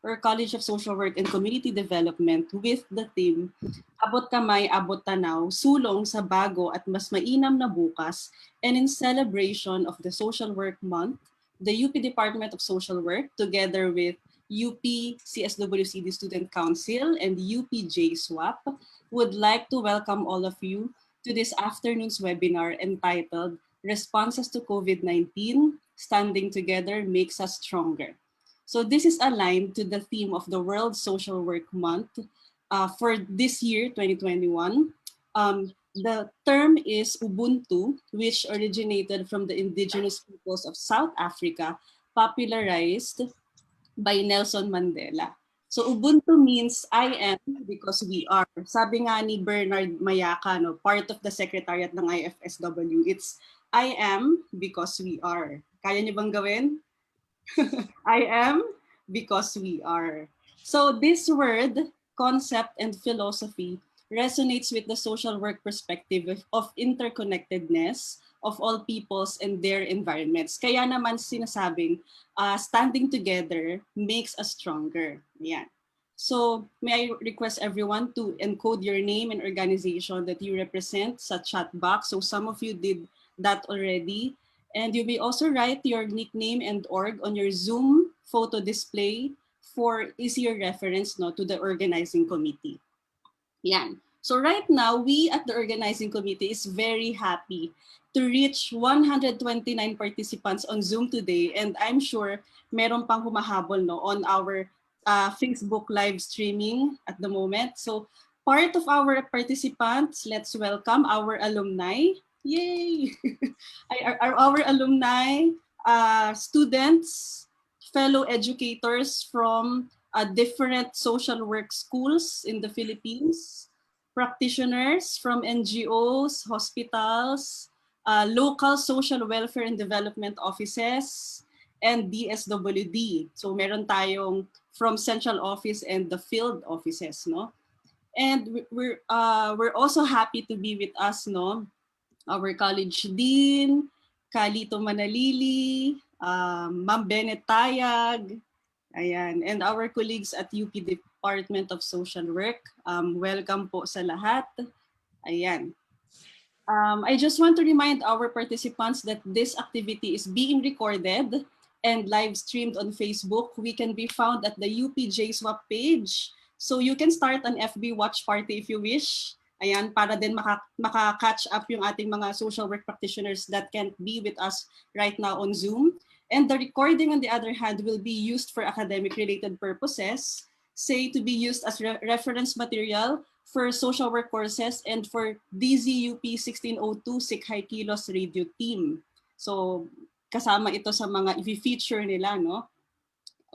or College of Social Work and Community Development with the theme Abot Kamay, Abot Tanaw, Sulong sa Bago at Mas Mainam na Bukas, and in celebration of the Social Work Month, the UP Department of Social Work, together with UP CSWCD Student Council and UPJ SWAP, would like to welcome all of you to this afternoon's webinar entitled Responses to COVID-19, Standing Together Makes Us Stronger. So this is aligned to the theme of the World Social Work Month for this year, 2021. The term is Ubuntu, which originated from the indigenous peoples of South Africa, popularized by Nelson Mandela. So Ubuntu means I am because we are. Sabi nga ni Bernard Mayaka, no, part of the secretariat ng IFSW, it's I am because we are. Kaya niyo bang gawin? I am because we are. So this word, concept, and philosophy resonates with the social work perspective of interconnectedness of all peoples and their environments. Kaya naman sinasabing, standing together makes us stronger. Yeah. So may I request everyone to encode your name and organization that you represent sa chat box. So some of you did that already. And you may also write your nickname and org on your Zoom photo display for easier reference, no, to the organizing committee. Yan. So right now, we at the organizing committee is very happy to reach 129 participants on Zoom today. And I'm sure meron pang humahabol, no, on our Facebook live streaming at the moment. So part of our participants, let's welcome our alumni. Yay! our alumni, students, fellow educators from different social work schools in the Philippines, practitioners from NGOs, hospitals, local social welfare and development offices, and DSWD. So meron tayong from central office and the field offices, no? And we're also happy to be with us, no? Our college dean, Kalito Manalili, Ma'am Bennett Tayag, ayan, and our colleagues at UP Department of Social Work. Welcome po sa lahat. Ayan. I just want to remind our participants that this activity is being recorded and live streamed on Facebook. We can be found at the UPJ Swap page. So you can start an FB watch party if you wish. Ayan, para din maka-catch up yung ating mga social work practitioners that can't be with us right now on Zoom. And the recording, on the other hand, will be used for academic-related purposes, say to be used as reference material for social work courses and for DZUP 1602 Sikhay Kilos Radio Team. So kasama ito sa mga i-feature nila, no?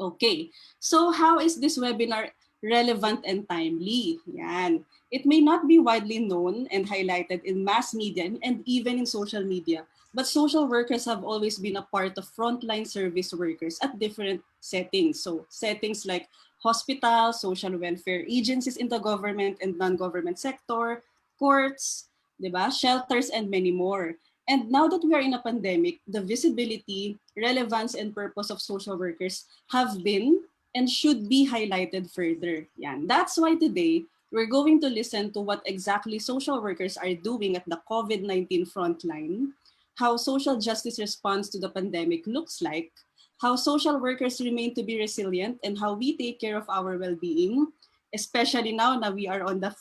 Okay, so how is this webinar relevant and timely? Yan. It may not be widely known and highlighted in mass media and even in social media, but social workers have always been a part of frontline service workers at different settings. So settings like hospitals, social welfare agencies in the government and non-government sector, courts, diba? Shelters, and many more. And now that we are in a pandemic, the visibility, relevance, and purpose of social workers have been and should be highlighted further. Yan. That's why today, we're going to listen to what exactly social workers are doing at the COVID-19 frontline, how social justice response to the pandemic looks like, how social workers remain to be resilient, and how we take care of our well-being, especially now na we are on the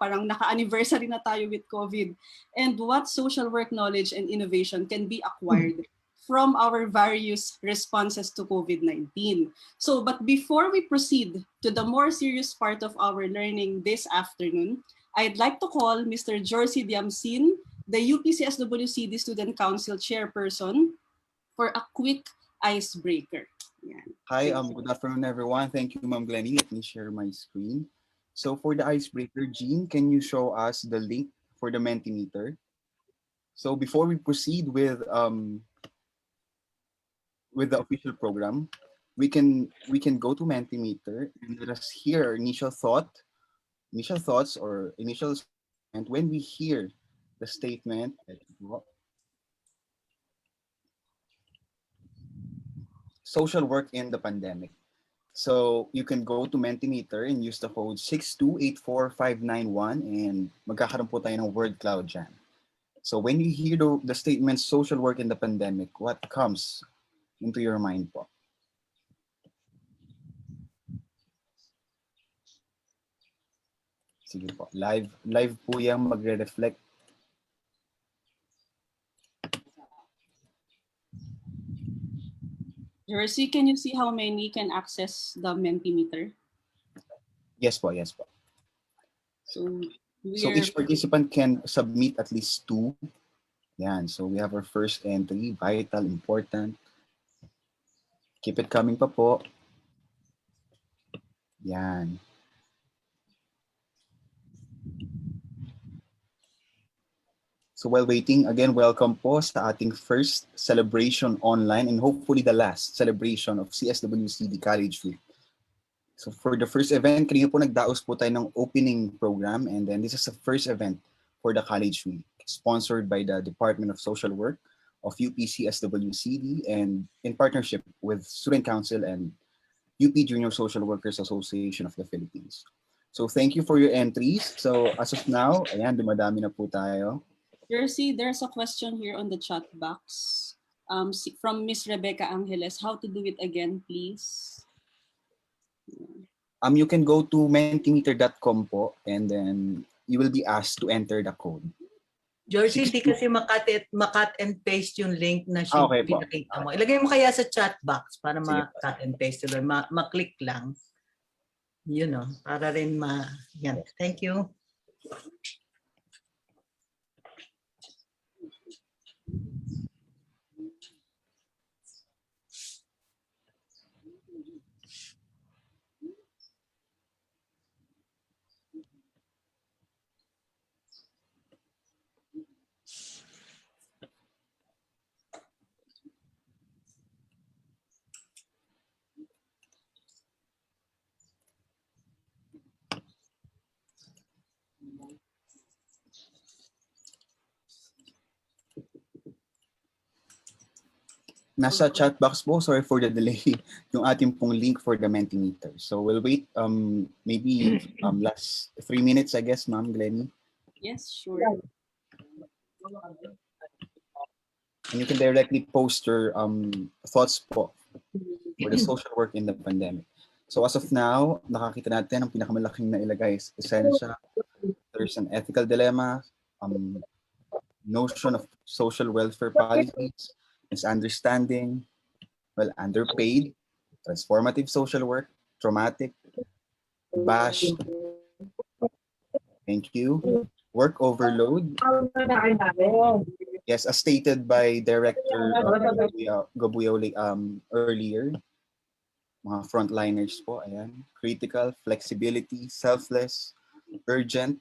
parang naka-anniversary na tayo with COVID, and what social work knowledge and innovation can be acquired from our various responses to COVID-19. So, but before we proceed to the more serious part of our learning this afternoon, I'd like to call Mr. Jorsy Diamsin, the UPCSWCD Student Council Chairperson, for a quick icebreaker. Yeah. Hi, good afternoon, everyone. Thank you, Ma'am Glenny. Let me share my screen. So for the icebreaker, Jean, can you show us the link for the Mentimeter? So before we proceed with the official program, we can go to Mentimeter and let us hear initial thoughts or initial statement when we hear the statement. Social work in the pandemic. So you can go to Mentimeter and use the code 6284591 and magkakaroon po tayo ng word cloud dyan. So when you hear the statement social work in the pandemic, what comes into your mind po? Sige po, live po yung magre-reflect. Jersey, can you see how many can access the Mentimeter? Yes po, yes po. So So each participant can submit at least 2. Yan, so we have our first entry, vital, important. Keep it coming pa po. Yan. So while waiting, again, welcome po sa ating first celebration online and hopefully the last celebration of CSWCD College Week. So for the first event, kanina po nagdaos po tayo ng opening program and then this is the first event for the College Week sponsored by the Department of Social Work of UP-CSWCD and in partnership with Student Council and UP Junior Social Workers Association of the Philippines. So thank you for your entries. So as of now, ayan, dumadami na po tayo. Jersey, there's a question here on the chat box from Miss Rebecca Angeles. How to do it again, please? You can go to mentimeter.com po and then you will be asked to enter the code. Georgie, hindi kasi makat and paste yung link na Okay pinakita mo. Ilagay mo kaya sa chat box para makat and paste. Ma-click lang. You know, para rin yan. Thank you. Nasa chat box po, sorry for the delay, yung ating pong link for the Mentimeter. So we'll wait maybe last 3 minutes, I guess, Ma'am Glenny. Yes, sure. And you can directly post your thoughts po for the social work in the pandemic. So as of now, nakakita natin ang pinakamalaking nailagay is essential. There's an ethical dilemma, notion of social welfare policies, misunderstanding, well, underpaid, transformative social work, traumatic, bashed, thank you, work overload. Yes, as stated by Director Gabuyaw earlier, mga frontliners po, ayan, critical, flexibility, selfless, urgent.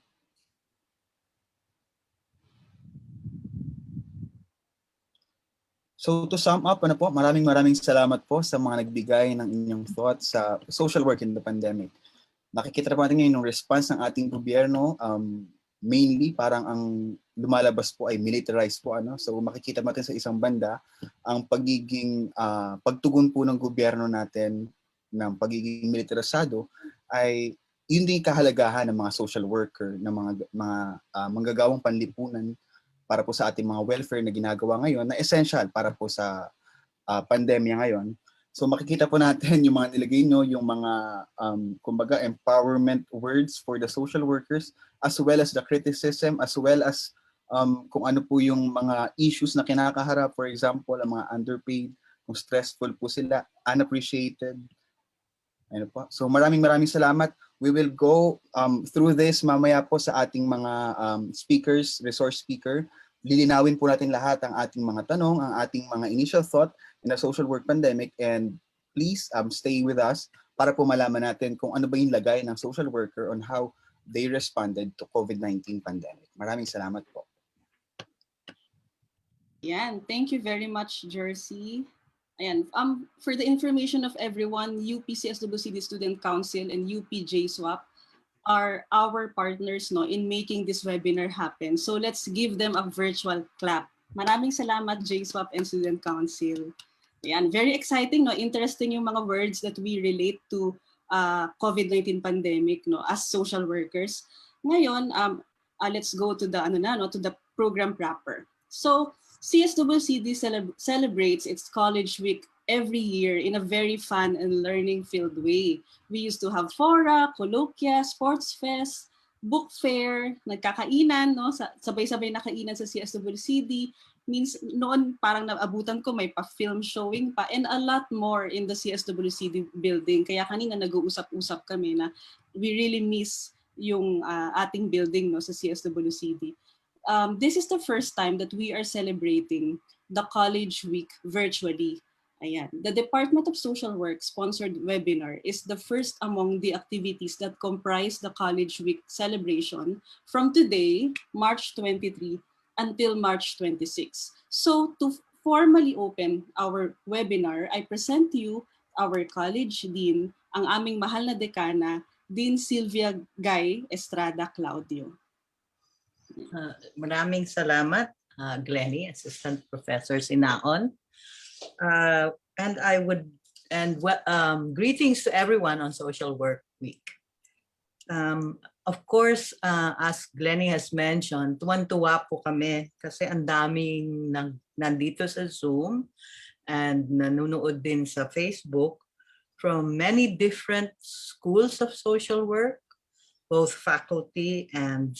So to sum up, ano po, maraming salamat po sa mga nagbigay ng inyong thoughts sa social work in the pandemic. Nakikita po natin ngayon yung response ng ating gobyerno, mainly parang ang lumalabas po ay militarized po. So makikita natin sa isang banda, ang pagiging pagtugon po ng gobyerno natin ng pagiging militarisado ay yun din kahalagahan ng mga social worker, ng mga manggagawang panlipunan para po sa ating mga welfare na ginagawa ngayon na essential para po sa pandemya ngayon. So makikita po natin yung mga nilagay nyo, yung mga kumbaga empowerment words for the social workers as well as the criticism as well as kung ano po yung mga issues na kinakaharap. For example, ang mga underpaid, kung stressful po sila, unappreciated. Ano po? So maraming salamat. We will go through this mamaya po sa ating mga speakers, resource speaker. Lilinawin po natin lahat ang ating mga tanong, ang ating mga initial thought in the social work pandemic, and please stay with us para po malaman natin kung ano ba yung lagay ng social worker on how they responded to COVID-19 pandemic. Maraming salamat po. Yan, thank you very much, Jersey. Ayan, for the information of everyone, UP-CSWCD Student Council and UP-JSWAP are our partners in making this webinar happen. So let's give them a virtual clap. Maraming salamat, JSWAP and Student Council. Yan, very exciting, no? Interesting yung mga words that we relate to COVID-19 pandemic, no, as social workers. Ngayon, let's go to the to the program proper. So, CSWCD celebrates its College Week every year in a very fun and learning-filled way. We used to have fora, colloquia, sports fest, book fair, nagkakainan, no? Sabay-sabay na kainan sa CSWCD. Means noon parang naabutan ko may pa-film showing pa and a lot more in the CSWCD building. Kaya kanina nag-uusap-usap kami na we really miss yung ating building, no, sa CSWCD. This is the first time that we are celebrating the College Week virtually. Ayan. The Department of Social Work sponsored webinar is the first among the activities that comprise the College Week celebration from today, March 23, until March 26. So to formally open our webinar, I present to you our college dean, ang aming mahal na dekana, Dean Sylvia Guy Estrada Claudio. Maraming salamat, Glennie, Assistant Professor Sinaon. Greetings to everyone on Social Work Week. Of course, as Glennie has mentioned, tuwan-tuwa po kami kasi ang daming nandito sa Zoom and nanonood din sa Facebook from many different schools of social work, both faculty and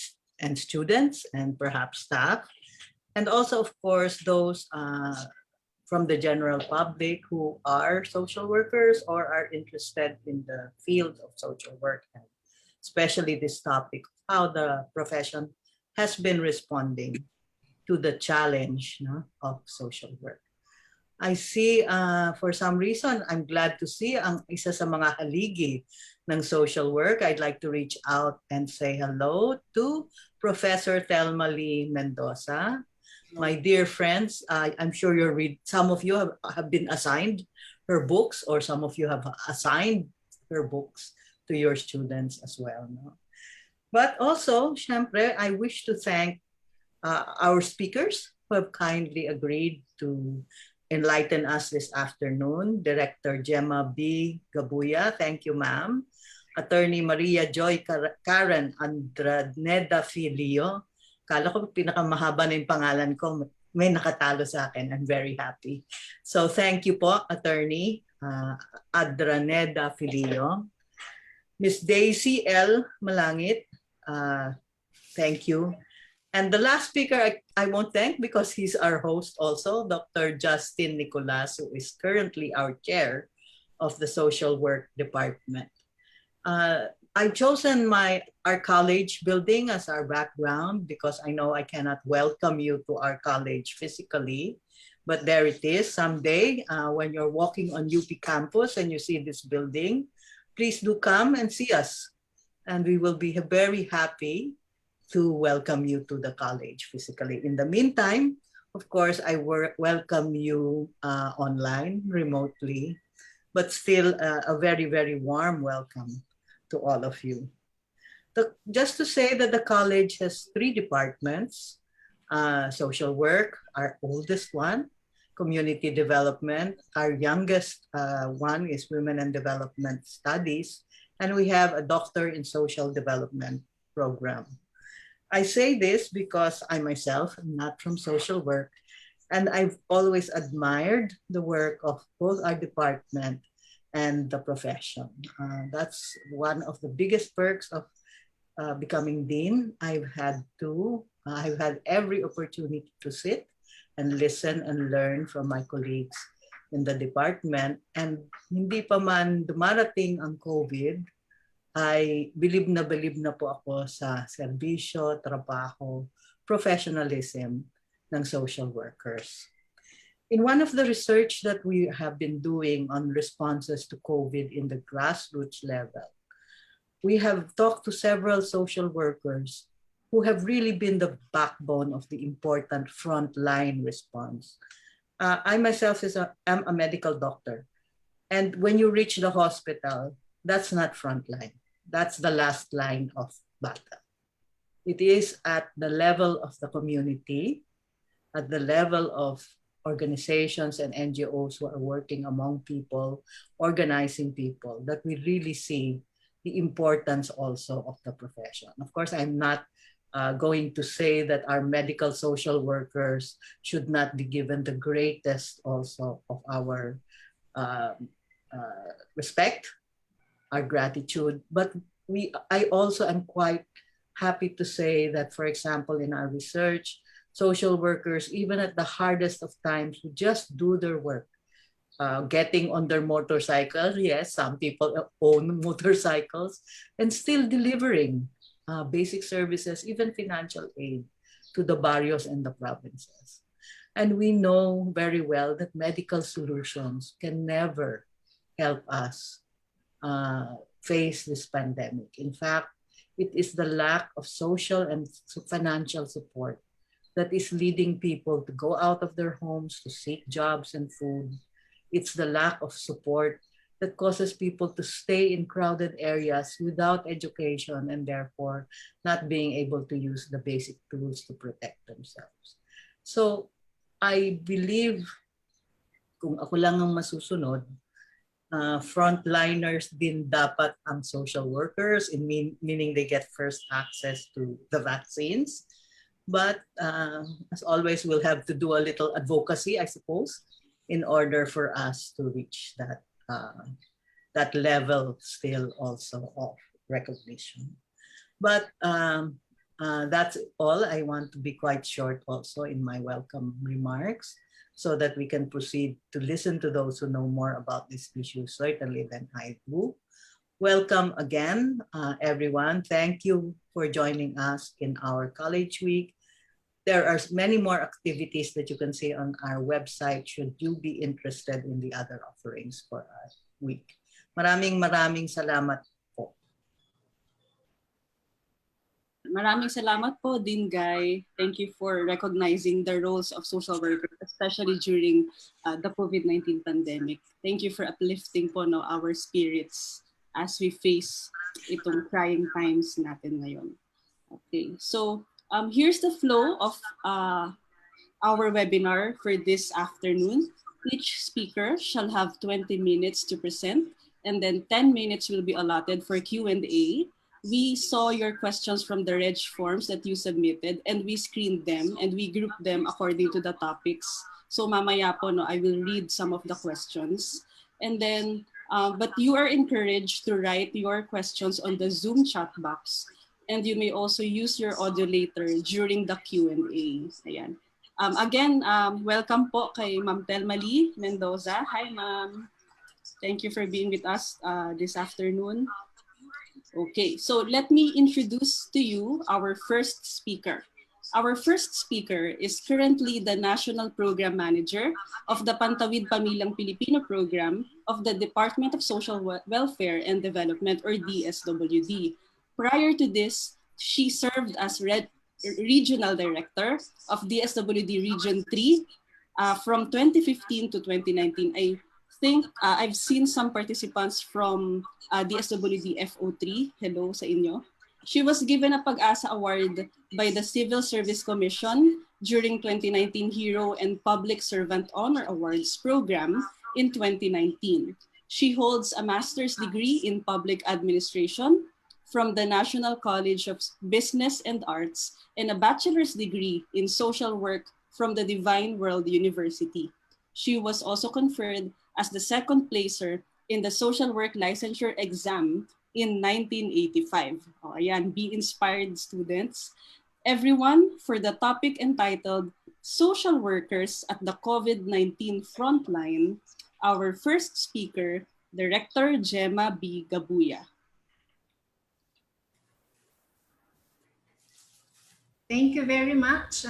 students and perhaps staff, and also, of course, those from the general public who are social workers or are interested in the field of social work, and especially this topic, how the profession has been responding to the challenge, no, of social work. I see, for some reason, I'm glad to see ang isa sa mga haligi ng social work. I'd like to reach out and say hello to Professor Thelma Lee Mendoza. My dear friends, I'm sure some of you have been assigned her books, or some of you have assigned her books to your students as well. No? But also, syempre, I wish to thank our speakers who have kindly agreed to enlighten us this afternoon. Director Gemma B. Gabuya, thank you, ma'am. Attorney Maria Joy Karen Andraneda Filio. Kala ko pinakamahaba na yung pangalan ko. May nakatalo sa akin. I'm very happy. So thank you po, Attorney Andraneda Filio. Ms. Daisy L. Malangit, thank you. And the last speaker I won't thank because he's our host also, Dr. Justin Nicolas, who is currently our chair of the Social Work Department. I've chosen our college building as our background because I know I cannot welcome you to our college physically, but there it is. Someday, when you're walking on UP campus and you see this building, please do come and see us. And we will be very happy to welcome you to the college physically. In the meantime, of course, I welcome you online, remotely, but still a very, very warm welcome to all of you. Just to say that the college has 3 departments, social work, our oldest one, community development. Our youngest one is Women and Development Studies. And we have a Doctor in Social Development program. I say this because I myself am not from social work, and I've always admired the work of both our department and the profession. That's one of the biggest perks of becoming dean. I've had every opportunity to sit and listen and learn from my colleagues in the department. And hindi pa man dumarating ang COVID, ay bilib na po ako sa serbisyo, trabaho, professionalism ng social workers. In one of the research that we have been doing on responses to COVID in the grassroots level, we have talked to several social workers who have really been the backbone of the important frontline response. I myself am a medical doctor. And when you reach the hospital, that's not frontline. That's the last line of battle. It is at the level of the community, at the level of organizations and NGOs who are working among people, organizing people, that we really see the importance also of the profession. Of course, I'm not going to say that our medical social workers should not be given the greatest also of our uh, respect, our gratitude. But I also am quite happy to say that, for example, in our research, social workers, even at the hardest of times, who just do their work, getting on their motorcycles. Yes, some people own motorcycles, and still delivering basic services, even financial aid to the barrios and the provinces. And we know very well that medical solutions can never help us face this pandemic. In fact, it is the lack of social and financial support that is leading people to go out of their homes to seek jobs and food. It's the lack of support that causes people to stay in crowded areas without education and therefore not being able to use the basic tools to protect themselves. So I believe, kung ako lang ang masusunod, frontliners din dapat ang social workers, meaning they get first access to the vaccines. But as always, we'll have to do a little advocacy, I suppose, in order for us to reach that level still also of recognition. But that's all. I want to be quite short also in my welcome remarks so that we can proceed to listen to those who know more about this issue certainly than I do. Welcome again, everyone. Thank you for joining us in our College Week. There are many more activities that you can see on our website should you be interested in the other offerings for our week. Maraming salamat po. Maraming salamat po din, Guy. Thank you for recognizing the roles of social workers, especially during the COVID-19 pandemic. Thank you for uplifting po our spirits as we face itong trying times natin ngayon. Okay, so here's the flow of our webinar for this afternoon. Each speaker shall have 20 minutes to present, and then 10 minutes will be allotted for Q&A. We saw your questions from the reg forms that you submitted, and we screened them and we grouped them according to the topics. So mamaya po, I will read some of the questions. And then, but you are encouraged to write your questions on the Zoom chat box. And you may also use your audio later during the Q&A. Ayan. Again, welcome po kay Ma'am Telma Lee Mendoza. Hi, Ma'am. Thank you for being with us this afternoon. Okay, so let me introduce to you our first speaker. Our first speaker is currently the National Program Manager of the Pantawid Pamilyang Pilipino Program of the Department of Social Welfare and Development, or DSWD. Prior to this, she served as Regional Director of DSWD Region 3 from 2015 to 2019. I think I've seen some participants from DSWD FO3. Hello sa inyo. She was given a Pag-asa Award by the Civil Service Commission during 2019 Hero and Public Servant Honor Awards program in 2019. She holds a master's degree in public administration from the National College of Business and Arts and a bachelor's degree in social work from the Divine World University. She was also conferred as the second placer in the social work licensure exam in 1985. Oh, ayan, be inspired, students. Everyone, for the topic entitled Social Workers at the COVID-19 Frontline, our first speaker, Director Gemma B. Gabuya. Thank you very much,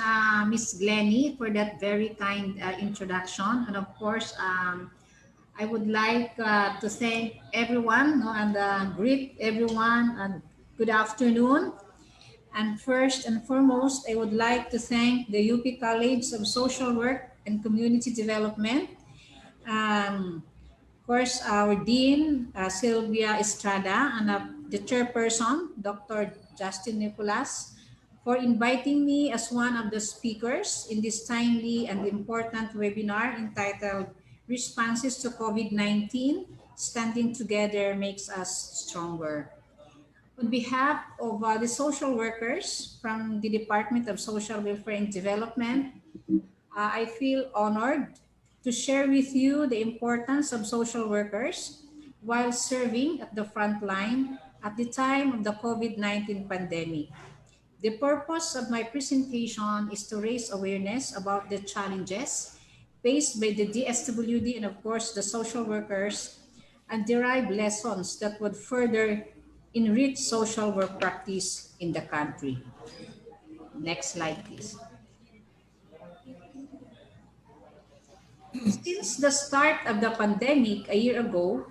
Ms. Glennie, for that very kind introduction. And of course, I would like to thank everyone and greet everyone and good afternoon. And first and foremost, I would like to thank the UP College of Social Work and Community Development. Of course, our Dean, Sylvia Estrada, and the chairperson, Dr. Justin Nicolas, for inviting me as one of the speakers in this timely and important webinar entitled Responses to COVID-19, Standing Together Makes Us Stronger. On behalf of the social workers from the Department of Social Welfare and Development, I feel honored to share with you the importance of social workers while serving at the front line at the time of the COVID-19 pandemic. The purpose of my presentation is to raise awareness about the challenges faced by the DSWD and of course the social workers and derive lessons that would further enrich social work practice in the country. Next slide, please. Since the start of the pandemic a year ago,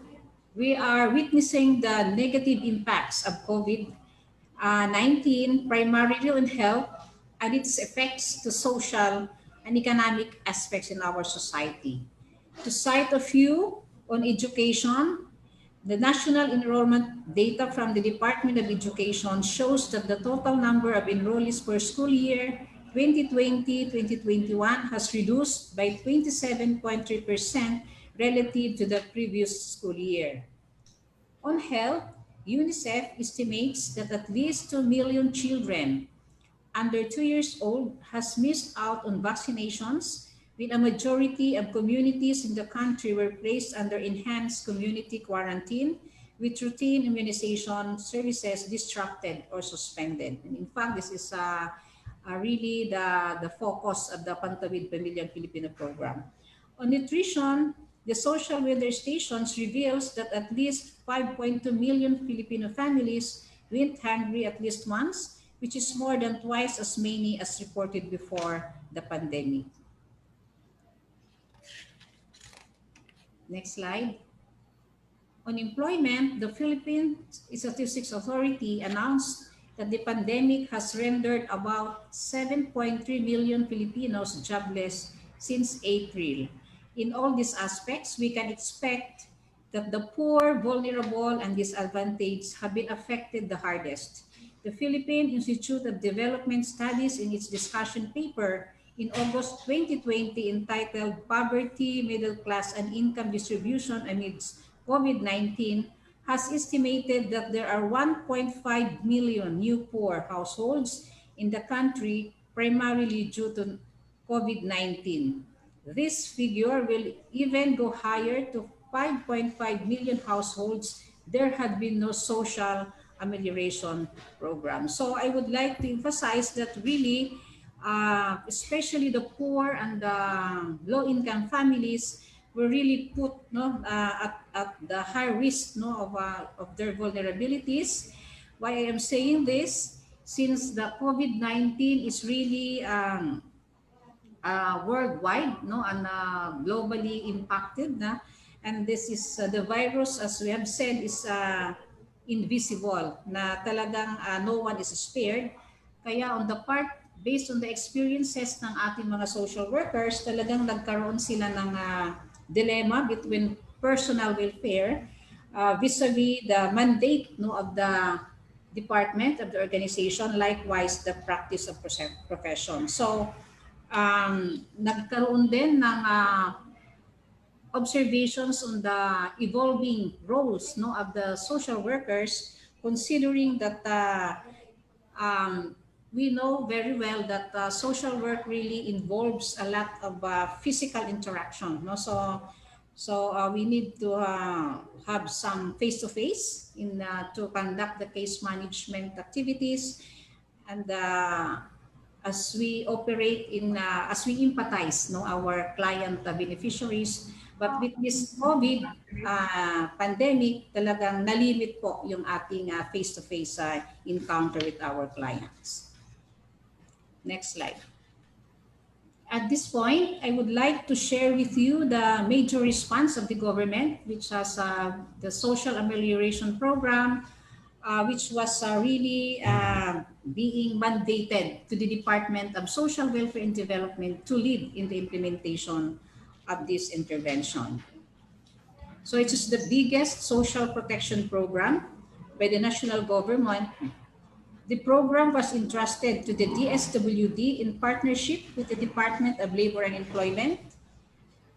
we are witnessing the negative impacts of COVID-19 primarily on health and its effects to social and economic aspects in our society. To cite a few, on education, the national enrollment data from the Department of Education shows that the total number of enrollees per school year 2020-2021 has reduced by 27.3% relative to the previous school year. On health, UNICEF estimates that at least 2 million children under 2 years old has missed out on vaccinations, with a majority of communities in the country were placed under enhanced community quarantine, with routine immunization services disrupted or suspended. And in fact, this is really the focus of the Pantawid Pamilyang Filipino program. On nutrition, the social weather stations reveals that at least 5.2 million Filipino families went hungry at least once, which is more than twice as many as reported before the pandemic. Next slide. On employment, the Philippine Statistics Authority announced that the pandemic has rendered about 7.3 million Filipinos jobless since April. In all these aspects, we can expect that the poor, vulnerable, and disadvantaged have been affected the hardest. The Philippine Institute of Development Studies, in its discussion paper in August 2020 entitled Poverty, Middle Class, and Income Distribution Amidst COVID-19, has estimated that there are 1.5 million new poor households in the country, primarily due to COVID-19. This figure will even go higher to 5.5 million households. There had been no social amelioration program. So I would like to emphasize that really, especially the poor and the low-income families were really put at the high risk of their vulnerabilities. Why I am saying this, since the COVID-19 is really worldwide and globally impacted and this is the virus, as we have said, is invisible na talagang no one is spared. Kaya on the part, based on the experiences ng ating mga social workers, talagang nagkaroon sila ng dilemma between personal welfare vis-a-vis the mandate of the department of the organization, likewise the practice of profession. So nagkaroon din ng observations on the evolving roles of the social workers, considering that we know very well that social work really involves a lot of physical interaction. So we need to have some face-to-face in to conduct the case management activities, and as we operate as we empathize our client beneficiaries. But with this COVID pandemic, talagang nalimit po yung ating face-to-face encounter with our clients. Next slide. At this point, I would like to share with you the major response of the government, which has the Social Amelioration Program, which was really being mandated to the Department of Social Welfare and Development to lead in the implementation of this intervention. So it is the biggest social protection program by the national government The program was entrusted to the DSWD in partnership with the Department of Labor and Employment,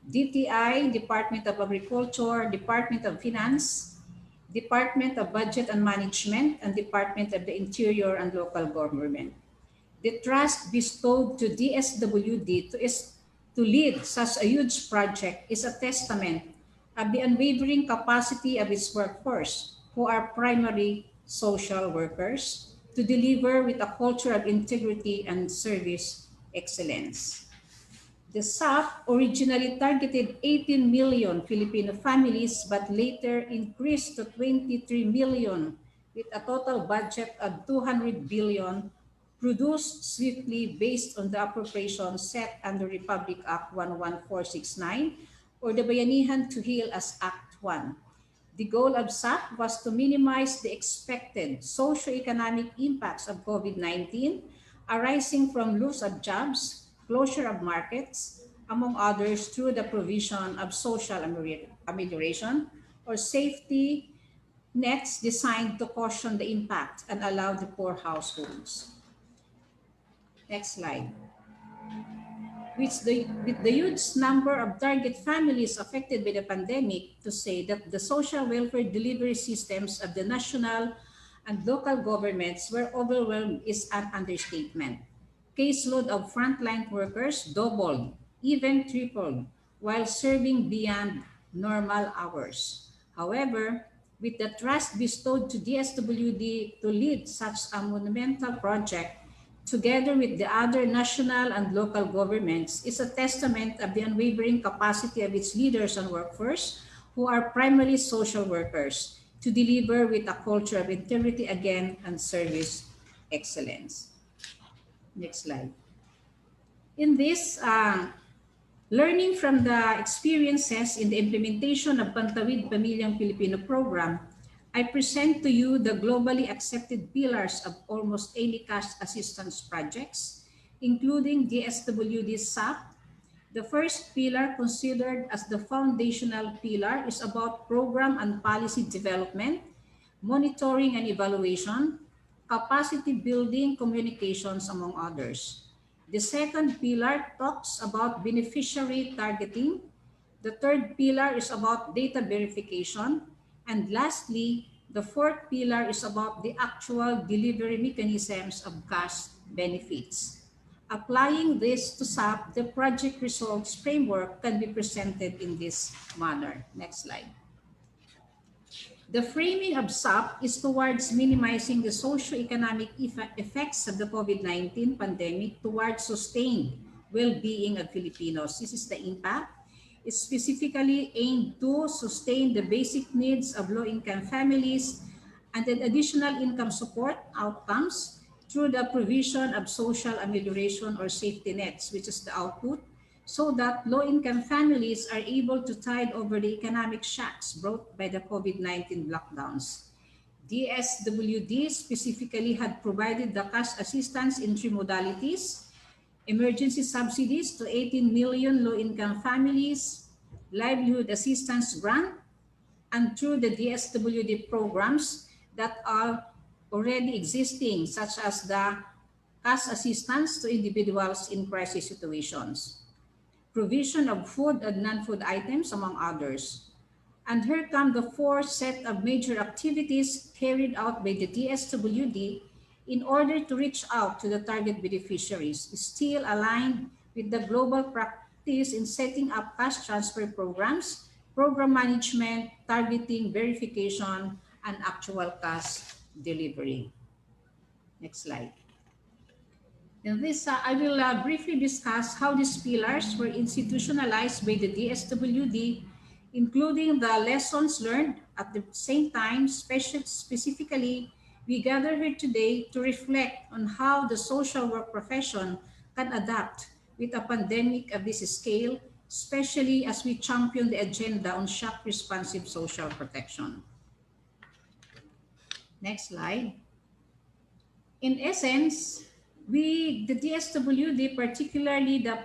DTI, Department of Agriculture, Department of Finance, Department of Budget and Management, and Department of the Interior and Local Government. The trust bestowed to DSWD to lead such a huge project is a testament of the unwavering capacity of its workforce, who are primary social workers, to deliver with a culture of integrity and service excellence. The SAP originally targeted 18 million Filipino families but later increased to 23 million with a total budget of 200 billion produced swiftly based on the appropriations set under Republic Act 11469 or the Bayanihan to Heal as Act 1. The goal of SAP was to minimize the expected socio-economic impacts of COVID-19 arising from loss of jobs, closure of markets, among others through the provision of social amelioration or safety nets designed to cushion the impact and allow the poor households. Next slide. With the huge number of target families affected by the pandemic, to say that the social welfare delivery systems of the national and local governments were overwhelmed is an understatement. Caseload of frontline workers doubled, even tripled, while serving beyond normal hours. However, with the trust bestowed to DSWD to lead such a monumental project, together with the other national and local governments, is a testament of the unwavering capacity of its leaders and workforce, who are primarily social workers, to deliver with a culture of integrity again and service excellence. Next slide. In this, learning from the experiences in the implementation of Pantawid Pamilyang Pilipino program, I present to you the globally accepted pillars of almost any cash assistance projects, including DSWD SAP. The first pillar, considered as the foundational pillar, is about program and policy development, monitoring and evaluation, capacity building, communications, among others. The second pillar talks about beneficiary targeting. The third pillar is about data verification. And lastly, the fourth pillar is about the actual delivery mechanisms of cash benefits. Applying this to SAP, the project results framework can be presented in this manner. Next slide. The framing of SAP is towards minimizing the socio-economic effects of the COVID-19 pandemic towards sustained well-being of Filipinos. This is the impact. It's specifically aimed to sustain the basic needs of low-income families and an additional income support outcomes through the provision of social amelioration or safety nets, which is the output, so that low-income families are able to tide over the economic shocks brought by the COVID-19 lockdowns. DSWD specifically had provided the cash assistance in three modalities: emergency subsidies to 18 million low-income families, livelihood assistance grant, and through the DSWD programs that are already existing, such as the cash assistance to individuals in crisis situations, provision of food and non-food items, among others. And here come the four set of major activities carried out by the DSWD in order to reach out to the target beneficiaries, still aligned with the global practice in setting up cash transfer programs, program management, targeting, verification, and actual cash delivery. Next slide. In this, I will briefly discuss how these pillars were institutionalized by the DSWD, including the lessons learned. At the same time, specifically, we gather here today to reflect on how the social work profession can adapt with a pandemic of this scale, especially as we champion the agenda on shock-responsive social protection. Next slide. In essence, the DSWD, particularly the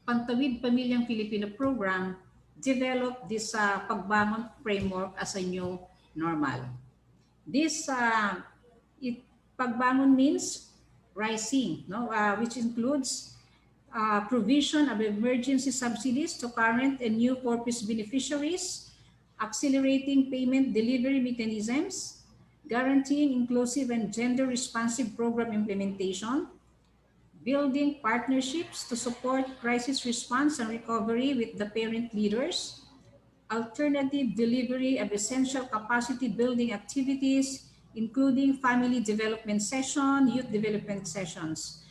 Pantawid Pamilyang Filipino program, developed this pagbangon framework as a new normal. This, it Pagbangon means rising, no? Which includes provision of emergency subsidies to current and new corpus beneficiaries, accelerating payment delivery mechanisms, guaranteeing inclusive and gender-responsive program implementation, building partnerships to support crisis response and recovery with the parent leaders, alternative delivery of essential capacity building activities, including family development session, youth development sessions,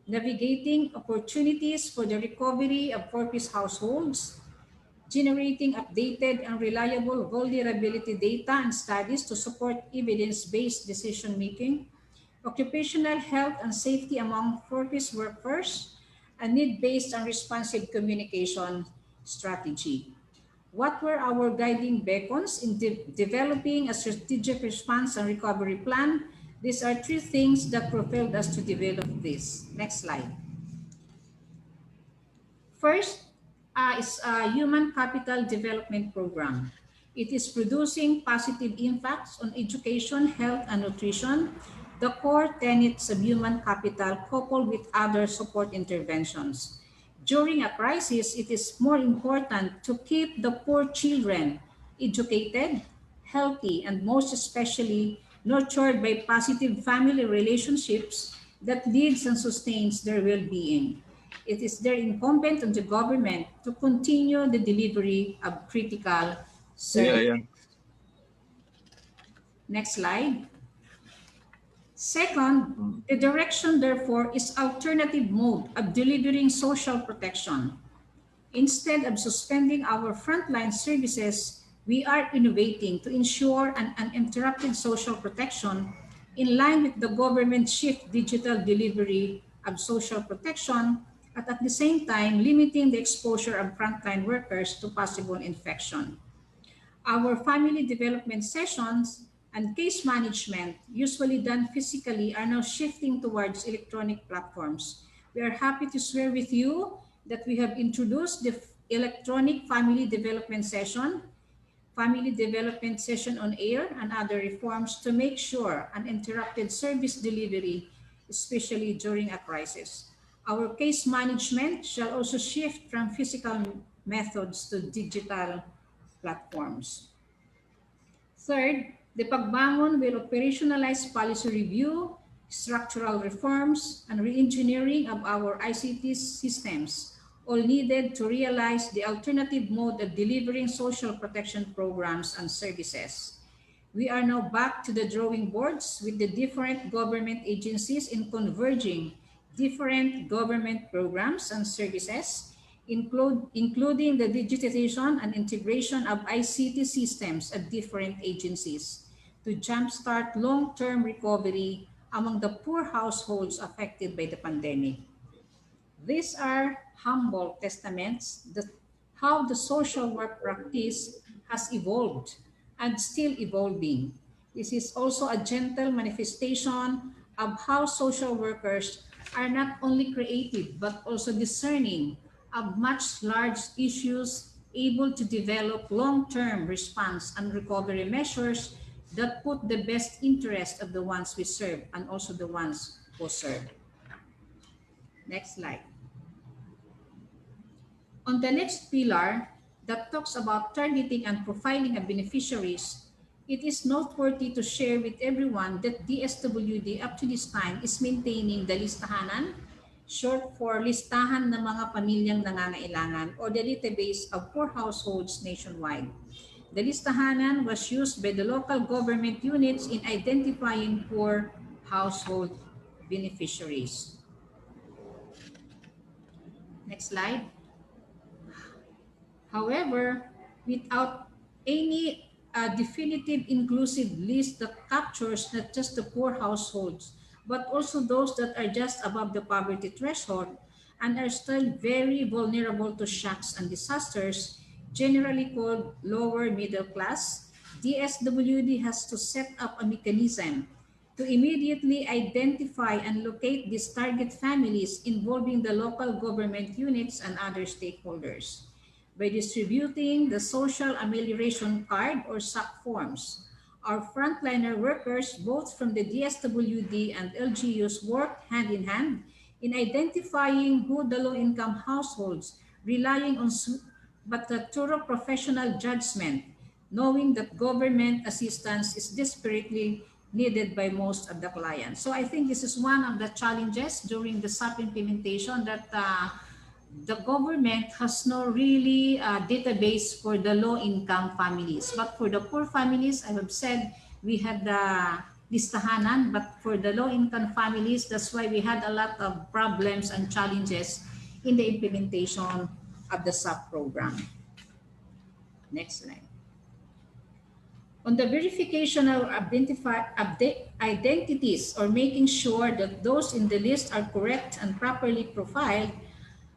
navigating opportunities for the recovery of corpus households, generating updated and reliable vulnerability data and studies to support evidence-based decision-making, occupational health and safety among corpus workers, a need-based and responsive communication strategy. What were our guiding beacons in developing a strategic response and recovery plan? These are three things that propelled us to develop this. Next slide. First is a human capital development program. It is producing positive impacts on education, health, and nutrition, the core tenets of human capital coupled with other support interventions. During a crisis, it is more important to keep the poor children educated, healthy, and most especially nurtured by positive family relationships that leads and sustains their well-being. It is there incumbent on the government to continue the delivery of critical services. Next slide. Second, the direction, therefore, is alternative mode of delivering social protection. Instead of suspending our frontline services, we are innovating to ensure an uninterrupted social protection in line with the government's shift digital delivery of social protection, but at the same time limiting the exposure of frontline workers to possible infection. Our family development sessions and case management, usually done physically, are now shifting towards electronic platforms. We are happy to share with you that we have introduced the electronic family development session on air, and other reforms to make sure uninterrupted service delivery, especially during a crisis. Our case management shall also shift from physical methods to digital platforms. Third, the pagbangon will operationalize policy review, structural reforms, and re-engineering of our ICT systems, all needed to realize the alternative mode of delivering social protection programs and services. We are now back to the drawing boards with the different government agencies in converging different government programs and services, including the digitization and integration of ICT systems of different agencies to jumpstart long-term recovery among the poor households affected by the pandemic. These are humble testaments that how the social work practice has evolved and still evolving. This is also a gentle manifestation of how social workers are not only creative but also discerning of much large issues, able to develop long-term response and recovery measures that put the best interest of the ones we serve and also the ones who serve. Next slide. On the next pillar that talks about targeting and profiling of beneficiaries, it is noteworthy to share with everyone that DSWD up to this time is maintaining the listahanan, short for listahan ng mga pamilyang nangangailangan, or the database of poor households nationwide. The listahanan was used by the local government units in identifying poor household beneficiaries. Next slide. However, without any definitive inclusive list that captures not just the poor households, but also those that are just above the poverty threshold and are still very vulnerable to shocks and disasters, generally called lower middle class, DSWD has to set up a mechanism to immediately identify and locate these target families involving the local government units and other stakeholders. By distributing the Social Amelioration Card or SAC forms, Our frontliner workers, both from the DSWD and LGUs, work hand in hand in identifying who the low-income households, relying on but a thorough professional judgment, knowing that government assistance is desperately needed by most of the clients. So I think this is one of the challenges during the SAP implementation, that the government has no really database for the low-income families. But for the poor families, I have said we had the listahanan, but for the low-income families, that's why we had a lot of problems and challenges in the implementation of the SAP program. Next slide. On the verification of identities, or making sure that those in the list are correct and properly profiled,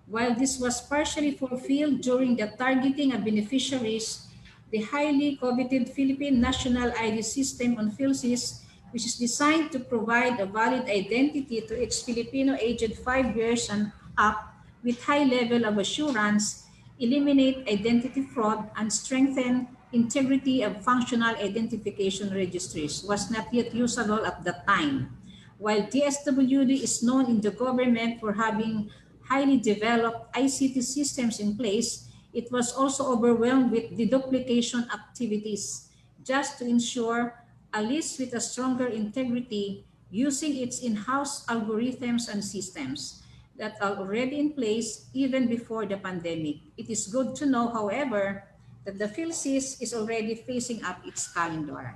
while this was partially fulfilled during the targeting of beneficiaries, the highly coveted Philippine National ID System on PhilSys, which is designed to provide a valid identity to each Filipino aged 5 years and up with high level of assurance, eliminate identity fraud, and strengthen integrity of functional identification registries, was not yet usable at that time. While DSWD is known in the government for having highly developed ICT systems in place, it was also overwhelmed with deduplication activities. Just to ensure a list with a stronger integrity, using its in-house algorithms and systems that are already in place even before the pandemic. It is good to know, however, that the PhilSys is already phasing up its calendar.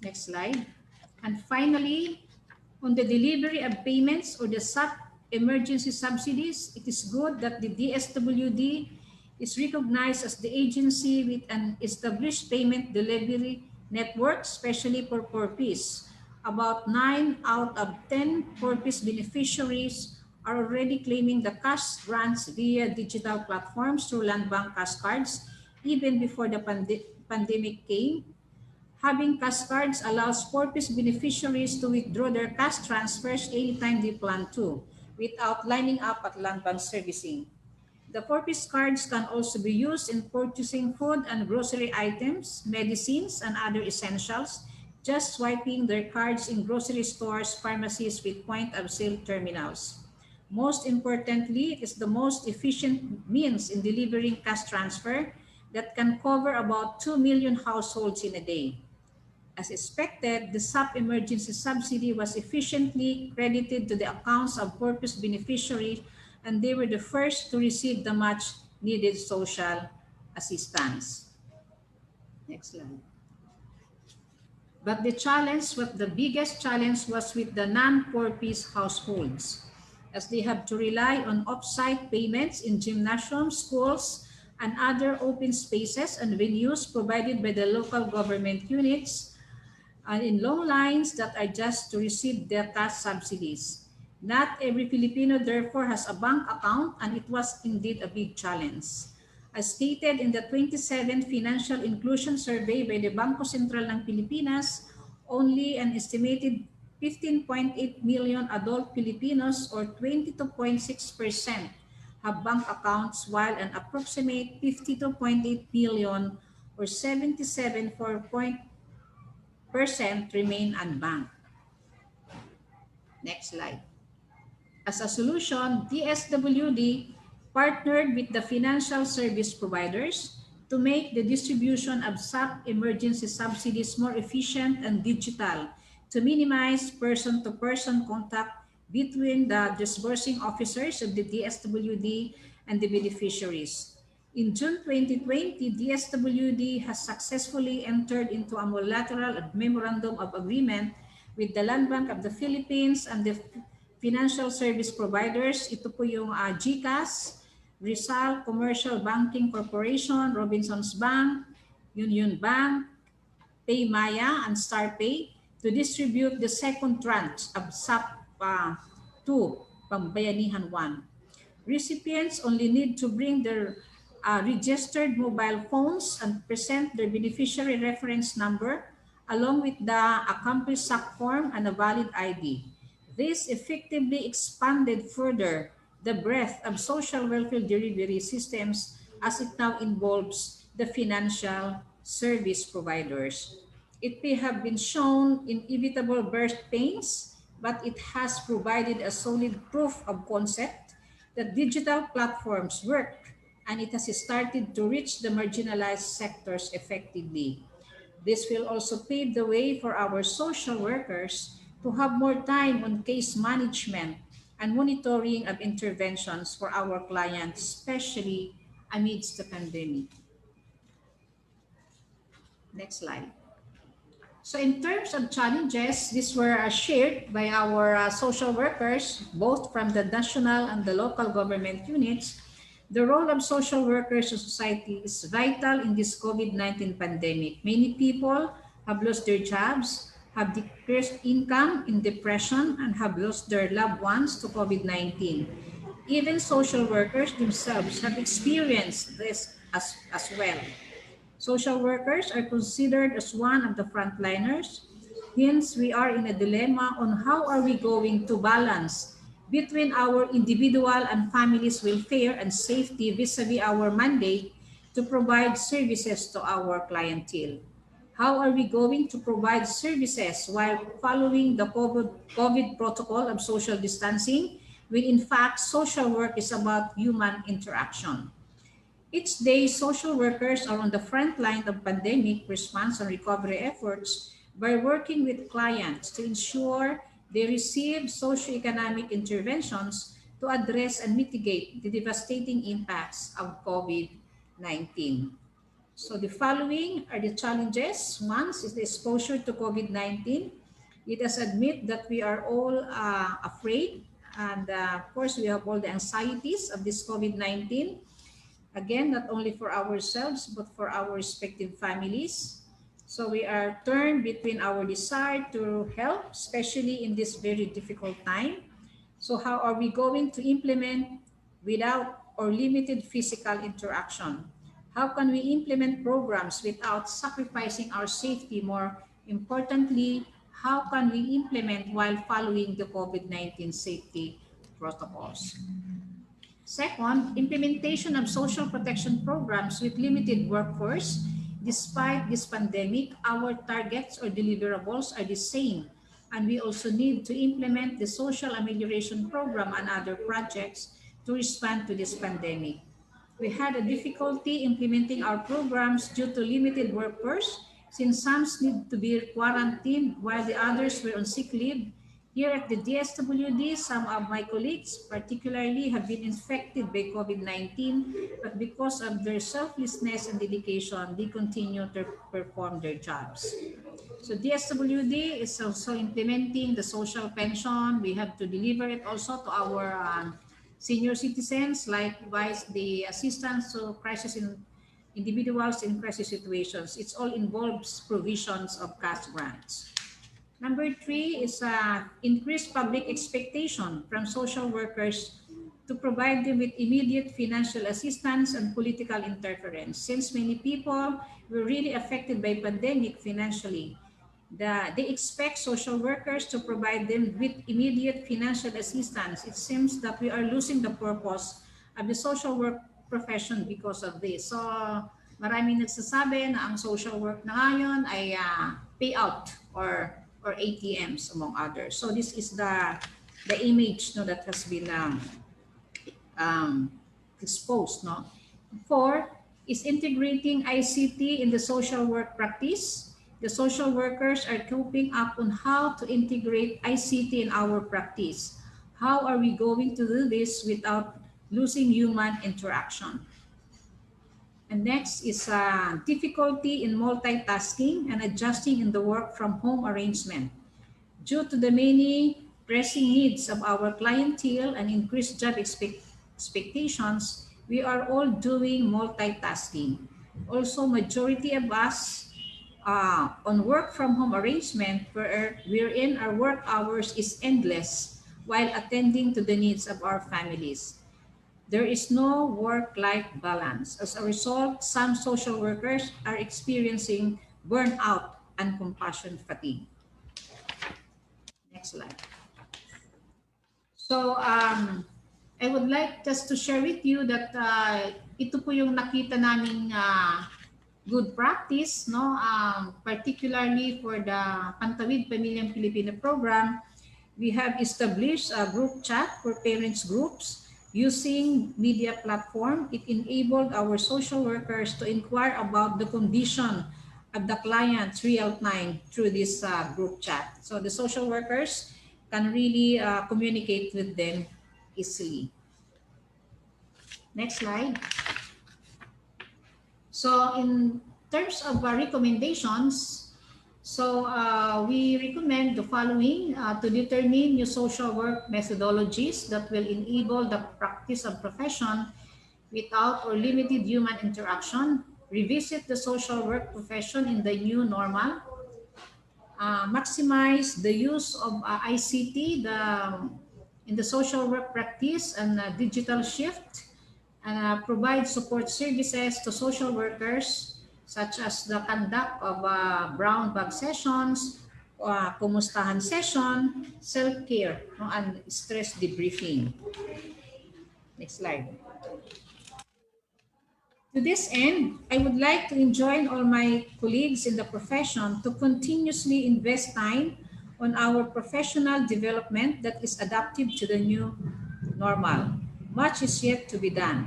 Next slide. And finally, on the delivery of payments or the SAP emergency subsidies, it is good that the DSWD is recognized as the agency with an established payment delivery network, especially for PORPIS. About 9 out of 10 PORPIS beneficiaries are already claiming the cash grants via digital platforms through Land Bank cash cards, even before the pandemic came. Having cash cards allows PORPIS beneficiaries to withdraw their cash transfers anytime they plan to, without lining up at land bank servicing. The PORPIS cards can also be used in purchasing food and grocery items, medicines, and other essentials, just swiping their cards in grocery stores, pharmacies with point-of-sale terminals. Most importantly, it is the most efficient means in delivering cash transfer that can cover about 2 million households in a day. As expected, the SAP emergency subsidy was efficiently credited to the accounts of PORPIS beneficiaries, and they were the first to receive the much needed social assistance. Next slide. But the biggest challenge was with the non-PORPIS households, as they have to rely on off-site payments in gymnasiums, schools, and other open spaces and venues provided by the local government units, and in long lines that are just to receive their cash subsidies. Not every Filipino therefore has a bank account, and it was indeed a big challenge. As stated in the 27th Financial Inclusion Survey by the Bangko Sentral ng Pilipinas, only an estimated 15.8 million adult Filipinos, or 22.6%, have bank accounts, while an approximate 52.8 million, or 77.4% remain unbanked. Next slide. As a solution, DSWD partnered with the financial service providers to make the distribution of SAP emergency subsidies more efficient and digital, to minimize person-to-person contact between the disbursing officers of the DSWD and the beneficiaries. In June 2020, DSWD has successfully entered into a multilateral memorandum of agreement with the Land Bank of the Philippines and the financial service providers. Ito po yung GCash, Rizal Commercial Banking Corporation, Robinsons Bank, Union Bank, PayMaya, and StarPay, to distribute the second tranche of SAP 2, Pambayanihan 1. Recipients only need to bring their registered mobile phones and present their beneficiary reference number along with the accomplished SAC form and a valid ID. This effectively expanded further the breadth of social welfare delivery systems, as it now involves the financial service providers. It may have been shown inevitable birth pains, but it has provided a solid proof of concept that digital platforms work, and it has started to reach the marginalized sectors effectively. This will also pave the way for our social workers to have more time on case management and monitoring of interventions for our clients, especially amidst the pandemic. Next slide. So in terms of challenges, these were shared by our social workers, both from the national and the local government units. The role of social workers in society is vital in this COVID-19 pandemic. Many people have lost their jobs, have decreased income in depression, and have lost their loved ones to COVID-19. Even social workers themselves have experienced this as well. Social workers are considered as one of the frontliners. Hence, we are in a dilemma on how are we going to balance between our individual and family's welfare and safety vis-a-vis our mandate to provide services to our clientele. How are we going to provide services while following the COVID protocol of social distancing when in fact social work is about human interaction? Each day, social workers are on the front line of pandemic response and recovery efforts by working with clients to ensure they receive socioeconomic interventions to address and mitigate the devastating impacts of COVID-19. So the following are the challenges. One is the exposure to COVID-19. Let us admit that we are all afraid, and of course we have all the anxieties of this COVID-19. Again, not only for ourselves, but for our respective families. So we are torn between our desire to help, especially in this very difficult time. So how are we going to implement without or limited physical interaction? How can we implement programs without sacrificing our safety? More importantly, how can we implement while following the COVID-19 safety protocols? Second, implementation of social protection programs with limited workforce. Despite this pandemic, our targets or deliverables are the same, and we also need to implement the social amelioration program and other projects to respond to this pandemic. We had a difficulty implementing our programs due to limited workforce since some need to be quarantined while the others were on sick leave. Here at the DSWD, some of my colleagues particularly have been infected by COVID-19, but because of their selflessness and dedication, they continue to perform their jobs. So DSWD is also implementing the social pension. We have to deliver it also to our senior citizens, likewise the assistance to crisis in individuals in crisis situations. It all involves provisions of cash grants. Number three is increased public expectation from social workers to provide them with immediate financial assistance and political interference. Since many people were really affected by pandemic financially, they expect social workers to provide them with immediate financial assistance. It seems that we are losing the purpose of the social work profession because of this. So maraming nagsasabi na ang social work na ngayon ay payout or ATMs among others. So this is the image no, that has been exposed. No? Four is integrating ICT in the social work practice. The social workers are coping up on how to integrate ICT in our practice. How are we going to do this without losing human interaction? And next is difficulty in multitasking and adjusting in the work from home arrangement. Due to the many pressing needs of our clientele and increased job expectations, we are all doing multitasking. Also, majority of us on work from home arrangement wherein our work hours is endless while attending to the needs of our families. There is no work-life balance. As a result, some social workers are experiencing burnout and compassion fatigue. Next slide. So, I would like just to share with you that ito po yung nakita naming good practice, no, particularly for the Pantawid Pamilyang Pilipino program. We have established a group chat for parents groups using media platform. It enabled our social workers to inquire about the condition of the clients real time through this group chat. So the social workers can really communicate with them easily. Next slide. So in terms of recommendations, we recommend the following to determine new social work methodologies that will enable the practice of profession without or limited human interaction, revisit the social work profession in the new normal, maximize the use of ICT in the social work practice and digital shift, and provide support services to social workers such as the conduct of brown bag sessions, kumustahan session, self-care, no, and stress debriefing. Next slide. To this end, I would like to enjoin all my colleagues in the profession to continuously invest time on our professional development that is adaptive to the new normal. Much is yet to be done.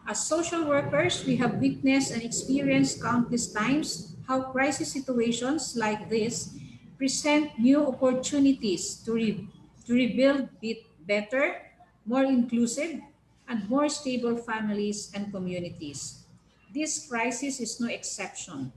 As social workers, we have witnessed and experienced countless times how crisis situations like this present new opportunities to rebuild better, more inclusive, and more stable families and communities. This crisis is no exception.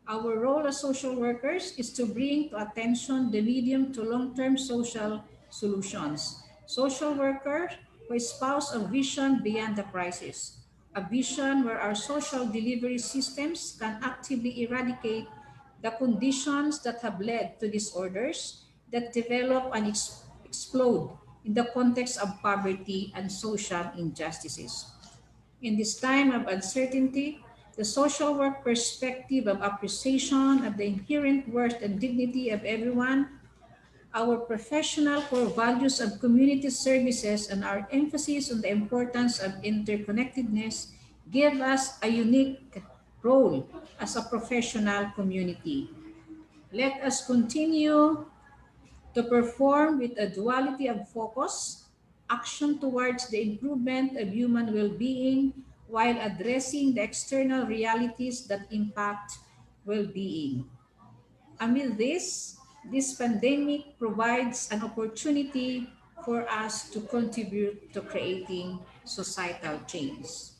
Our role as social workers is to bring to attention the medium to long-term social solutions. Social workers who espouse a vision beyond the crisis, a vision where our social delivery systems can actively eradicate the conditions that have led to disorders that develop and explode in the context of poverty and social injustices. In this time of uncertainty, the social work perspective of appreciation of the inherent worth and dignity of everyone, our professional core values of community services, and our emphasis on the importance of interconnectedness give us a unique role as a professional community. Let us continue to perform with a duality of focus, action towards the improvement of human well-being while addressing the external realities that impact well-being. Amid this pandemic provides an opportunity for us to contribute to creating societal change.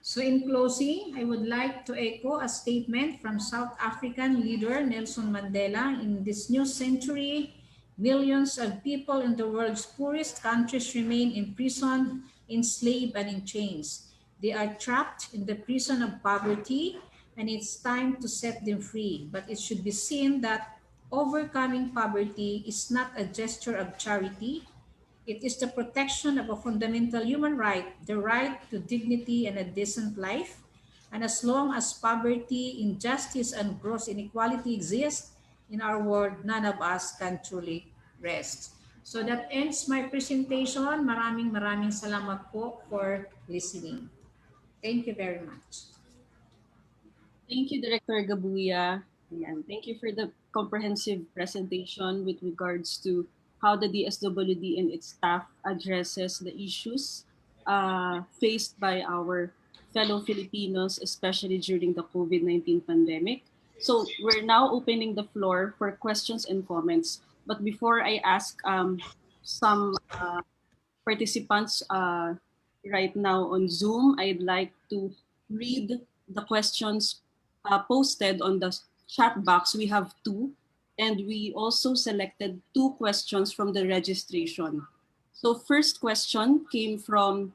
So in closing, I would like to echo a statement from South African leader Nelson Mandela. In this new century, millions of people in the world's poorest countries remain imprisoned, enslaved, and in chains. They are trapped in the prison of poverty, and it's time to set them free. But it should be seen that overcoming poverty is not a gesture of charity. It is the protection of a fundamental human right, the right to dignity and a decent life. And as long as poverty, injustice, and gross inequality exist in our world, none of us can truly rest. So that ends my presentation. Maraming salamat po for listening. Thank you very much. Thank you, Director Gabuya. Ayan, thank you for the comprehensive presentation with regards to how the DSWD and its staff addresses the issues faced by our fellow Filipinos, especially during the COVID-19 pandemic. So we're now opening the floor for questions and comments. But before I ask some participants right now on Zoom, I'd like to read the questions posted on the chat box. We have two, and we also selected two questions from the registration. So first question came from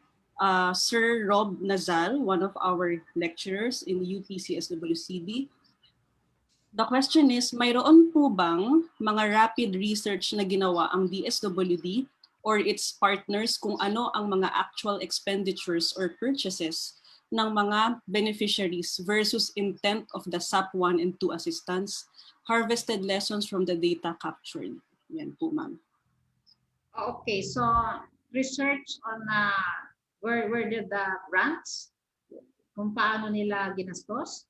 Sir Rob Nazal, one of our lecturers in UPCSWCB. The question is, mayroon po bang mga rapid research na ginawa ang DSWD or its partners kung ano ang mga actual expenditures or purchases ng mga beneficiaries versus intent of the SAP 1 and 2 assistance, harvested lessons from the data captured? Yan po, ma'am. Okay, so research on where did the grants kung paano nila ginastos?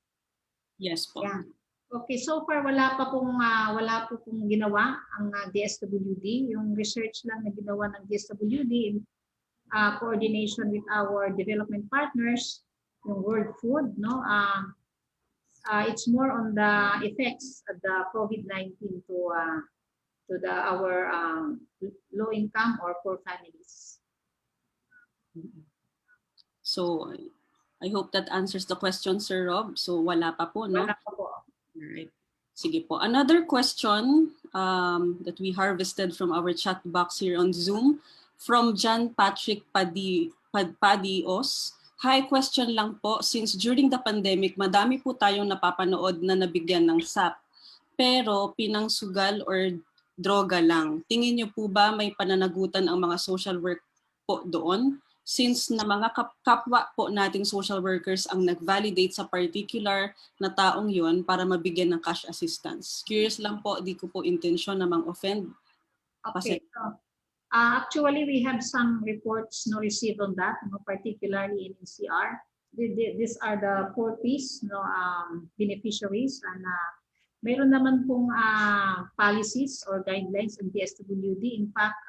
Yes po. Yeah. Okay, so far wala po pong ginawa ang DSWD. Yung research lang na ginawa ng DSWD in coordination with our development partners, yung World Food, no? It's more on the effects of the COVID-19 to our low income or poor families. So I hope that answers the question, Sir Rob. So wala pa po, no? Wala pa po. Alright. Sige po. Another question that we harvested from our chat box here on Zoom from John Patrick Padios. Hi, question lang po. Since during the pandemic, madami po tayong napapanood na nabigyan ng SAP. Pero pinangsugal or droga lang. Tingin niyo po ba may pananagutan ang mga social work po doon? Since na mga kapwa po nating social workers ang nag-validate sa particular na taong yon para mabigyan ng cash assistance. Curious lang po, di ko po intensyon na mang-offend. Okay. So, actually, we have some reports received on that, particularly in NCR. These are the 4 Ps, beneficiaries, and mayroon naman pong policies or guidelines in DSWD. In fact,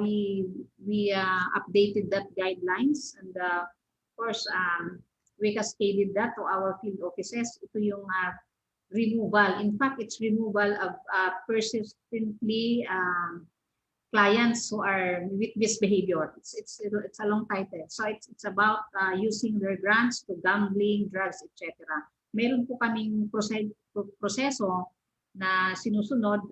we updated that guidelines, and of course we cascaded that to our field offices. Ito yung removal. In fact, it's removal of persistently clients who are with misbehavior. It's a long title. So it's about using their grants to gambling, drugs, etc. Meron po kaming proseso na sinusunod.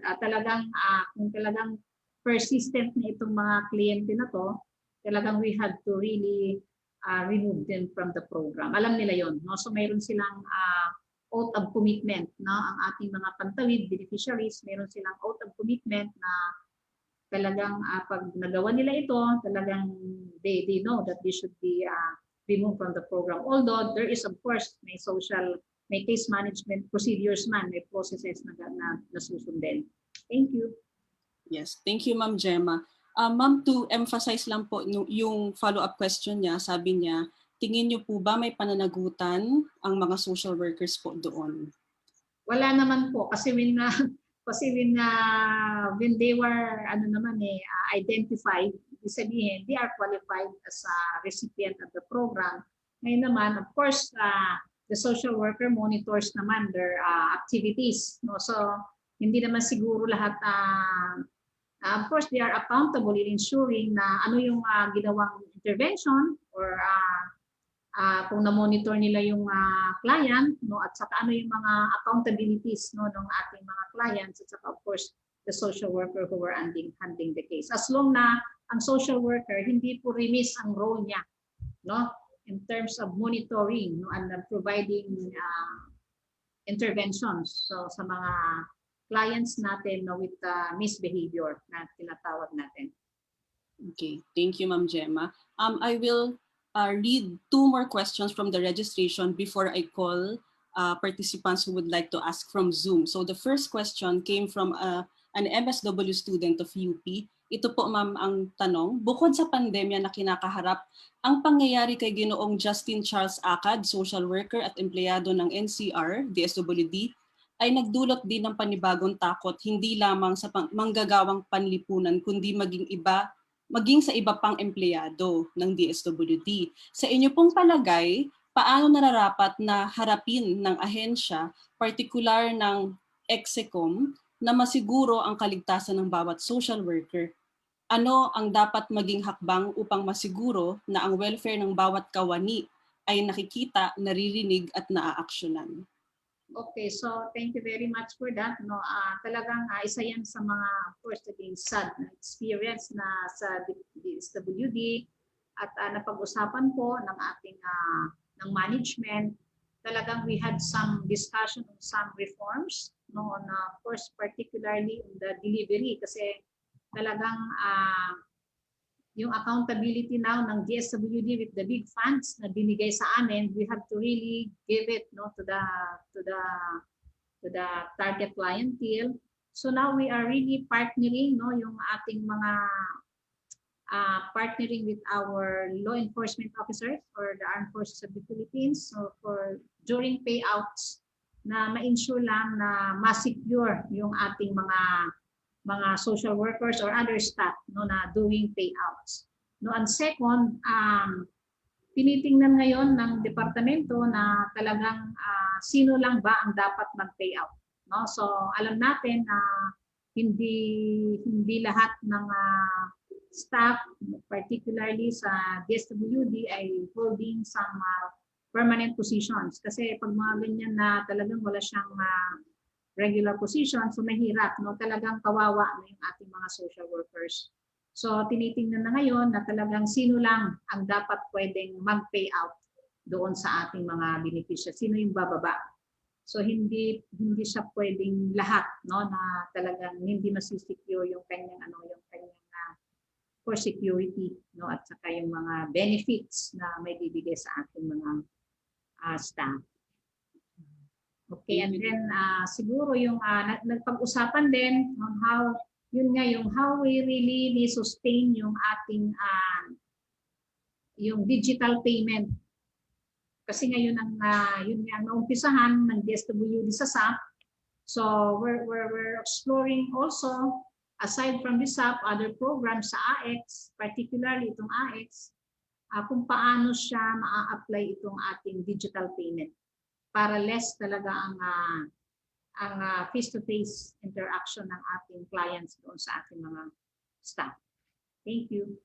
Kung talagang persistent na itong mga kliyente na to, talagang we have to really remove them from the program. Alam nila yon, no? So mayroon silang oath of commitment, no? Ang ating mga pantawid beneficiaries, mayroon silang oath of commitment na talagang pag nagawa nila ito, talagang they know that they should be removed from the program. Although there is of course may case management procedures man, may processes na susundin. Thank you. Yes, thank you, Ma'am Gemma. Ma'am, to emphasize lang po yung follow-up question niya, sabi niya, tingin niyo po ba may pananagutan ang mga social workers po doon? Wala naman po kasi when they were identified, sabihin they are qualified as a recipient of the program. Ngayon naman, of course, the social worker monitors naman their activities, no? So hindi naman siguro lahat of course, they are accountable in ensuring na ano yung ginawang intervention or kung na-monitor nila yung client, no, at saka ano yung mga accountabilities, no, ng ating mga clients, at saka of course the social worker who were handling the case. As long na ang social worker hindi po remiss ang role niya, no, in terms of monitoring, no, and providing interventions so sa mga clients natin, no, with misbehavior na tinatawag natin. Okay, thank you, Ma'am Gemma. I will read 2 more questions from the registration before I call participants who would like to ask from Zoom. So the first question came from an MSW student of UP. Ito po, Ma'am, ang tanong. Bukod sa pandemya na kinakaharap, ang pangyayari kay Ginoong Justin Charles Acad, social worker at empleyado ng NCR, DSWD, ay nagdulot din ng panibagong takot hindi lamang sa manggagawang panlipunan kundi maging sa iba pang empleyado ng DSWD. Sa inyo pong palagay, paano nararapat na harapin ng ahensya, partikular ng EXECOM, na masiguro ang kaligtasan ng bawat social worker? Ano ang dapat maging hakbang upang masiguro na ang welfare ng bawat kawani ay nakikita, naririnig at naaaksyonan? Okay, so thank you very much for that. No, talagang isa yan sa mga, of course, naging sad na experience na sa DSWD at napag-usapan po ng ating ng management. Talagang we had some discussion on some reforms, no, on of course particularly on the delivery kasi talagang yung accountability now ng DSWD with the big funds na binigay sa amin, we have to really give it, no, to the target clientele. So now we are really partnering, no, yung ating mga partnering with our law enforcement officers or the Armed Forces of the Philippines, so for during payouts na ma-ensure lang na ma-secure yung ating mga social workers or other staff, no, na doing payouts. No, and second, tinitingnan ngayon ng departamento na talagang sino lang ba ang dapat mag-payout, no? So alam natin na hindi lahat ng staff, particularly sa DSWD, ay holding some permanent positions. Kasi pag mga ganyan na talagang wala siyang regular position, so mahirap, no? Talagang kawawa na yung ating mga social workers. So tinitingnan na ngayon na talagang sino lang ang dapat pwedeng mag-payout doon sa ating mga beneficiaries. Sino yung bababa? So hindi siya pwedeng lahat, no, na talagang hindi masisecure yung kanyang for security, no, at saka yung mga benefits na may bibigay sa ating mga staff. Okay, and then siguro yung nagpag-usapan din on how how we really sustain yung ating yung digital payment. Kasi ngayon yun nga naumpisahan ng DSWD sa SAP. So we're exploring also, aside from the SAP, other programs sa AX, particularly itong AX, kung paano siya maa-apply itong ating digital payment para less talaga ang face-to-face interaction ng ating clients doon sa ating mga staff. Thank you.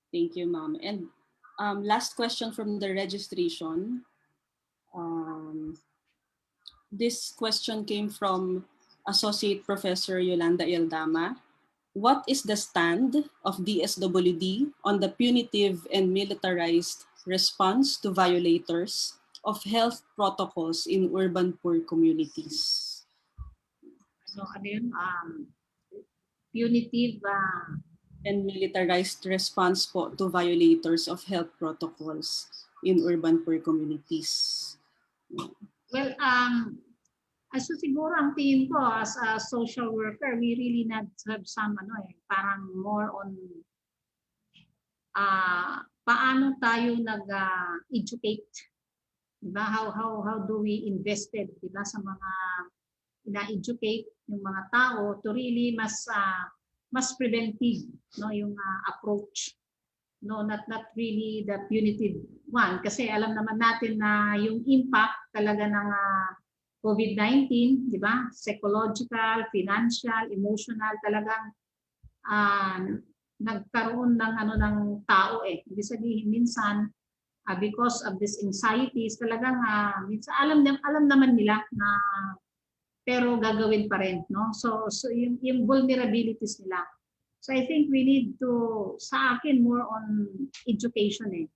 Thank you, ma'am. And last question from the registration. This question came from Associate Professor Yolanda Ildama. What is the stand of DSWD on the punitive and militarized response to violators of health protocols in urban poor communities? So ano yun? Punitive and militarized response po to violators of health protocols in urban poor communities. Well, so siguro ang tingin ko as a social worker, we really need to have some parang more on paano tayo nag-educate, diba? How do we invested, diba, sa mga ina-educate yung mga tao to really mas preventive, no, yung approach, no, not really the punitive one, kasi alam naman natin na yung impact talaga ng COVID-19, di ba? Psychological, financial, emotional, talagang nagkaroon ng ng tao Ibig sabihin minsan because of these anxieties, talagang minsan alam naman nila na pero gagawin pa rin, no? So yung vulnerabilities nila. So I think we need to, sa akin, more on education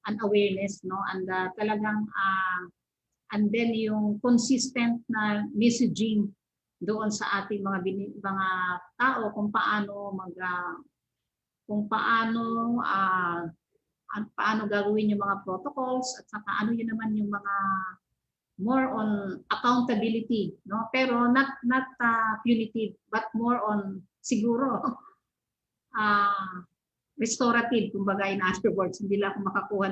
and awareness, no? And talagang and then yung consistent na messaging doon sa ating mga tao kung paano paano gagawin yung mga protocols, at saka ano yun naman yung mga more on accountability, no? Pero not punitive, but more on siguro restorative, kumbaga, in other words, hindi lang ako makakuha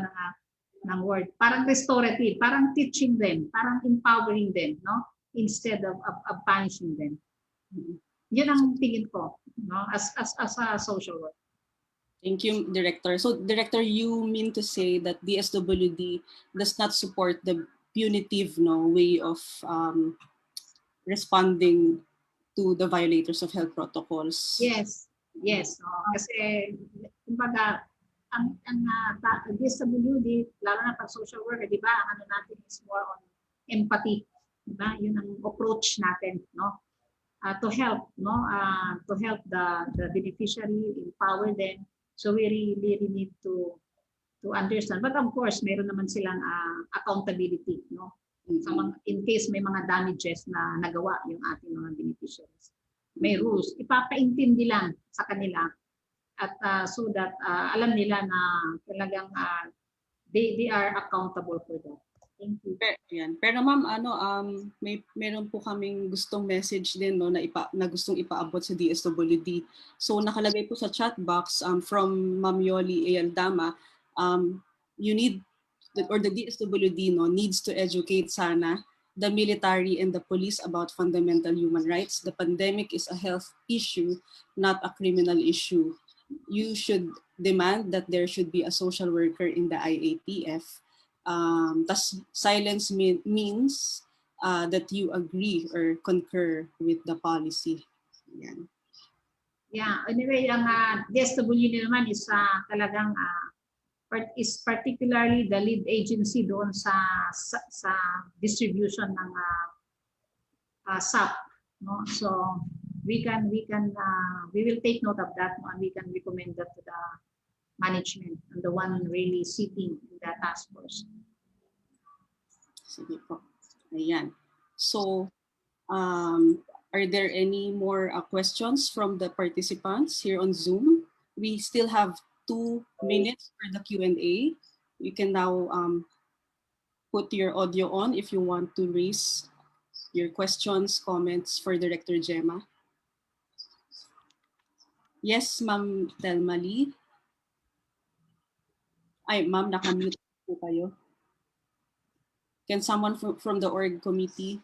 ng word. Parang restorative, parang teaching them, parang empowering them, no? Instead of punishing them. Yun ang tingin ko, no? As a social worker. Thank you, Director. So, Director, you mean to say that DSWD does not support the punitive way of responding to the violators of health protocols? Yes. Yes, kasi kumbaga ang DSWD, lalo na pag social worker, di ba, ang natin is more on empathy, di ba? Yun ang approach natin, no? To help, no? To help the beneficiary, empower them. So we really need to understand. But of course, meron naman silang accountability, no? In case may mga damages na nagawa yung ating mga beneficiaries. May rules, ipapaintindi lang sa kanila at so that alam nila na talagang they are accountable for that. Thank you. Pero ma'am, meron po kaming gustong message din no na gustong ipaabot sa DSWD. So nakalagay po sa chat box from Ma'am Yoli Ayaldama, you need the DSWD no needs to educate sana the military and the police about fundamental human rights. The pandemic is a health issue, not a criminal issue. You should demand that there should be a social worker in the IATF. Tas silence means that you agree or concur with the policy. Yan. Yeah, anyway, ang DSWD naman is talagang is particularly the lead agency doon sa distribution ng SAP, no? So we will take note of that, no? And we can recommend that to the management and the one really sitting in the task force. Sige po. Ayan. So, are there any more questions from the participants here on Zoom? We still have 2 minutes for the Q&A. You can now put your audio on if you want to raise your questions, comments for Director Gemma. Yes, Ma'am Telma Lee. Ay, Ma'am, nakamute po kayo. Can someone from the org committee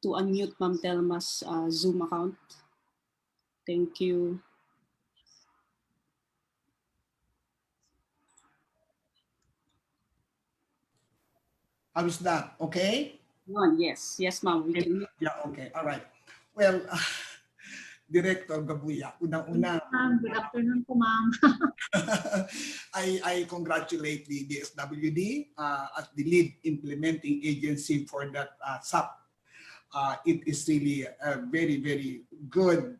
to unmute Ma'am Telma's Zoom account? Thank you. How is that? Okay? Yes, Ma'am. We can. Yeah, okay. All right. Well, Director Gabuya, unang-una. Good afternoon po, ma'am. I congratulate the DSWD as the lead implementing agency for that SAP. It is really a very, very good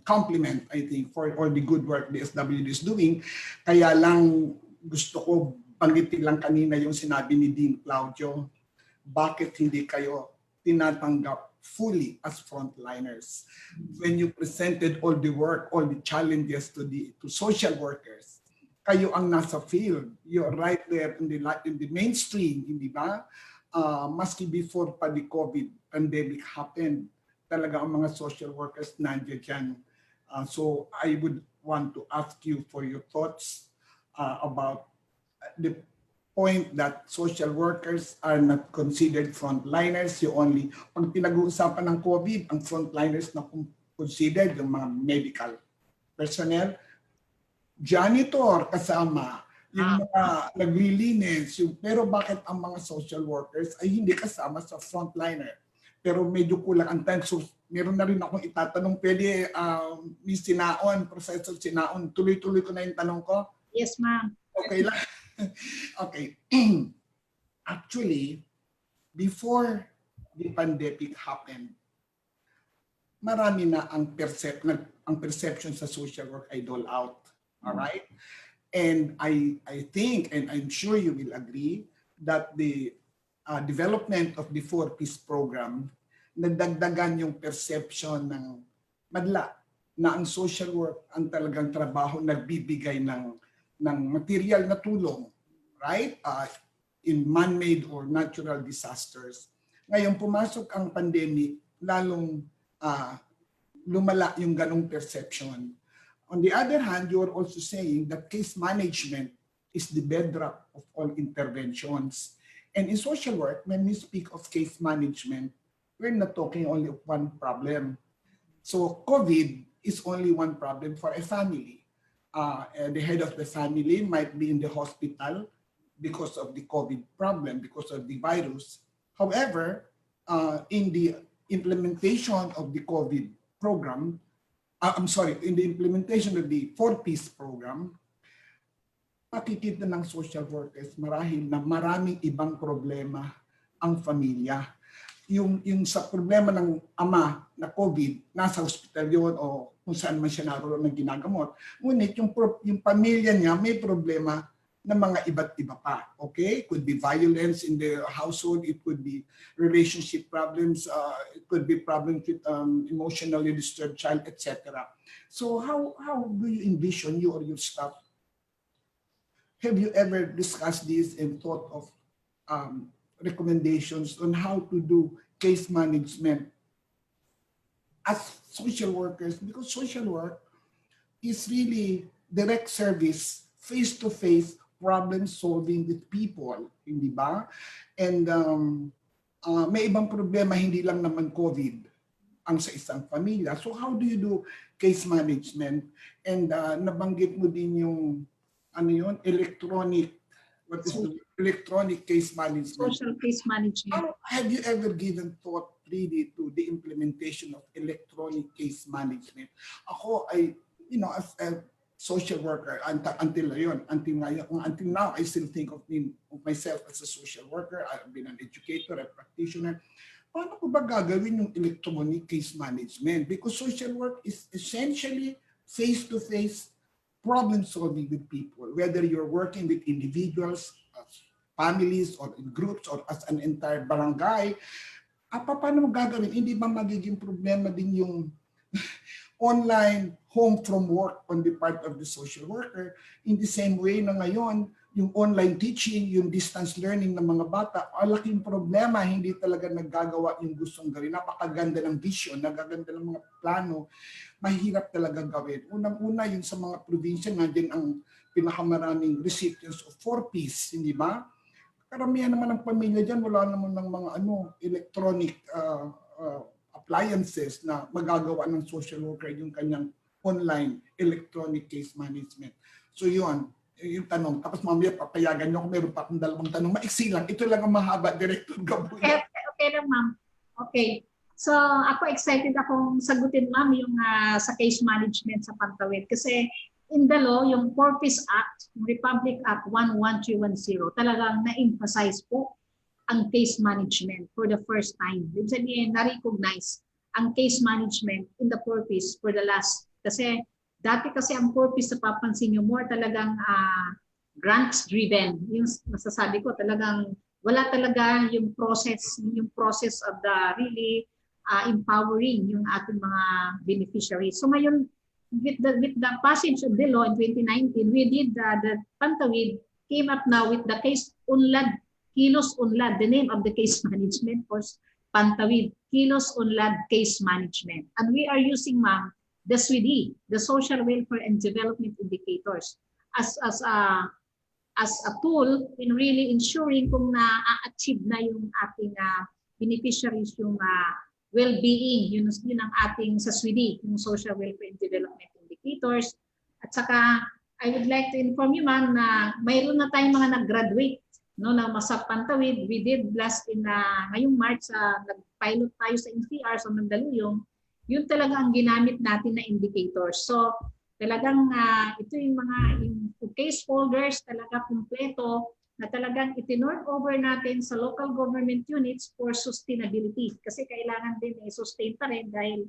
compliment, I think, for all the good work the DSWD is doing. Kaya lang gusto ko banggitin lang kanina yung sinabi ni Dean Claudio, bakit hindi kayo tinatanggap fully as frontliners? When you presented all the work, all the challenges to social workers, kayo ang nasa field. You're right there in the mainstream, hindi ba? Maski before pa the COVID pandemic happened, talaga ang mga social workers nandiyan dyan. So I would want to ask you for your thoughts about the point that social workers are not considered frontliners. Pag pinag-uusapan ng COVID, ang frontliners na considered yung mga medical personnel, janitor kasama, yung mga naglilinis, pero bakit ang mga social workers ay hindi kasama sa frontliner? Pero medyo kulang ang time. So meron na rin akong itatanong. Pwede, Ms. Sinaon, Professor Sinaon, tuloy-tuloy ko na yung tanong ko? Yes, ma'am. Okay lang. Okay. Actually, before the pandemic happened, marami na ang perception sa social work ay dole out. All right? And I think, and I'm sure you will agree, that the development of the 4-piece program, nagdagdagan yung perception ng madla na ang social work ang talagang trabaho nagbibigay ng material na tulong, right? In man-made or natural disasters. Ngayon, pumasok ang pandemic, lalong lumala yung ganong perception. On the other hand, you are also saying that case management is the bedrock of all interventions. And in social work, when we speak of case management, we're not talking only of one problem. So COVID is only one problem for a family. The head of the family might be in the hospital because of the COVID problem, because of the virus. However, in the implementation of the COVID program, in the implementation of the 4-piece program, makikita ng social workers marahil na maraming ibang problema ang pamilya. Yung sa problema ng ama na COVID, nasa hospital yun o kung saan man siya naroon ng ginagamot. Ngunit yung pamilya niya may problema na mga iba't iba pa. Okay? It could be violence in the household. It could be relationship problems. It could be problems with emotionally disturbed child, etc. So how do you envision you or your staff? Have you ever discussed this and thought of recommendations on how to do case management as social workers, because social work is really direct service, face-to-face problem solving with people, hindi ba? And may ibang problema, hindi lang naman COVID ang sa isang pamilya. So how do you do case management? And nabanggit mo din yung electronic, what is the electronic case management? Social case management. How have you ever given thought really to the implementation of electronic case management? Ako ay, as a social worker, until now, I still think of myself as a social worker. I've been an educator, a practitioner. Paano ko ba gagawin yung electronic case management? Because social work is essentially face-to-face problem solving with people, whether you're working with individuals, families, or in groups, or as an entire barangay. Paano mo gagawin? Hindi ba magiging problema din yung online home from work on the part of the social worker? In the same way na ngayon, yung online teaching, yung distance learning ng mga bata, laking problema, hindi talaga naggagawa yung gustong gawin. Napakaganda ng vision, nagaganda ng mga plano, mahirap talaga gawin. Unang-una, yun sa mga probinsya, nandiyan ang pinakamaraming recipients of 4Ps, hindi ba? Karamihan naman ng pamilya dyan, wala naman ng mga electronic appliances na magagawa ng social worker yung kanyang online electronic case management. So yun, yung tanong. Tapos mamaya papayagan nyo kung meron pa akong dalawang tanong. Maiksi lang. Ito lang ang mahaba, Director Gabuya. Okay lang, ma'am. Okay. So ako excited akong sagutin, ma'am, yung sa case management sa Pantawid. Kasi in the law, yung Corpus Act, Republic Act 11310, talagang na-emphasize po ang case management for the first time. Ibig sabihin, na-recognize ang case management in the Corpus for the last, kasi dati kasi ang Corpus, sa papansin nyo, more talagang grants-driven. Yung masasabi ko, talagang wala talaga yung process of the really empowering yung ating mga beneficiaries. So ngayon, with the passage of the law in 2019, we did the Pantawid came up now with the case unlad, Kilos Unlad, the name of the case management was Pantawid, Kilos Unlad Case Management. And we are using, ma'am, the SWIDI, the Social Welfare and Development Indicators, as a tool in really ensuring kung na-achieve na yung ating beneficiaries yung well-being, yun ang ating sa SWIDI, yung Social Welfare and Development Indicators. At saka, I would like to inform you, ma'am, na mayroon na tayong mga nag-graduate na sa Pantawid. We did last in ngayong March, nag-pilot tayo sa NCR sa Mandaluyong. Yun talaga ang ginamit natin na indicators. So talagang ito yung mga case holders talaga kumpleto na talagang itinurn over natin sa local government units for sustainability. Kasi kailangan din i-sustain pa rin dahil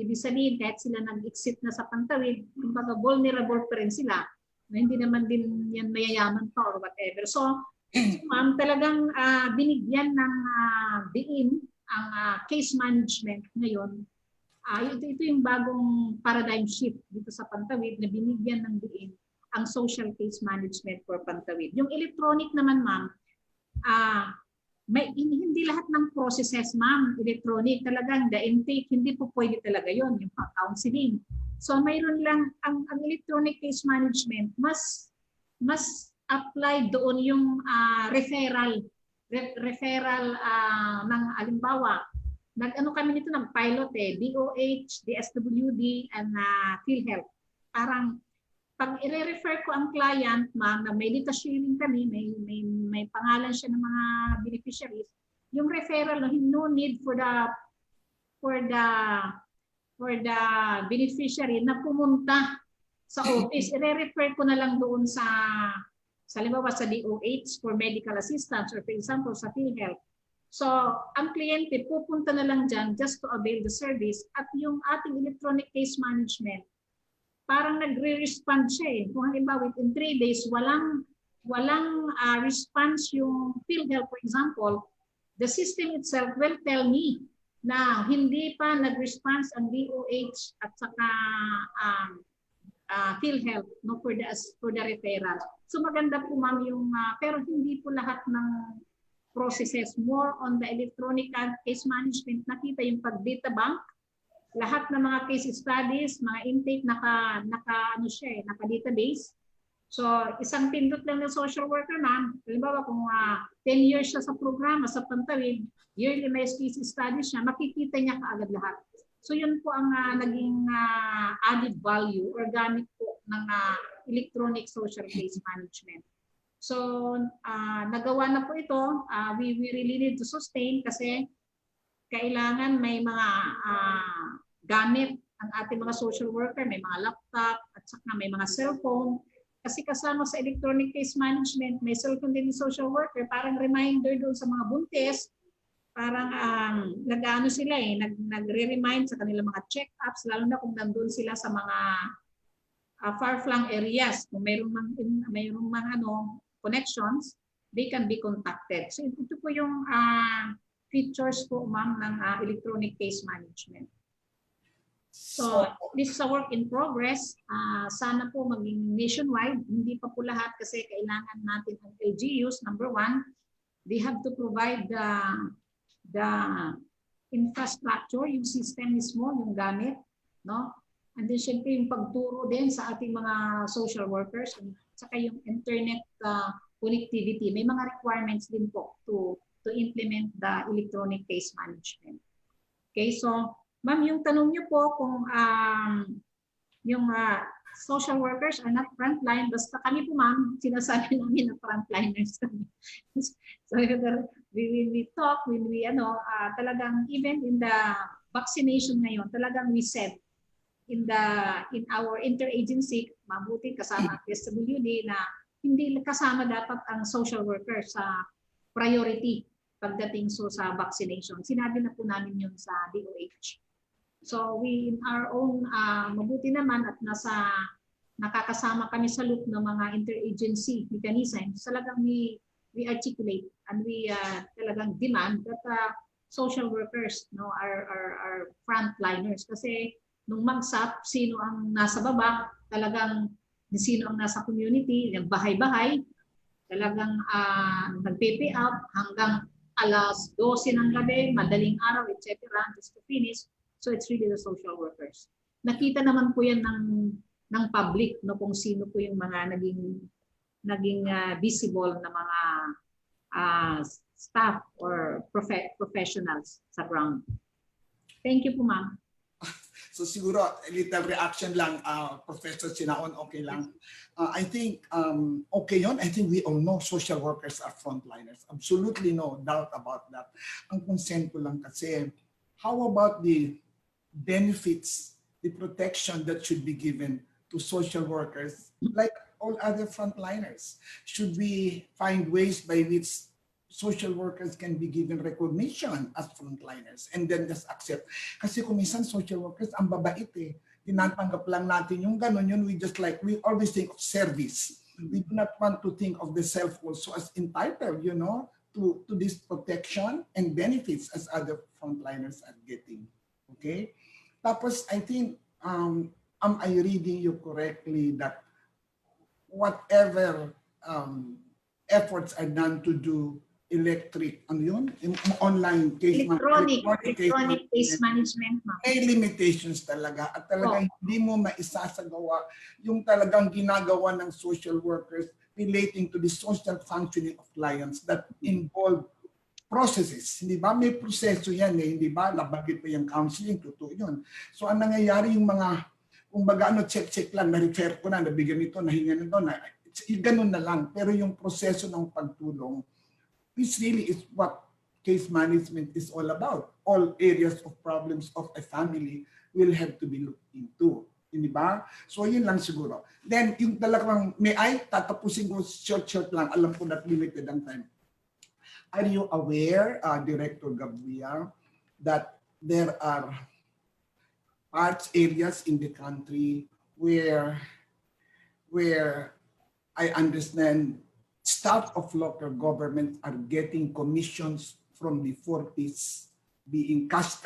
ibig sabihin kahit sila nag-exit na sa Pantawid, kumbaga vulnerable pa rin sila. Hindi naman din yan mayayaman pa or whatever. So ma'am, talagang binigyan ng diin ang case management ngayon. Ito yung bagong paradigm shift dito sa Pantawid na binigyan ng diin ang social case management for Pantawid. Yung electronic naman, ma'am, hindi lahat ng processes, ma'am, electronic. Talagang the intake, hindi po pwede talaga yon yung counseling. So mayroon lang, ang electronic case management, mas apply doon yung referral ng alimbawa. Nag-ano kami nito ng pilot DOH, DSWD, and PhilHealth. Parang pag i-refer ko ang client, ma'am, na may data sharing kami, may pangalan siya ng mga beneficiaries, yung referral, no need for the beneficiary na pumunta sa office. I-refer ko na lang doon sa halimbawa sa DOH for medical assistance or for example sa PhilHealth. So, ang kliyente pupunta na lang dyan just to avail the service at yung ating electronic case management, parang nagre-respond siya Kung halimbawa within 3 days, walang response yung PhilHealth, for example, the system itself will tell me na hindi pa nag-response ang DOH at saka PhilHealth for the referral. So maganda po, ma'am, yung pero hindi po lahat ng processes, more on the electronic case management. Nakita yung pag-data bank, lahat ng mga case studies, mga intake, naka-database. So, isang pindot lang ng social worker, ma'am. Halimbawa, kung 10 years siya sa programa, sa Pantawid, yearly may case studies siya, makikita niya kaagad lahat. So, yun po ang naging added value or gamit po ng electronic social case management. So, nagawa na po ito. We really need to sustain kasi kailangan may mga gamit ang ating mga social worker, may mga laptop at saka may mga cellphone. Kasi kasama sa electronic case management, may cellphone din yung social worker, parang reminder doon sa mga buntis, parang nag-ano sila nagre-remind sa kanilang mga check-ups, lalo na kung nandun sila sa mga far-flung areas. Kung mayroong mga connections, they can be contacted. So ito po yung features po, ma'am, ng electronic case management. So this is a work in progress. Sana po maging nationwide. Hindi pa po lahat kasi kailangan natin ang LGUs. Number one, they have to provide the infrastructure, yung system mismo, yung gamit, no? And then syempre yung pagturo din sa ating mga social workers, at saka yung internet connectivity. May mga requirements din po to implement the electronic case management. Okay, so ma'am, yung tanong niyo po kung yung social workers are not frontline, basta kami po, ma'am, sinasabi namin na frontliners kami. So we talk, when we talagang even in the vaccination ngayon, talagang we said in our interagency, mabuti kasama ang PSWD na hindi kasama dapat ang social worker sa priority pagdating sa vaccination. Sinabi na po namin yun sa DOH. So we in our own, mabuti naman at nakakasama kami sa loop ng mga interagency mechanisms. Talagang we articulate and we talagang demand that social workers are frontliners. Kasi nung magsap, sino ang nasa baba, talagang sino ang nasa community, nagbahay-bahay, talagang nag-pay out hanggang alas 12 ng gabi, madaling araw, etc. just to finish. So it's really the social workers. Nakita naman po yan ng public, no, kung sino po yung mga naging visible na mga staff or professionals sa ground. Thank you po, ma'am. So siguro a little reaction lang, Professor Sinaon, okay lang. I think okay yun. I think we all know social workers are frontliners. Absolutely no doubt about that. Ang concern ko lang kasi, how about the benefits, the protection that should be given to social workers like all other frontliners? Should we find ways by which social workers can be given recognition as frontliners and then just accept? Kasi kung minsan social workers ang babait tinatanggap lang natin yung gano'n, yun we always think of service. We do not want to think of the self also as entitled, to this protection and benefits as other frontliners are getting. Okay? Tapos I think, am I reading you correctly that whatever efforts are done to do online case electronic case management, ma'am. May limitations talaga at talagang hindi mo maisasagawa yung talagang ginagawa ng social workers relating to the social functioning of clients that involve processes. Hindi ba? May proseso yan hindi ba? Nabanggit pa yung counseling, totoo yun. So ang nangyayari yung mga, kung baga check lang, na-refer ko na, nabigyan ito, nahinga na doon, ganun na lang. Pero yung proseso ng pagtulong, this really is what case management is all about. All areas of problems of a family will have to be looked into. Hindi ba? So yun lang siguro. Then yung talagang, tatapusin ko short lang, alam ko that limited ang time. Are you aware, Director Gabriel, that there are areas in the country where I understand staff of local government are getting commissions from the 40s being cash,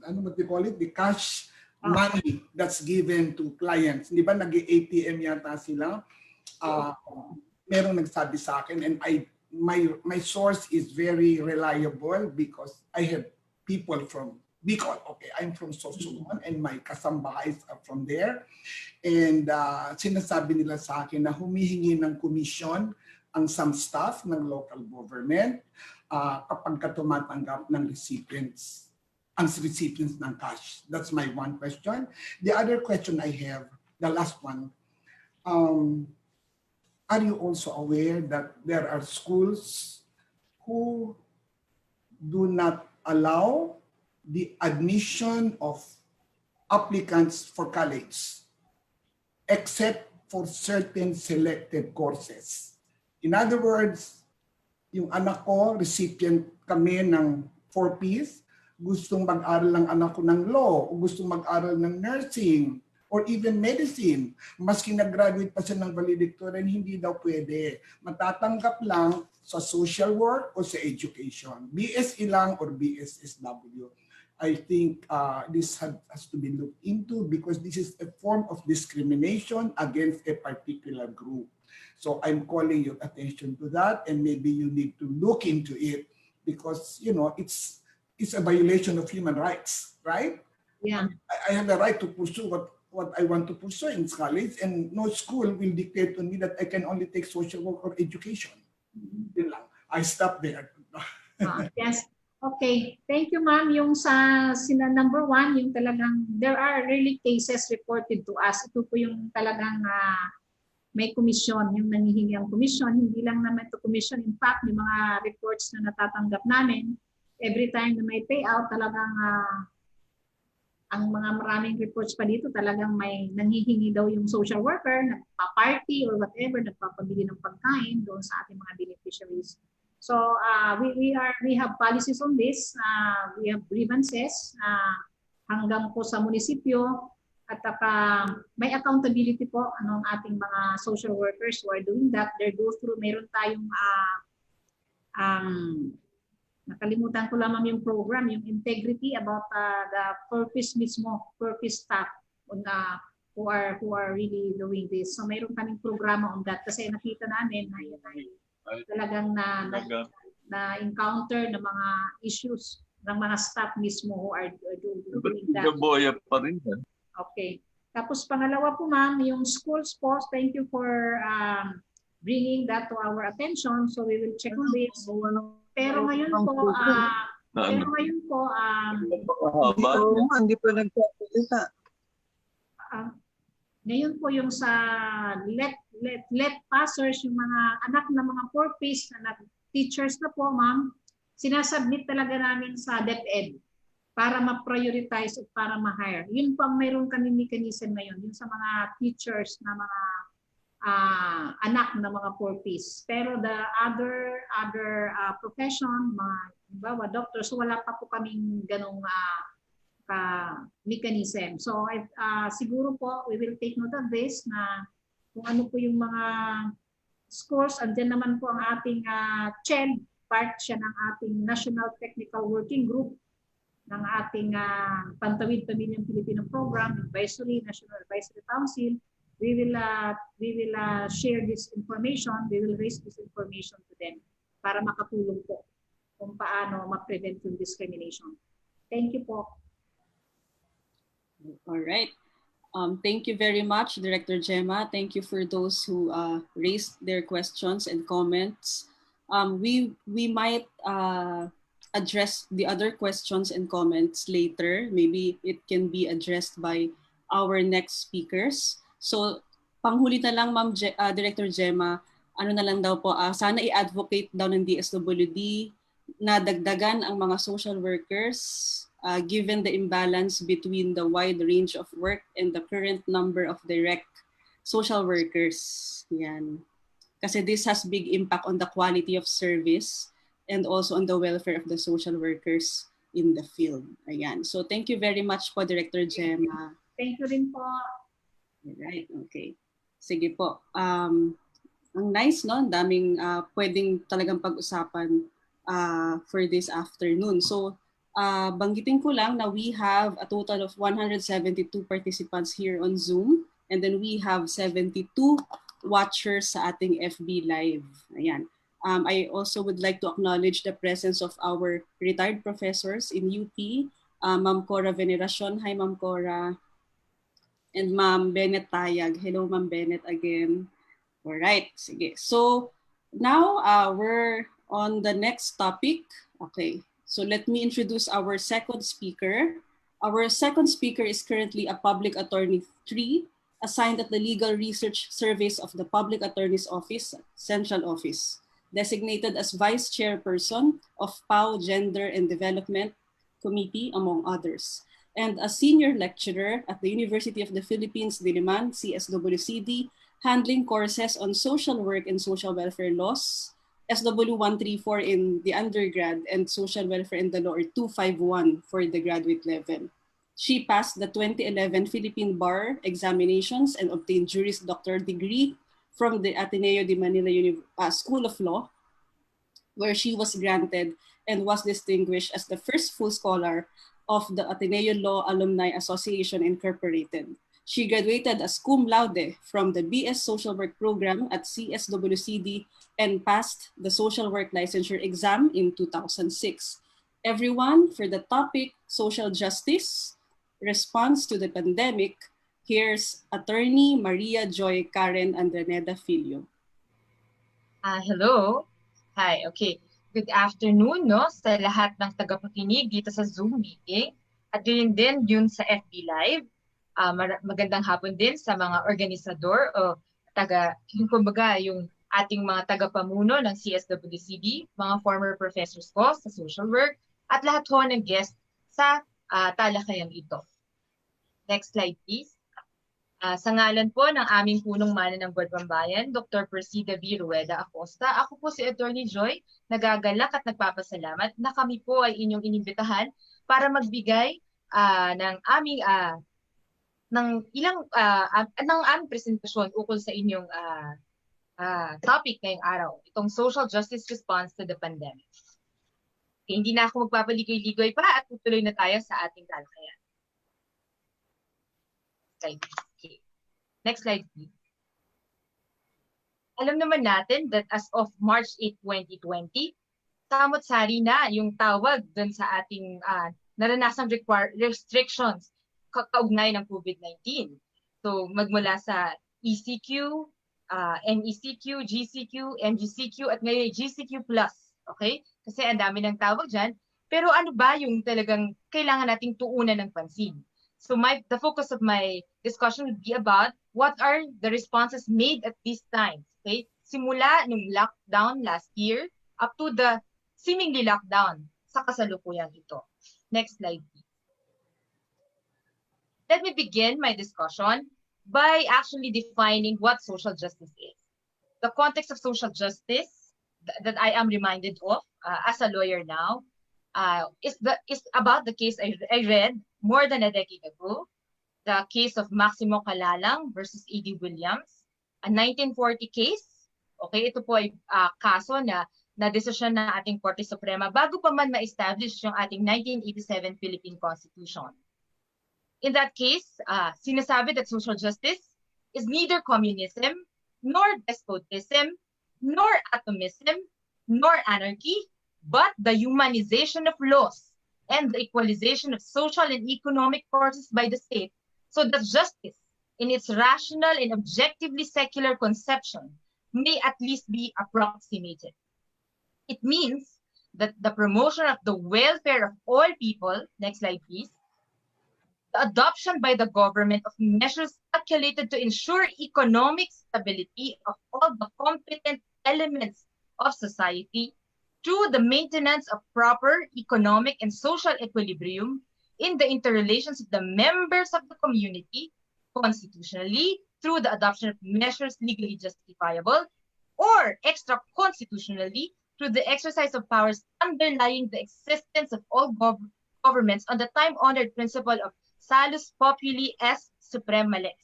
ano what they call it? The cash money that's given to clients. Di ba nag-ATM yata sila? Merong nagsabi sa akin and my source is very reliable because I have people from Bicol. Okay, I'm from Sorsogon and my kasambahays are from there. And sinasabi nila sa akin na humihingi ng komisyon ang some staff ng local government kapag tumatanggap ng recipients ng cash. That's my one question. The other question I have, the last one, are you also aware that there are schools who do not allow the admission of applicants for college except for certain selected courses? In other words, yung anak ko, recipient kami ng 4Ps, gustong mag-aral ng anak ko ng law, o gustong mag-aral ng nursing, or even medicine, maski nag-graduate pa siya ng valedictorian, hindi daw pwede. Matatanggap lang sa social work o sa education. BSE lang or BSSW. I think this has to be looked into because this is a form of discrimination against a particular group. So I'm calling your attention to that, and maybe you need to look into it because, you know, it's a violation of human rights, right? Yeah. I have the right to pursue what I want to pursue in college, and no school will dictate to me that I can only take social work or education. Yun lang. I stop there. Yes. Okay. Thank you, ma'am. Yung sa number 1, yung talagang there are really cases reported to us. Ito po yung talagang may komisyon, yung nangihingi ang komisyon. Hindi lang naman ito komisyon. In fact, may mga reports na natatanggap namin. Every time na may payout, talagang ang mga maraming reports pa dito, talagang may nanghihingi daw yung social worker, nagpa-party or whatever, nagpapabili ng pagkain doon sa ating mga beneficiaries. So we have policies on this. We have grievances hanggang po sa munisipyo, at may accountability po ang ating mga social workers who are doing that. They go through, meron tayong nakalimutan ko lamang yung program, yung integrity about the purpose mismo, purpose staff who are really doing this. So mayroon kaming programa on that kasi nakita namin na yun ay talagang na encounter ng mga issues ng mga staff mismo who are doing that. Gaboya pa rin yan. Okay. Tapos pangalawa po, ma'am, yung schools po, thank you for bringing that to our attention. So we will check on this. Pero ngayon po, Hindi po nagpapalita. Ngayon po yung sa let passers, yung mga anak ng mga 4Ps na teachers na po, ma'am, sinasubmit talaga namin sa DepEd para ma-prioritize at para ma-hire. Yun po ang mayroon kami mechanism ngayon, yung sa mga teachers na mga anak ng mga 4Ps. Pero the other profession, mga doctors, so wala pa po kaming ganong mechanism. So siguro po, we will take note of this na kung ano po yung mga scores. Andyan naman po ang ating CHED, part siya ng ating National Technical Working Group ng ating Pantawid Pamilyang Pilipino Program, Advisory, National Advisory Council. We will share this information, we will raise this information to them para makatulong po kung paano ma-prevent yung discrimination. Thank you po. All right. Thank you very much, Director Gemma. Thank you for those who raised their questions and comments. We might address the other questions and comments later. Maybe it can be addressed by our next speakers. So, panghuli na lang, Ma'am Director Gemma, ano na lang daw po, sana i-advocate daw ng DSWD na dagdagan ang mga social workers given the imbalance between the wide range of work and the current number of direct social workers. Yan. Kasi this has big impact on the quality of service and also on the welfare of the social workers in the field. Ayan. So thank you very much po, Director Gemma. Thank you rin po. Alright, okay. Sige po. Ang nice, no? Ang daming pwedeng talagang pag-usapan for this afternoon. So, banggitin ko lang na we have a total of 172 participants here on Zoom. And then we have 72 watchers sa ating FB Live. Ayan. I also would like to acknowledge the presence of our retired professors in UP, Ma'am Cora Veneracion. Hi, Ma'am Cora. And Ma'am Bennett Tayag. Hello, Ma'am Bennett again. All right, sige. So now we're on the next topic. Okay, so let me introduce our second speaker. Our second speaker is currently a public attorney 3, assigned at the Legal Research Service of the Public Attorney's Office, Central Office, designated as Vice Chairperson of PAO Gender and Development Committee, among others, and a senior lecturer at the University of the Philippines, Diliman, CSWCD, handling courses on social work and social welfare laws, SW 134 in the undergrad, and social welfare in the law, or 251 for the graduate level. She passed the 2011 Philippine Bar examinations and obtained Juris Doctor degree from the Ateneo de Manila School of Law, where she was granted and was distinguished as the first full scholar of the Ateneo Law Alumni Association Incorporated. She graduated as cum laude from the BS Social Work program at CSWCD and passed the Social Work Licensure exam in 2006. Everyone, for the topic Social Justice, Response to the Pandemic, here's Attorney Maria Joy Karen Andraneda Filio. Hello. Hi, okay. Good afternoon, no, sa lahat ng tagapakinig dito sa Zoom meeting at din yun sa FB Live. Magandang hapon din sa mga organisador o yung ating mga tagapamuno ng CSWCD, mga former professors ko sa social work, at lahat ho ng guest sa talakayang ito. Next slide, please. Sa ngalan po ng aming punong mana ng Buwan-Bayan, Dr. Persida V. Rueda Acosta, ako po si Attorney Joy, nagagalak at nagpapasalamat na kami po ay inyong inimbitahan para magbigay ng aming aming presentasyon ukol sa inyong topic ngayong araw, itong social justice response to the pandemic. Okay, hindi na ako magpapaligoy-ligoy pa at tutuloy na tayo sa ating talakayan. Okay. Next slide, please. Alam naman natin that as of March 8, 2020, samot-sari na yung tawag dun sa ating naranasang restrictions kaugnay ng COVID-19. So magmula sa ECQ, NECQ, GCQ, MGCQ, at ngayon GCQ+. Okay? Kasi ang dami ng tawag dyan. Pero ano ba yung talagang kailangan nating tuunan ng pansin? So the focus of my discussion would be about what are the responses made at this time. Okay? Simula nung lockdown last year up to the seemingly lockdown sa kasalukuyan ito. Next slide, please. Let me begin my discussion by actually defining what social justice is. The context of social justice that I am reminded of as a lawyer now is about the case I read more than a decade ago, the case of Maximo Calalang versus E.D. Williams, a 1940 case. Okay, ito po ay kaso na desisyon ng ating Korte Suprema bago pa man ma-establish yung ating 1987 Philippine Constitution. In that case, sinasabi that social justice is neither communism, nor despotism, nor atomism, nor anarchy, but the humanization of laws and the equalization of social and economic forces by the state, so that justice, in its rational and objectively secular conception, may at least be approximated. It means that the promotion of the welfare of all people, next slide please, the adoption by the government of measures calculated to ensure economic stability of all the competent elements of society, through the maintenance of proper economic and social equilibrium in the interrelations of the members of the community, constitutionally, through the adoption of measures legally justifiable, or extra-constitutionally, through the exercise of powers underlying the existence of all governments on the time-honored principle of salus populi est suprema lex.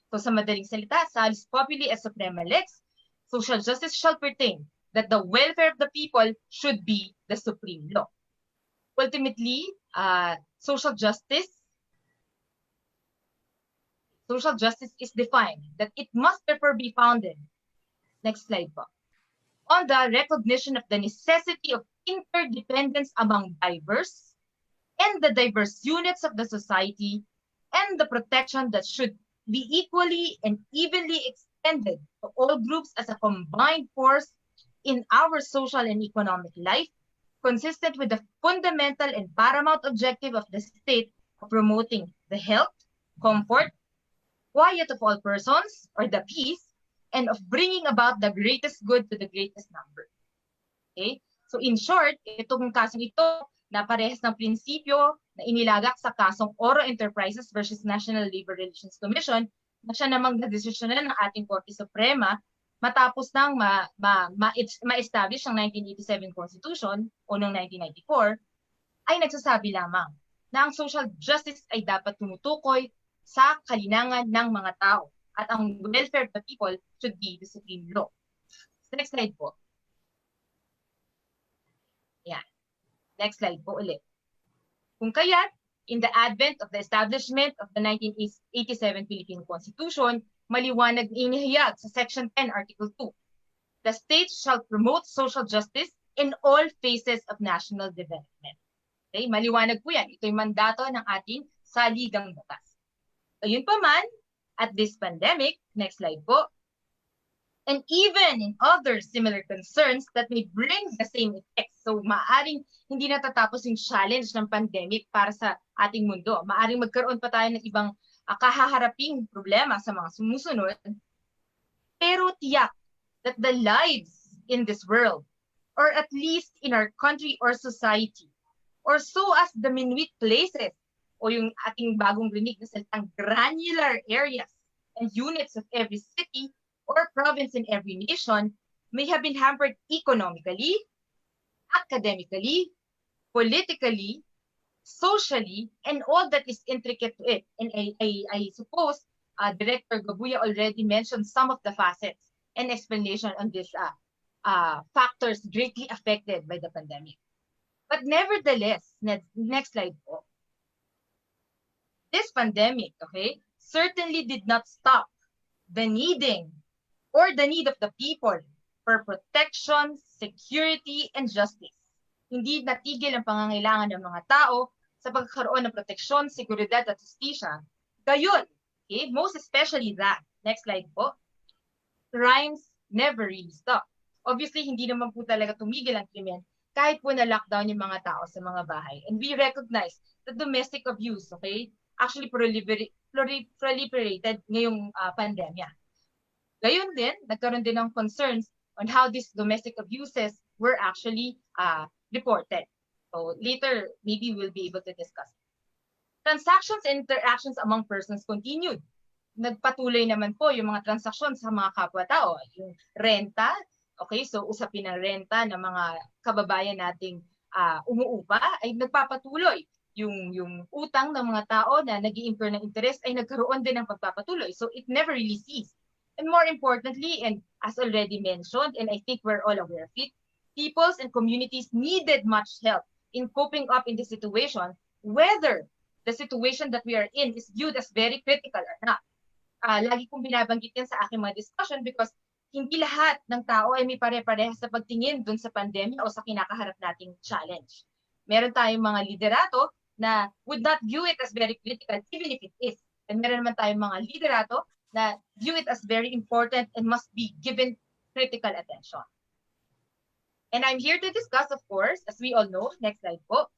So sa madaling salita, salus populi est suprema lex, social justice shall pertain that the welfare of the people should be the supreme law. Ultimately, social justice is defined that it must therefore be founded. Next slide po. on the recognition of the necessity of interdependence among diverse and the diverse units of the society, and the protection that should be equally and evenly extended to all groups as a combined force in our social and economic life, consistent with the fundamental and paramount objective of the state of promoting the health, comfort, quiet of all persons, or the peace, and of bringing about the greatest good to the greatest number. Okay? So in short, itong kasong ito na parehas ng prinsipyo na inilagak sa kasong Oro Enterprises versus National Labor Relations Commission na siya namang nadesisyonan ng ating Korte Suprema matapos nang ma-establish ang 1987 Constitution o noong 1994, ay nagsasabi lamang na ang social justice ay dapat tumutukoy sa kalinangan ng mga tao at ang welfare of the people should be the supreme law. Next slide po. Yan. Next slide po ulit. Kung kaya't, in the advent of the establishment of the 1987 Philippine Constitution, maliwanag inihayag sa Section 10, Article 2. The state shall promote social justice in all phases of national development. Okay, maliwanag po yan. Ito yung mandato ng ating saligang batas. Ayun pa man, at this pandemic, next slide po, and even in other similar concerns that may bring the same effects. So maaring hindi natatapos yung challenge ng pandemic para sa ating mundo. Maaring magkaroon pa tayo ng ibang kahaharaping problema sa mga sumusunod. Pero tiyak that the lives in this world, or at least in our country or society, or so as the minute places, o yung ating bagong rinig na salitang granular areas and units of every city or province in every nation may have been hampered economically, academically, politically, socially, and all that is intricate to it. And I suppose Director Gabuya already mentioned some of the facets and explanation on these factors greatly affected by the pandemic. But nevertheless, next slide po. This pandemic, okay, certainly did not stop the needing or the need of the people for protection, security, and justice. Hindi natigil ang pangangailangan ng mga tao sa pagkakaroon ng proteksyon, seguridad at justisya. Gayon, okay, most especially that, next slide po, crimes never really stop. Obviously, hindi naman po talaga tumigil ang krimen kahit po na-lockdown yung mga tao sa mga bahay. And we recognize that domestic abuse, okay, actually proliferated ngayong pandemya. Gayon din, nagkaroon din ng concerns on how these domestic abuses were actually reported. So later, maybe we'll be able to discuss. Transactions and interactions among persons continued. Nagpatuloy naman po yung mga transactions sa mga kapwa-tao. Yung renta, okay, so usapin ng renta ng mga kababayan nating umuupa ay nagpapatuloy. Yung utang ng mga tao na nag-i-incur ng interest ay nagkaroon din ng pagpapatuloy. So it never really ceased. And more importantly, and as already mentioned, and I think we're all aware of it, peoples and communities needed much help in coping up in this situation, whether the situation that we are in is viewed as very critical or not. Lagi kong binabanggit yan sa aking mga discussion because hindi lahat ng tao ay may pare-parehas sa pagtingin dun sa pandemya o sa kinakaharap nating challenge. Meron tayong mga liderato na would not view it as very critical, even if it is. And meron naman tayong mga liderato na view it as very important and must be given critical attention. And I'm here to discuss, of course, as we all know, next slide po,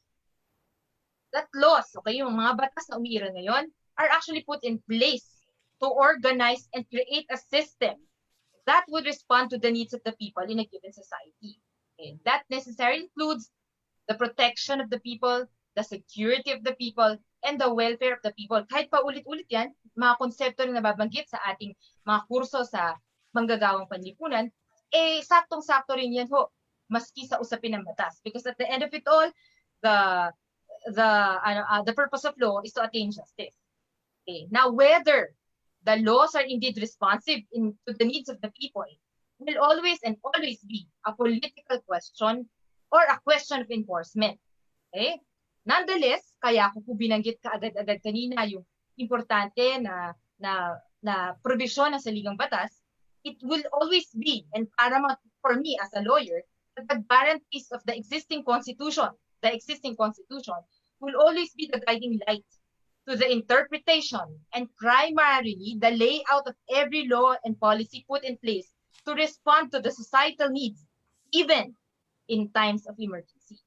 that laws, okay, yung mga batas na umiiral ngayon, are actually put in place to organize and create a system that would respond to the needs of the people in a given society. Okay? That necessarily includes the protection of the people, the security of the people, and the welfare of the people. Kahit pa ulit-ulit yan, mga konsepto na nababanggit sa ating mga kurso sa manggagawang panlipunan, eh saktong-sakto rin yan ho, maski sa usapin ng batas. Because at the end of it all, the purpose of law is to attain justice. Okay. Now, whether the laws are indeed responsive to the needs of the people will always and always be a political question or a question of enforcement. Okay? Nonetheless, kaya ko po binanggit kaagad-agad kanina yung importante na provision ng saligang batas, it will always be and paramount for me as a lawyer, that the guarantees of the existing constitution will always be the guiding light to the interpretation and primarily the layout of every law and policy put in place to respond to the societal needs, even in times of emergency.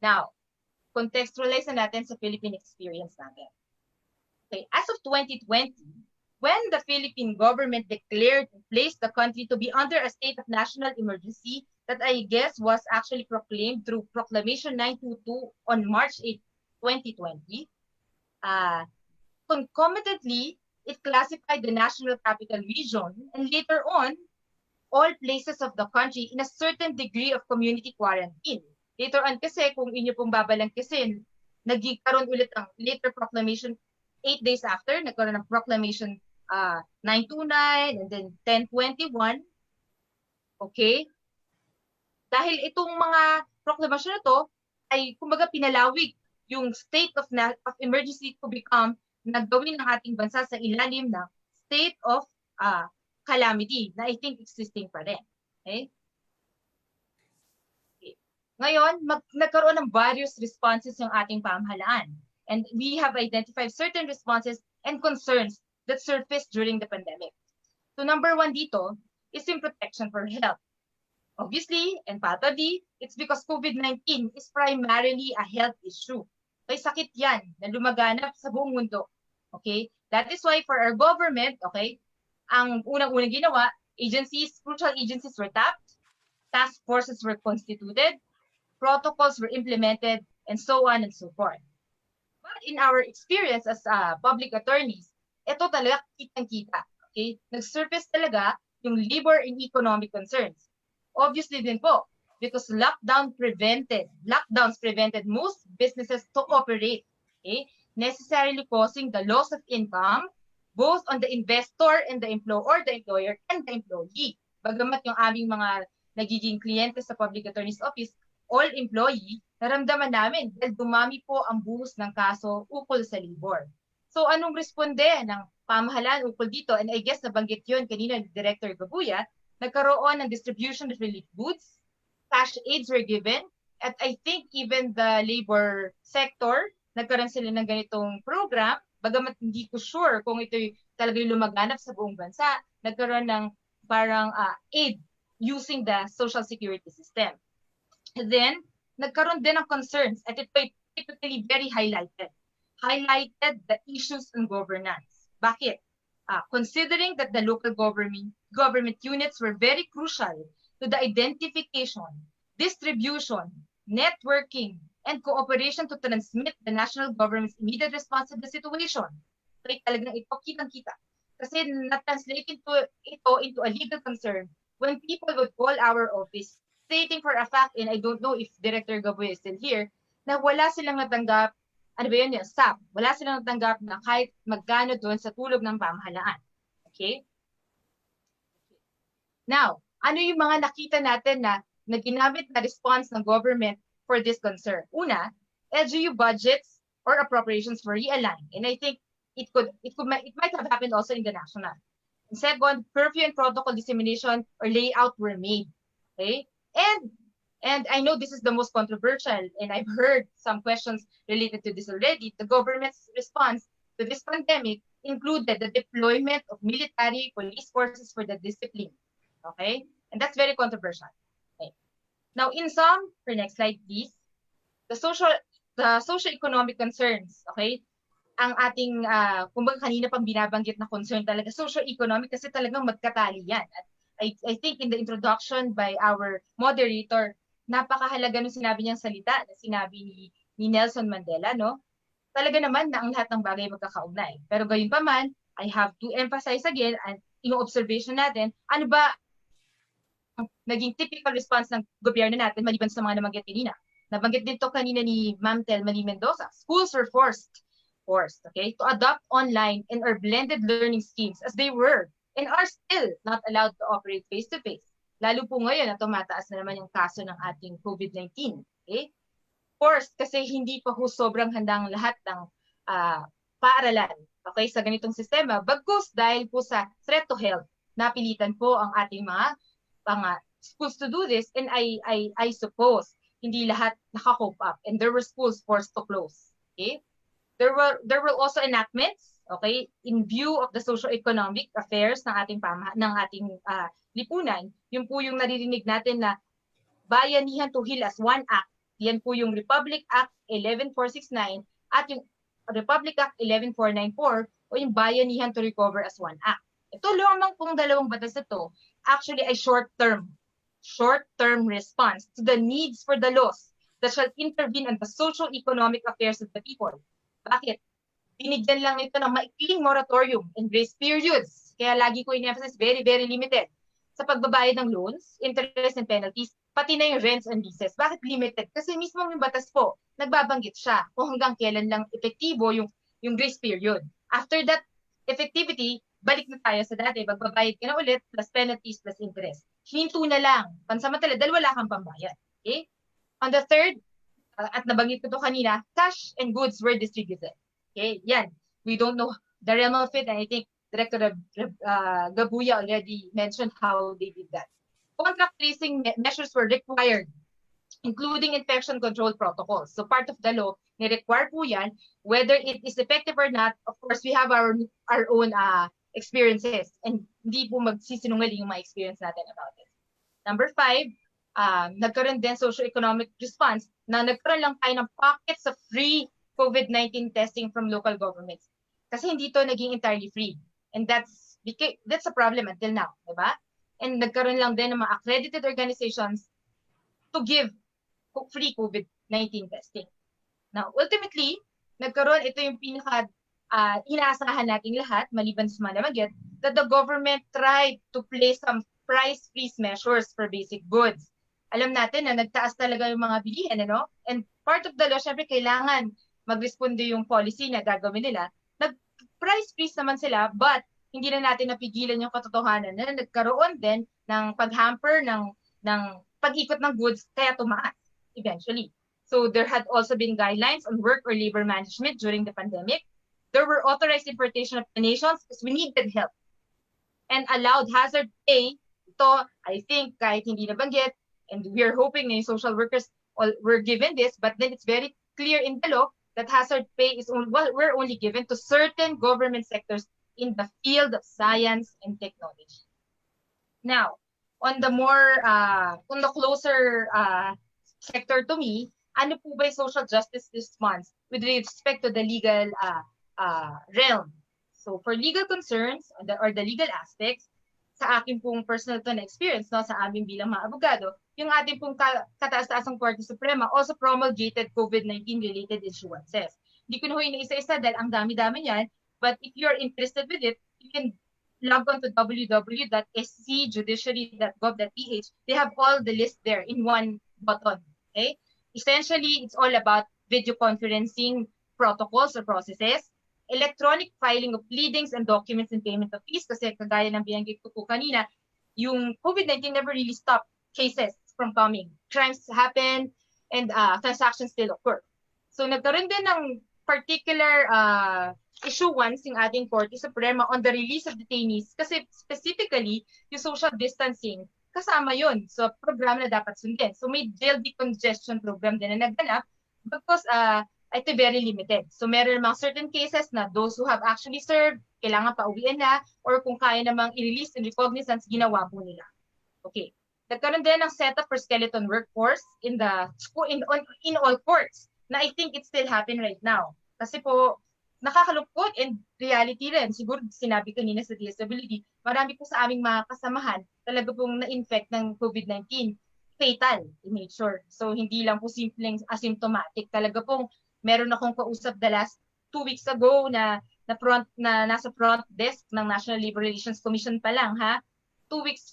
Now, contextualize na natin sa Philippine experience natin. Okay, as of 2020, when the Philippine government declared and placed the country to be under a state of national emergency that I guess was actually proclaimed through Proclamation 922 on March 8, 2020, concomitantly, it classified the National Capital Region and later on, all places of the country in a certain degree of community quarantine. Later on kasi, kung inyo pong babalangkisin, nagkaroon ulit ang later proclamation 8 days after, nagkaroon ng proclamation 929 and then 1021. Okay? Dahil itong mga proklamasyon na to ay kumbaga pinalawig yung state of emergency to become nagawin ng ating bansa sa ilalim ng state of calamity na I think existing pa rin. Okay? Ngayon, nagkaroon ng various responses yung ating pamahalaan. And we have identified certain responses and concerns that surfaced during the pandemic. So number one dito is in protection for health. Obviously, and patently, it's because COVID-19 is primarily a health issue. May sakit yan na lumaganap sa buong mundo. Okay? That is why for our government, okay, ang unang-unang ginawa, crucial agencies were tapped, task forces were constituted, protocols were implemented, and so on and so forth. But in our experience as public attorneys, ito talaga kitang-kita. Okay? Nag-surface talaga yung labor and economic concerns. Obviously din po, because lockdowns prevented most businesses to operate, okay? Necessarily causing the loss of income both on the investor and the employer and the employee. Bagamat yung aming mga nagiging kliyente sa Public Attorney's Office, all employee, naramdaman namin dahil dumami po ang buhos ng kaso ukol sa labor. So anong responde ng pamahalaan ukol dito? And I guess nabanggit yun kanina ni Director Gabuya, nagkaroon ng distribution of relief goods, cash aids were given, at I think even the labor sector, nagkaroon sila ng ganitong program, bagamat hindi ko sure kung ito talaga lumaganap sa buong bansa, nagkaroon ng parang aid using the social security system. And then, nagkaroon din ng concerns, at ito ay typically very highlighted the issues on governance. Bakit? Considering that the local government units were very crucial to the identification, distribution, networking, and cooperation to transmit the national government's immediate response to the situation. So talagang ito kitang-kita. Kasi na-translate ito into a legal concern when people would call our office stating for a fact, and I don't know if Director Gaboy is still here, na wala silang natanggap SAP. Wala silang natanggap na kahit magkano doon sa tulog ng pamahalaan. Okay? Now, ano yung mga nakita natin na ginamit na response ng government for this concern? Una, LGU budgets or appropriations were realigned. And I think it might have happened also in the national. And second, curfew and protocol dissemination or layout were made. Okay? And I know this is the most controversial, and I've heard some questions related to this already. The government's response to this pandemic included the deployment of military police forces for the discipline. Okay? And that's very controversial. Okay. Now, in sum, for next slide, please, the socio-economic concerns, okay? Ang ating, kumbaga kanina pang binabanggit na concern talaga, socio-economic kasi talagang magkatali yan. At I think in the introduction by our moderator, napakahalaga nung sinabi niyang salita na sinabi ni Nelson Mandela, no? Talaga naman na ang lahat ng bagay magkakaugnay. Pero gayon pa man, I have to emphasize again, yung observation natin, ano ba ang naging typical response ng gobyerno natin maliban sa mga nabanggit kanina. Nabanggit din to kanina ni Ma'am Telma Mendoza. Schools were forced, okay, to adopt online and or blended learning schemes as they were and are still not allowed to operate face-to-face. Lalo po ngayon na tumataas na naman yung kaso ng ating COVID-19. Okay? Forced kasi hindi pa ho sobrang handang lahat ng paaralan, okay, sa ganitong sistema. Bagkus dahil po sa threat to health, napilitan po ang ating mga schools to do this, and I suppose hindi lahat naka-cope up, and there were schools forced to close. Okay? There were also enactments, okay, in view of the socio-economic affairs ng ating lipunan. Yun po yung naririnig natin na Bayanihan to Heal as One Act. Yan po yung Republic Act 11469 at yung Republic Act 11494 o yung Bayanihan to Recover as One Act. Ito lamang pong dalawang batas na to actually ay short-term response to the needs for the laws that shall intervene on the socio-economic affairs of the people. Bakit? Binigyan lang ito ng maikling moratorium and grace periods. Kaya lagi ko in-emphasize, very, very limited sa pagbabayad ng loans, interest and penalties, pati na yung rents and leases. Bakit limited? Kasi mismo yung batas po, nagbabanggit siya kung hanggang kailan lang epektibo yung grace period. After that effectivity, balik na tayo sa dati, magbabayad ka na ulit, plus penalties, plus interest. Hinto na lang, pansamantala, dahil wala kang pambayad. Okay? On the third, at nabanggit ko to kanina, cash and goods were distributed. Okay, yan. We don't know the realm of it, and I think Director Gabuya already mentioned how they did that. Contact tracing measures were required, including infection control protocols. So part of the law, ni-require po yan, whether it is effective or not. Of course, we have our own experiences, and hindi po magsisinungaling yung mga experience natin about it. Number 5, nagkaroon din socio-economic response na nagkaroon lang tayo ng pockets of free COVID-19 testing from local governments. Kasi hindi to naging entirely free. And that's a problem until now, diba? And nagkaroon lang din ng mga accredited organizations to give free COVID-19 testing. Now, ultimately, nagkaroon, ito yung pinaka inaasahan nating lahat, maliban sa malamagyat, that the government tried to place some price freeze measures for basic goods. Alam natin na nagtaas talaga yung mga bilihin, ano? And part of the law, syempre, kailangan mag-responde yung policy na gagawin nila. Nag-price freeze naman sila, but hindi na natin napigilan yung katotohanan na nagkaroon din ng pag-hamper ng pag-ikot ng goods, kaya tumaas eventually. So there had also been guidelines on work or labor management during the pandemic. There were authorized importation of donations because we needed help. And allowed hazard pay. Ito, I think, kahit hindi nabanggit, and we are hoping na yung social workers were given this, but then it's very clear in the law that hazard pay is we're only given to certain government sectors in the field of science and technology. Now, on the closer sector to me, ano po ba yung social justice response with respect to the legal realm? So for legal concerns or the legal aspects, sa akin pong personal to na experience, no, sa amin bilang mga abogado, yung ating pong kataas-taasang Korte Suprema also promulgated COVID-19 related issuances. Hindi ko na ho ina-isa-isa dahil ang dami-dami yan, but if you're interested with it, you can log on to www.scjudiciary.gov.ph. They have all the list there in one button. Okay? Essentially, it's all about video conferencing protocols or processes, electronic filing of pleadings and documents and payment of fees, kasi kagaya ng binanggit ko po kanina, yung COVID-19 never really stopped cases from coming. Crimes happen and transactions still occur. So nagkaroon din ng particular issuance ng ating Korte Suprema on the release of detainees kasi specifically yung social distancing kasama yun sa program na dapat sundin. So may jail decongestion program din na nagganap because ito very limited. So meron mga certain cases na those who have actually served, kailangan pauwiin na, or kung kaya namang i-release in recognizance, ginawa po nila. Okay. Nagkaroon din ng setup for skeleton workforce in all courts na I think it still happen right now. Kasi po, nakakalungkot and reality rin. Siguro sinabi kanina sa DSWD, marami po sa aming mga kasamahan talaga pong na-infect ng COVID-19. Fatal in nature. So hindi lang po simpleng asymptomatic. Talaga pong meron akong kausap the last 2 weeks ago na nasa front desk ng National Labor Relations Commission pa lang, ha? 2 weeks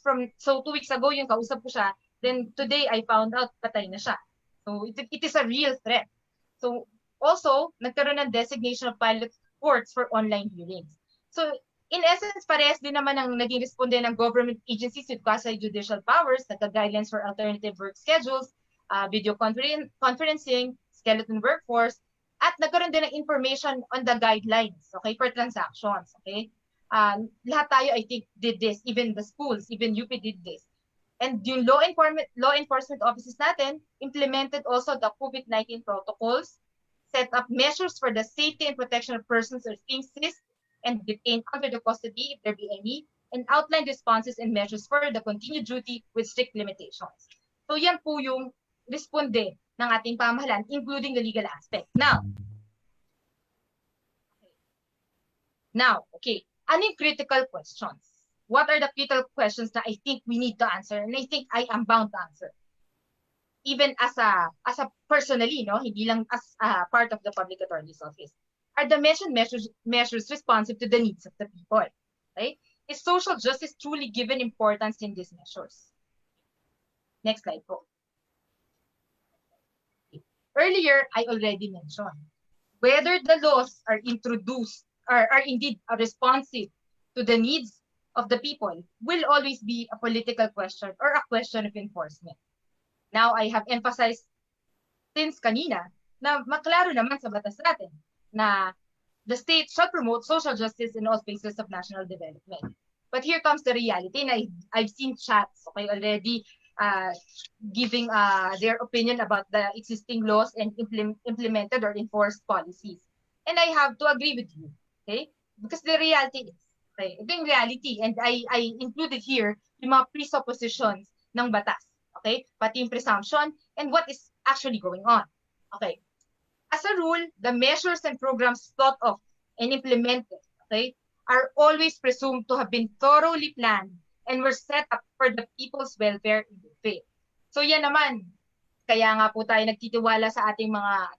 ago yung kausap ko siya, then today I found out patay na siya. So it is a real threat. So also, nagkaroon ng designation of pilot courts for online hearings. So in essence, parehas din naman ang naging responde ng government agencies with quasi-judicial powers, nagka-guidelines for alternative work schedules, video conferencing, skeleton workforce, at nagkaroon din ng information on the guidelines, okay, for transactions, okay? Lahat tayo, I think, did this, even the schools, even UP did this. And yung law enforcement offices natin implemented also the COVID-19 protocols, set up measures for the safety and protection of persons or things seized and detained under the custody, if there be any, and outlined responses and measures for the continued duty with strict limitations. So yan po yung responde ng ating pamahalaan, including the legal aspect. Now, okay, ano yung critical questions? What are the critical questions that I think we need to answer, and I think I am bound to answer? Even as a personally, no, hindi lang as part of the public attorney's office. Are the mentioned measures responsive to the needs of the people? Right? Is social justice truly given importance in these measures? Next slide po. Earlier, I already mentioned whether the laws are introduced or are indeed responsive to the needs of the people will always be a political question or a question of enforcement. Now, I have emphasized since kanina na maklaro naman sa batas natin na the state shall promote social justice in all phases of national development. But here comes the reality, and I've seen chats already giving their opinion about the existing laws and implemented or enforced policies. And I have to agree with you, okay? Because the reality is, okay, ito yung reality, and I included here yung mga presuppositions ng batas, okay? Pati yung presumption and what is actually going on, okay? As a rule, the measures and programs thought of and implemented, okay, are always presumed to have been thoroughly planned and were set up for the people's welfare in good faith. So yan naman, kaya nga po tayo nagtitiwala sa ating mga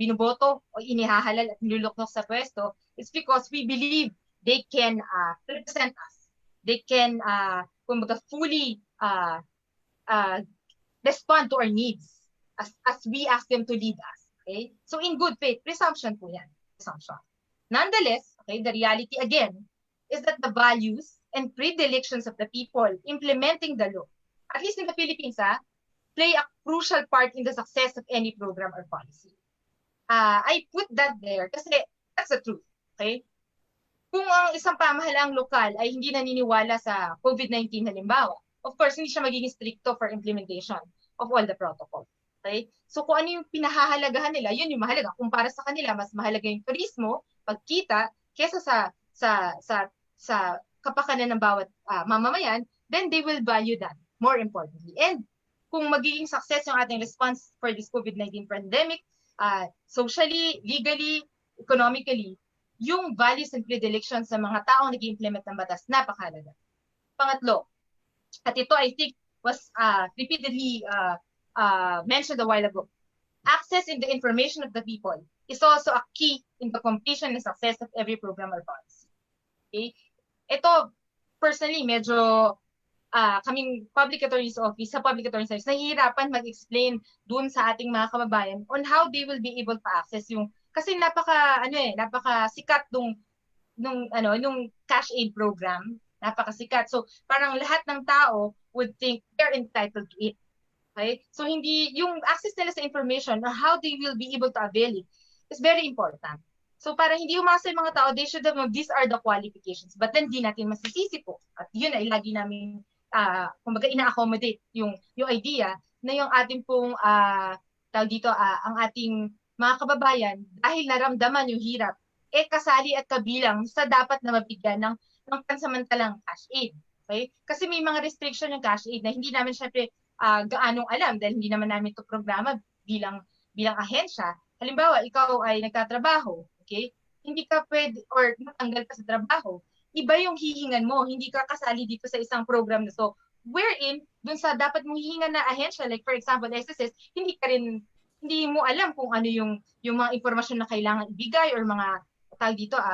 binuboto o inihahalal at niluluknok sa pwesto. It's because we believe they can represent us. They can fully respond to our needs as we ask them to lead us. Okay? So in good faith, presumption po yan. Presumption. Nonetheless, okay, the reality again is that the values and predilections of the people implementing the law, at least in the Philippines, play a crucial part in the success of any program or policy. I put that there kasi that's the truth. Okay? Kung ang isang pamahalaang lokal ay hindi naniniwala sa COVID-19 halimbawa, of course, hindi siya magiging stricto for implementation of all the protocols. Okay? So kung ano yung pinahahalagahan nila, yun yung mahalaga. Kung para sa kanila, mas mahalaga yung turismo, pagkita, kesa sa kapakanan ng bawat mamamayan, then they will value that more importantly. And kung magiging success yung ating response for this COVID-19 pandemic, socially, legally, economically, yung values and predilections sa mga taong nag-implement ng batas, napakahalaga. Pangatlo, at ito I think was repeatedly mentioned a while ago, access in the information of the people is also a key in the completion and success of every program or policy. Okay? Ito, personally, medyo kaming public attorney's office, sa public attorney's office, nahihirapan mag-explain dun sa ating mga kababayan on how they will be able to access yung, kasi napaka sikat nung cash aid program, napakasikat. So, parang lahat ng tao would think they're entitled to it. Okay? So, hindi, yung access nila sa information or how they will be able to avail it is very important. So, para hindi umasa yung mga tao, they should have known these are the qualifications. But then, di natin masisisi po. At yun ay lagi namin kumbaga ina-accommodate yung idea na yung ating pong ang ating mga kababayan dahil naramdaman yung hirap kasali at kabilang sa dapat na mabigyan ng pansamantalang cash aid. Okay? Kasi may mga restriction yung cash aid na hindi namin syempre gaanong alam dahil hindi naman namin ito programa bilang ahensya. Halimbawa, ikaw ay nagtatrabaho, okay? Hindi ka pwede or natanggal ka sa trabaho, iba yung hihingan mo, hindi ka kasali dito sa isang program na so, wherein, dun sa dapat mong hihingan na ahensya, like for example, SSS, hindi mo alam kung ano yung mga impormasyon na kailangan ibigay or mga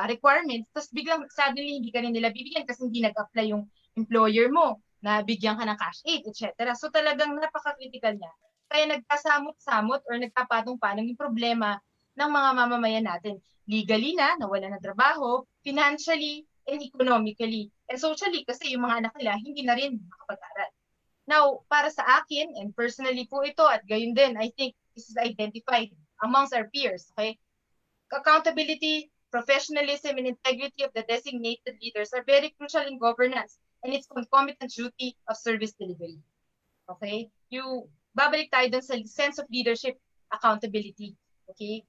requirements, tapos biglang suddenly hindi ka rin nila bibigyan kasi hindi nag-apply yung employer mo na bigyan ka ng cash aid, etc. So talagang napaka-critical niya. Kaya nagkasamot-samot or nagpapatong-panong yung problema ng mga mamamayan natin. Legally nawala ng trabaho, financially, and economically, and socially kasi yung mga anak nila hindi na rin makapag-aral. Now, para sa akin, and personally po ito, at gayon din, I think this is identified amongst our peers, okay? Accountability, professionalism, and integrity of the designated leaders are very crucial in governance and its concomitant duty of service delivery. Okay? Babalik tayo dun sa sense of leadership, accountability. Okay?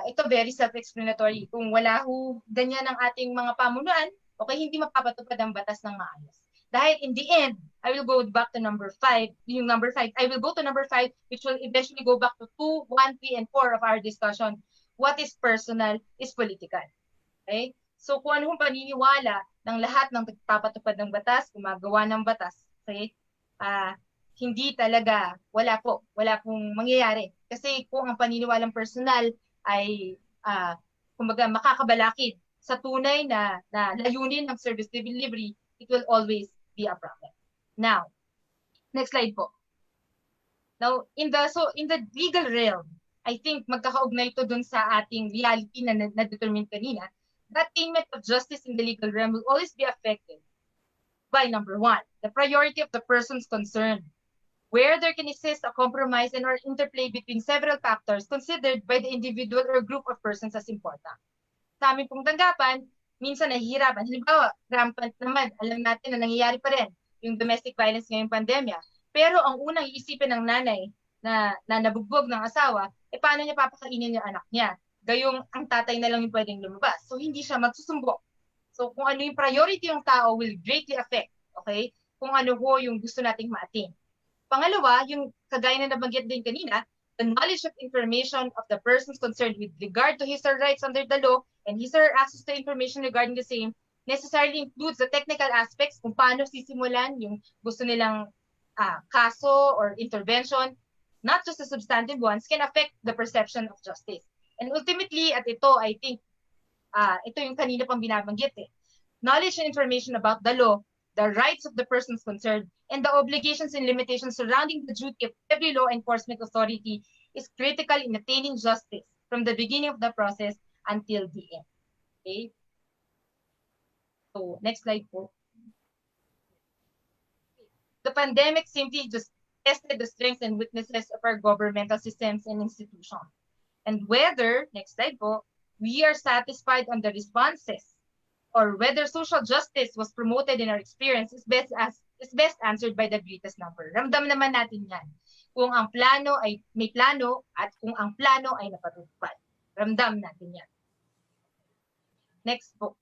Ito very self-explanatory. Kung wala ganyan ang ating mga pamunuan, okay, hindi mapapatupad ang batas ng maayos. Dahil in the end, I will go back to number 5. I will go to number 5, which will eventually go back to 2, 1, 3, and 4 of our discussion. What is personal is political. Okay? So kung anong paniniwala ng lahat ng nagpapatupad ng batas, gumagawa ng batas, okay, hindi talaga, wala pong mangyayari. Kasi kung ang paniniwalang personal ay, kumbaga, makakabalakid sa tunay na layunin ng service delivery, it will always be a problem. Now, next slide po. Now, in the legal realm, I think magkakaugnay ito dun sa ating reality na na-determine kanina, that attainment of justice in the legal realm will always be affected by number 1, the priority of the persons concerned, where there can exist a compromise and or interplay between several factors considered by the individual or group of persons as important. Sa aming pong tanggapan, minsan nahihirapan. Halimbawa, rampant naman, alam natin na nangyayari pa rin yung domestic violence ngayong pandemya. Pero ang unang iisipin ng nanay na nabugbog ng asawa, paano niya papakainin yung anak niya? Gayong ang tatay na lang yung pwedeng lumabas. So, hindi siya magsusumbong. So, kung ano yung priority ng tao will greatly affect, okay, kung ano ho yung gusto nating ma-attain. Pangalawa, yung kagaya na nabanggit din kanina, the knowledge of information of the persons concerned with regard to his or her rights under the law and his or her access to information regarding the same necessarily includes the technical aspects kung paano sisimulan yung gusto nilang kaso or intervention, not just the substantive ones, can affect the perception of justice. And ultimately, at ito, I think, ito yung kanina pang binabanggit knowledge and information about the law, the rights of the persons concerned, and the obligations and limitations surrounding the duty of every law enforcement authority is critical in attaining justice from the beginning of the process until the end. Okay? So, next slide po. The pandemic simply just tested the strengths and weaknesses of our governmental systems and institutions. And whether, next slide po, we are satisfied on the responses or whether social justice was promoted in our experience is best answered by the greatest number. Ramdam naman natin yan. Kung ang plano ay may plano at kung ang plano ay napatupad. Ramdam natin yan. Next po.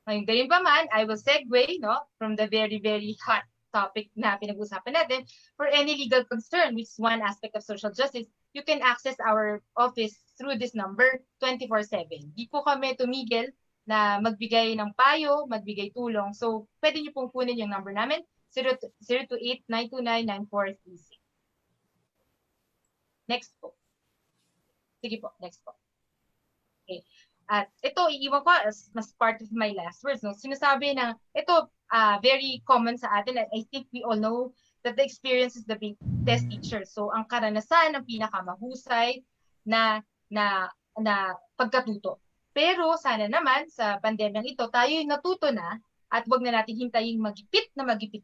Ngayon, gayon pa man, I will segue from the very, very hot topic na pinag-usapan natin. For any legal concern, which is one aspect of social justice, you can access our office through this number 24/7. Di po kami tumigil na magbigay ng payo, magbigay tulong. So, pwede niyo pong kunin yung number namin, 028-929-9436. Next po. Sige po, next po. Okay. At ito, iiwan ko as part of my last words. Sinasabi na ito, very common sa atin. I think we all know that the experience is the best teacher. So, ang karanasan ang pinakamahusay na pagkatuto. Pero sana naman sa pandemyang ito, tayo natuto na at wag na natin hintayin magipit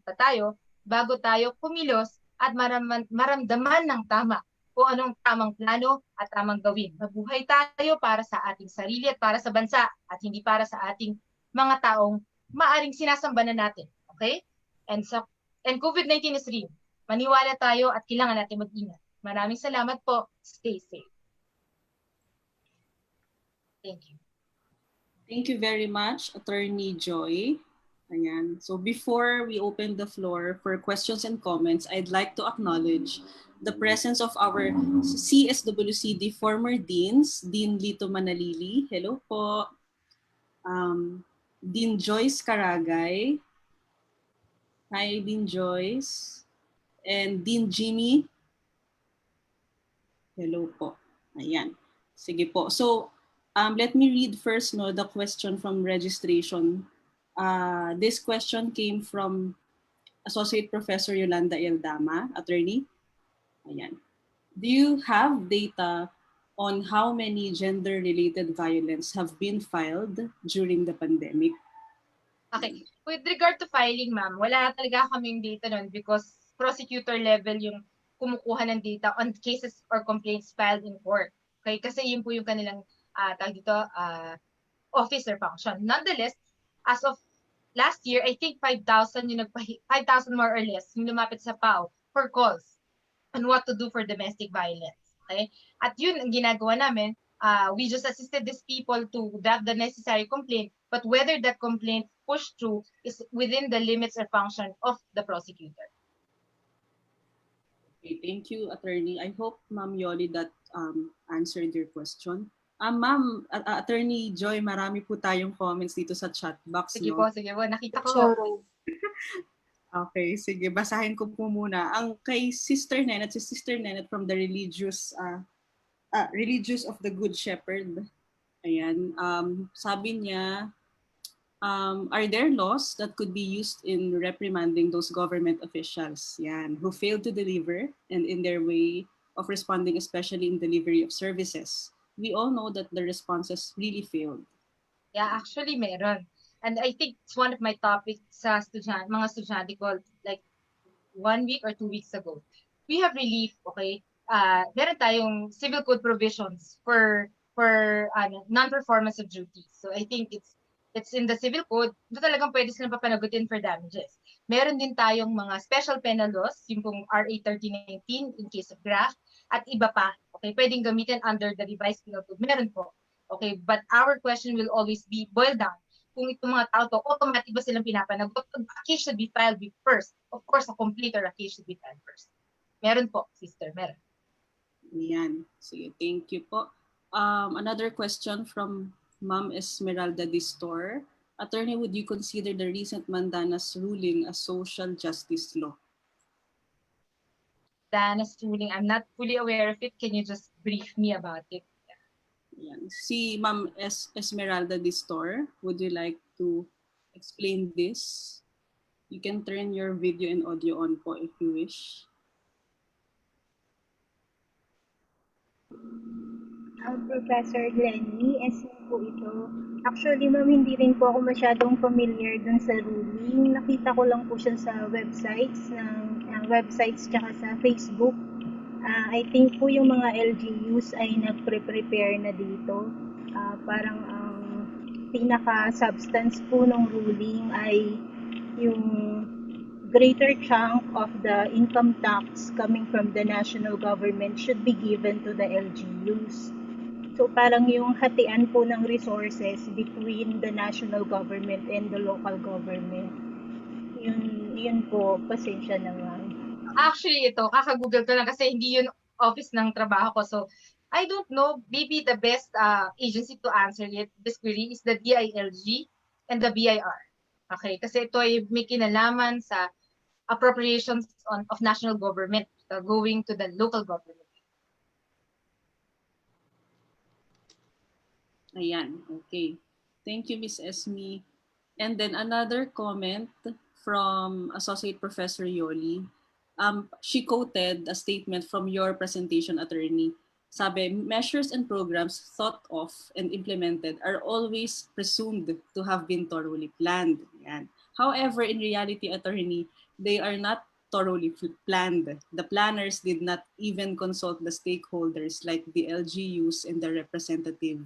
pa tayo bago tayo kumilos at maramdaman ng tama kung anong tamang plano at tamang gawin. Mabuhay tayo para sa ating sarili at para sa bansa at hindi para sa ating mga taong maaring sinasamba na natin. Okay? And COVID-19 is real. Maniwala tayo at kailangan natin mag-ingat. Maraming salamat po. Stay safe. Thank you. Thank you very much, Attorney Joy. Ayan. So before we open the floor for questions and comments, I'd like to acknowledge the presence of our CSWCD former deans, Dean Lito Manalili. Hello po. Dean Joyce Caragay. Hi, Dean Joyce. And Dean Jimmy. Hello po. Ayan. Sige po. So, let me read first the question from registration. This question came from Associate Professor Yolanda Eldama, attorney. Ayan. Do you have data on how many gender-related violence have been filed during the pandemic? Okay. With regard to filing, ma'am, wala talaga kaming data nun because prosecutor level yung kumukuha ng data on cases or complaints filed in court. Okay? Kasi yun po yung kanilang officer function. Nonetheless, as of last year, I think 5,000 5,000 more or less yung lumapit sa PAO for calls on what to do for domestic violence. Okay? At yun ang ginagawa namin, we just assisted these people to draft the necessary complaint, but whether that complaint pushed through is within the limits or function of the prosecutor. Okay, thank you, Attorney. I hope, Ma'am Yoli, that answered your question. Ma'am, Attorney Joy, marami po tayong comments dito sa chat box. Sige No? po, sige po. Nakita ko. Okay, sige. Basahin ko po muna. Ang kay Sister Nenet, si Sister Nenet from the Religious of the Good Shepherd. Ayan. Sabi niya, are there laws that could be used in reprimanding those government officials who failed to deliver and in their way of responding, especially in delivery of services? We all know that the responses really failed. Yeah, actually meron. And I think it's one of my topics sa mga estudyante ko like 1 week or 2 weeks ago. We have relief, okay? Meron tayong civil code provisions for non-performance of duties. So I think it's in the civil code, ito talagang pwede silang papanagutin for damages. Meron din tayong mga special penal laws, yung pong RA 3019 in case of graft, at iba pa, okay, pwedeng gamitin under the revised penal code. Meron po. Okay, but our question will always be boiled down kung itong mga tao to, automatic ba silang pinapanagot? A case should be filed first. Of course, a complaint or a case should be filed first. Meron po, sister, meron. Yan. Sige, thank you po. Another question from Ma'am Esmeralda Distor. Attorney, would you consider the recent Mandanas ruling a social justice law? Mandanas ruling, I'm not fully aware of it. Can you just brief me about it? Yan. Si Ma'am Esmeralda Distor, would you like to explain this? You can turn your video and audio on po if you wish. Professor Glenny, po ito. Actually, ma'am, hindi rin po ako masyadong familiar dun sa ruling. Nakita ko lang po siya sa websites tsaka sa Facebook. I think po yung mga LGUs ay nagpre-prepare na dito. Parang ang pinaka-substance po ng ruling ay yung greater chunk of the income tax coming from the national government should be given to the LGUs. So parang yung hatian po ng resources between the national government and the local government. Yun po, pasensya na nga. Actually, ito, kaka-google ko lang kasi hindi yun office ng trabaho ko. So, I don't know, maybe the best agency to answer this query is the DILG and the BIR. Okay, kasi ito ay may kinalaman sa appropriations of national government going to the local government. Ayan, okay. Thank you, Ms. Esme. And then another comment from Associate Professor Yoli. She quoted a statement from your presentation, Attorney. Sabi, measures and programs thought of and implemented are always presumed to have been thoroughly planned. Yan. However, in reality, Attorney, they are not thoroughly planned. The planners did not even consult the stakeholders like the LGUs and the representative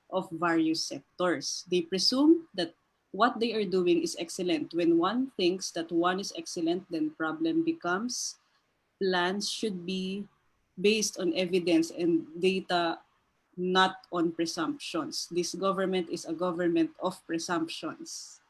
of various sectors. They presume that what they are doing is excellent. When one thinks that one is excellent, then problem becomes plans should be based on evidence and data, not on presumptions. This government is a government of presumptions.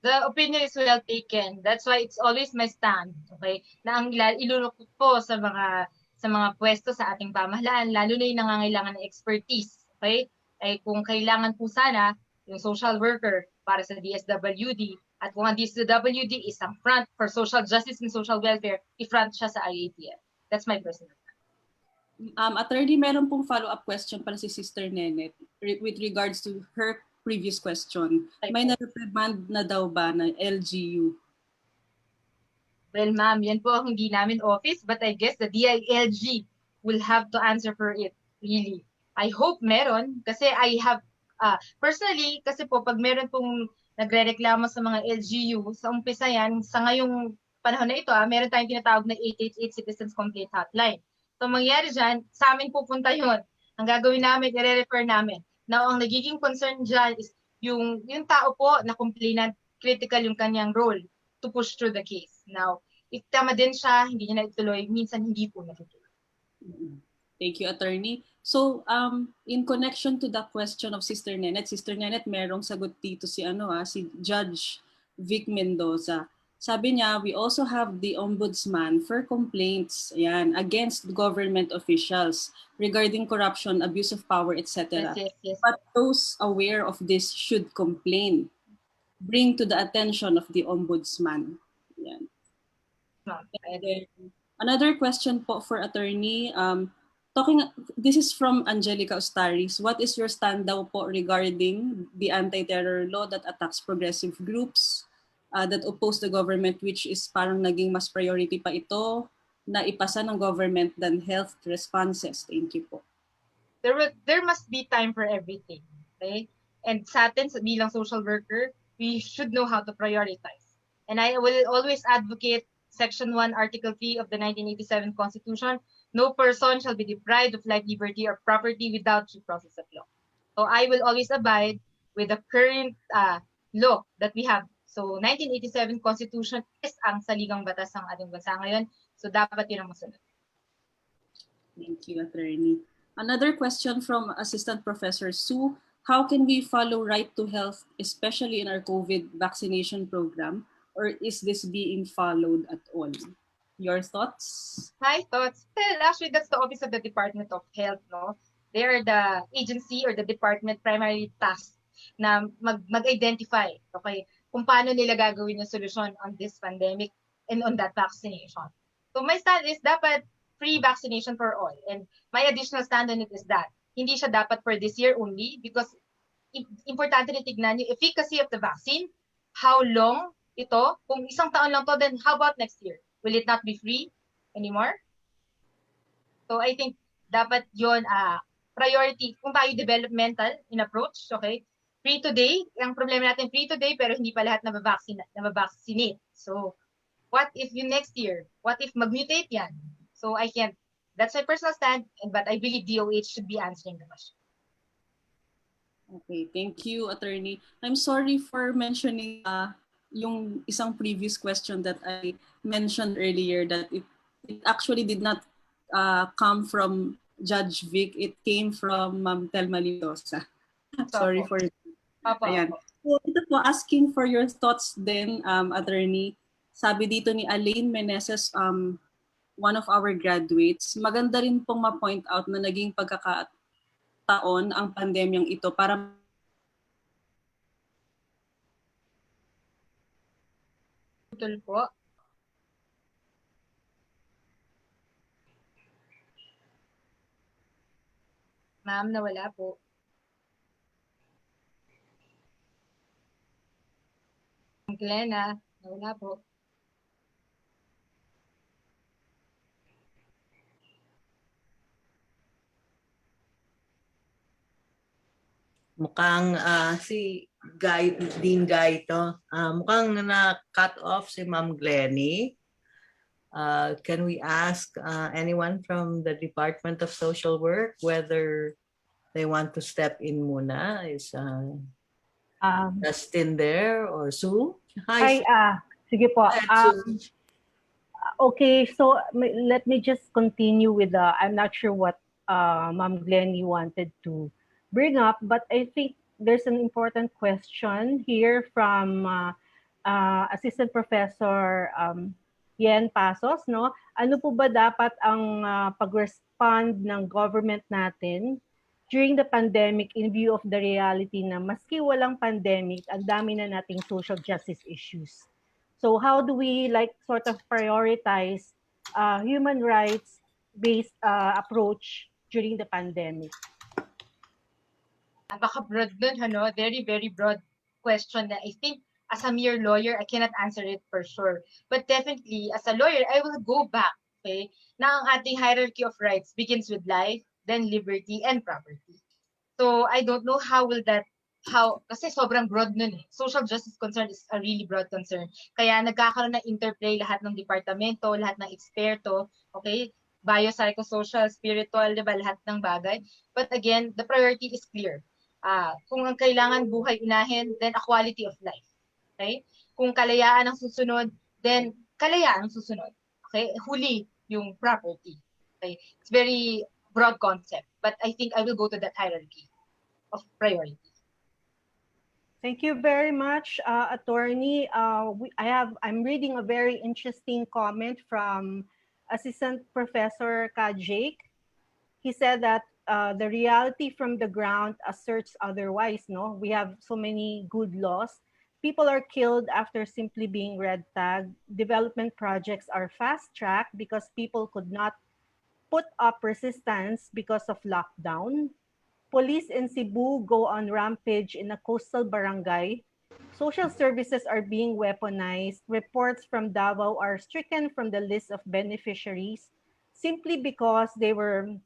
The opinion is well taken. That's why it's always my stand, okay? Na ang ilulukot po sa mga pwesto sa ating pamahalaan, lalo na yung nangangailangan ng expertise, okay? Ay kung kailangan po sana yung social worker para sa DSWD at kung ang DSWD is ang front for social justice and social welfare, i-front siya sa IATF. That's my personal stand. Attorney, meron pong follow-up question para si Sister Nenet with regards to her previous question. May na-reprimand na daw ba na LGU? Well, ma'am, yan po ang hindi namin office, but I guess the DILG will have to answer for it, really. I hope meron, kasi I have, personally, kasi po pag meron pong nagre-reklamo sa mga LGU, sa umpisa yan, sa ngayong panahon na ito, meron tayong tinatawag na 888 Citizens Complaint Hotline. So mangyari dyan, sa amin pupunta yun. Ang gagawin namin, i-refer namin. Now, ang nagiging concern dyan is yung tao po na complainant, critical yung kanyang role to push through the case. Now, if tama din siya, hindi niya na ituloy, minsan hindi po natutuloy. Thank you, Attorney. So, in connection to the question of Sister Nenet, merong sagot dito si si Judge Vic Mendoza. Sabi niya, we also have the ombudsman for complaints against government officials regarding corruption, abuse of power, etc. Yes. But those aware of this should complain. Bring to the attention of the ombudsman. Yan. And then, another question po for Attorney. This is from Angelica Ustaris. What is your stand daw po regarding the anti-terror law that attacks progressive groups that oppose the government, which is parang naging mas priority pa ito na ipasa ng government than health responses? Thank you po. There must be time for everything. Okay? And sa atin, bilang social worker, we should know how to prioritize. And I will always advocate Section 1, Article 3 of the 1987 Constitution. No person shall be deprived of life, liberty, or property without due process of law. So I will always abide with the current law that we have. So 1987 Constitution is ang saligang batas ng ating bansa ngayon. So dapat yun ang masunod. Thank you, Attorney. Another question from Assistant Professor Sue. How can we follow right to health, especially in our COVID vaccination program? Or is this being followed at all? Your thoughts? My thoughts? Well, actually, that's the Office of the Department of Health, no? They are the agency or the department primary task na mag-identify, okay, kung paano nila gagawin yung solution on this pandemic and on that vaccination. So my stand is dapat free vaccination for all. And my additional stand on it is that hindi siya dapat for this year only because importante na tignan yung efficacy of the vaccine, how long ito, kung isang taon lang to, then how about next year? Will it not be free anymore? So I think dapat yon priority. Kung tayo developmental in approach, okay? Free today, ang problema natin free today pero hindi pa lahat nabavaccinate. So what if yung next year? What if mag-mutate yan? So I can't. That's my personal stand, but I believe DOH should be answering the question. Okay, thank you, Attorney. I'm sorry for mentioning yung isang previous question that I mentioned earlier that it actually did not come from Judge Vic. It came from Ma'am Telma Mendoza. Sorry for it. Ayan. So, ito po, asking for your thoughts then, Attorney. Sabi dito ni Alain Meneses, one of our graduates, maganda rin pong ma-point out na naging pagkakataon ang pandemyang ito para Betul po. Ma'am, nawala po. Glenna, nawala po. Mukhang si Dean Guy ito. Mukhang na-cut off si Ma'am Glenny. Can we ask anyone from the Department of Social Work whether they want to step in muna? Is Justin there or Sue? Hi, Sue. sige po. Sue. Okay, so let me just continue with I'm not sure what Ma'am Glenny wanted to bring up, but I think there's an important question here from Assistant Professor Yen Pasos, no? Ano po ba dapat ang pag-respond ng government natin during the pandemic in view of the reality na maski walang pandemic, ang dami na nating social justice issues. So how do we sort of prioritize human rights-based approach during the pandemic? Napaka-broad nun, very, very broad question na I think as a mere lawyer, I cannot answer it for sure. But definitely, as a lawyer, I will go back, okay, na ang ating hierarchy of rights begins with life, then liberty, and property. So I don't know kasi sobrang broad nun eh. Social justice concern is a really broad concern. Kaya nagkakaroon ng interplay lahat ng departamento, lahat ng eksperto, okay, biopsychosocial, spiritual, diba, lahat ng bagay. But again, the priority is clear. Kung ang kailangan buhay unahin, then a quality of life. Okay? Kung kalayaan ang susunod, then kalayaan ang susunod. Okay? Huli yung property. Okay? It's very broad concept, but I think I will go to that hierarchy of priority. Thank you very much, Attorney. I'm reading a very interesting comment from Assistant Professor Kajake. He said that the reality from the ground asserts otherwise. No, we have so many good laws. People are killed after simply being red tagged. Development projects are fast tracked because people could not put up resistance because of lockdown. Police in Cebu go on rampage in a coastal barangay. Social services are being weaponized. Reports from Davao are stricken from the list of beneficiaries simply because they were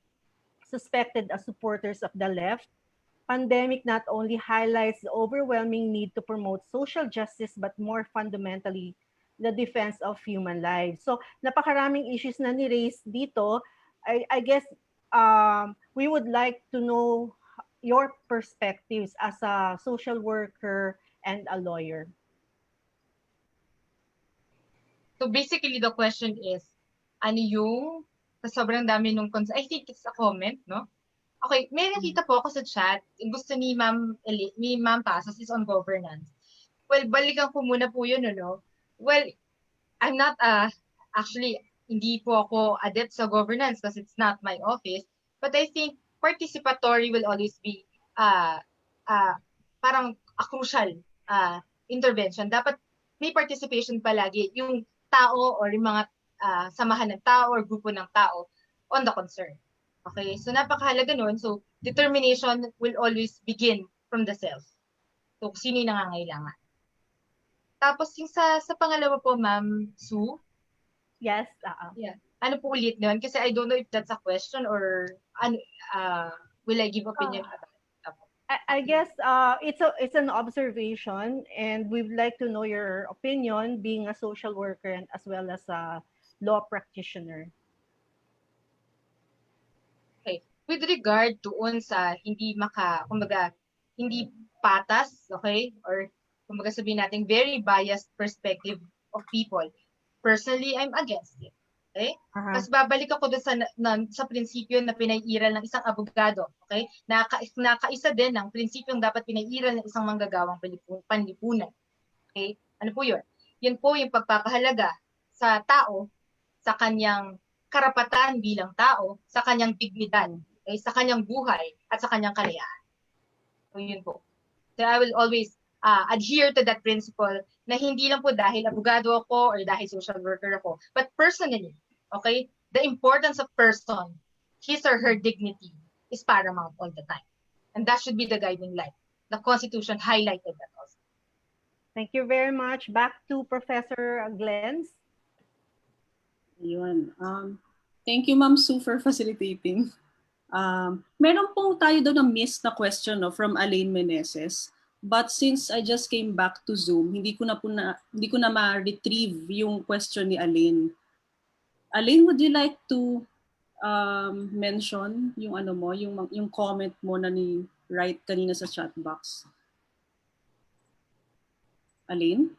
suspected as supporters of the left. Pandemic not only highlights the overwhelming need to promote social justice, but more fundamentally, the defense of human lives. So, napakaraming issues na ni-raise dito. I guess we would like to know your perspectives as a social worker and a lawyer. So basically, the question is, ano yung sa sobrang dami nung I think it's a comment, no? Okay, may nakita po ako sa chat, gusto ni Ma'am Pasas is on governance. Well, balikan ko muna po yun, no? Well, I'm not, actually, hindi po ako adept sa governance because it's not my office. But I think participatory will always be parang a crucial intervention. Dapat may participation palagi yung tao or yung mga samahan ng tao or grupo ng tao on the concern. Okay, so napakahalaga nun. So determination will always begin from the self. So sino yung nangangailangan. Tapos yung sa pangalawa po, Ma'am Sue. Yes. Yeah. Ano po ulit nun? Kasi I don't know if that's a question or will I give opinion about it? I guess it's an observation, and we'd like to know your opinion, being a social worker and as well as a law practitioner. Okay. With regard doon sa hindi patas, okay? Or kumbaga sabihin natin very biased perspective of people. Personally, I'm against it. Okay? Kasi babalik ako doon sa prinsipyo na pinaiiral ng isang abogado. Okay? Nakaisa din ng prinsipyong dapat pinaiiral ng isang manggagawang panlipunan. Okay? Ano po yun? Yun po yung pagpapahalaga sa tao, sa kanyang karapatan bilang tao, sa kanyang dignidad, okay? Sa kanyang buhay, at sa kanyang kalayaan. So yun po. So I will always adhere to that principle na hindi lang po dahil abogado ako or dahil social worker ako, but personally, okay, the importance of person, his or her dignity is paramount all the time. And that should be the guiding light. The Constitution highlighted that also. Thank you very much. Back to Professor Glens. Yun. Thank you, Ma'am Sue, for facilitating. Meron pong tayo doon na missed na question from Alain Meneses. But since I just came back to Zoom, hindi ko na ma-retrieve yung question ni Alain. Alain, would you like to mention yung yung comment mo na ni write kanina sa chat box? Alain?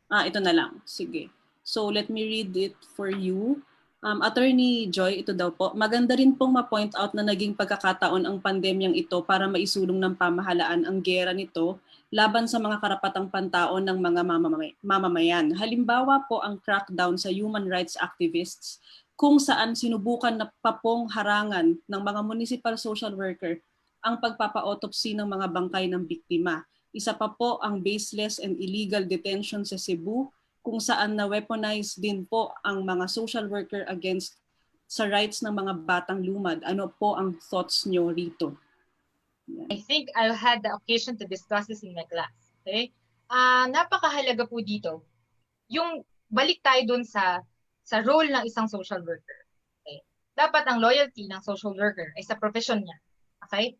Ito na lang. Sige. So let me read it for you. Attorney Joy, ito daw po. Maganda rin pong ma-point out na naging pagkakataon ang pandemyang ito para maisulong ng pamahalaan ang gera nito laban sa mga karapatang pantaon ng mga mamamayan. Halimbawa po ang crackdown sa human rights activists kung saan sinubukan na papong harangan ng mga municipal social worker ang pagpapa-autopsy ng mga bangkay ng biktima. Isa pa po ang baseless and illegal detention sa Cebu, kung saan na-weaponize din po ang mga social worker against sa rights ng mga batang lumad. Ano po ang thoughts nyo rito? I think I had the occasion to discuss this in my class. Okay? Napakahalaga po dito. Yung balik tayo dun sa role ng isang social worker. Okay? Dapat ang loyalty ng social worker ay sa profession niya. Okay?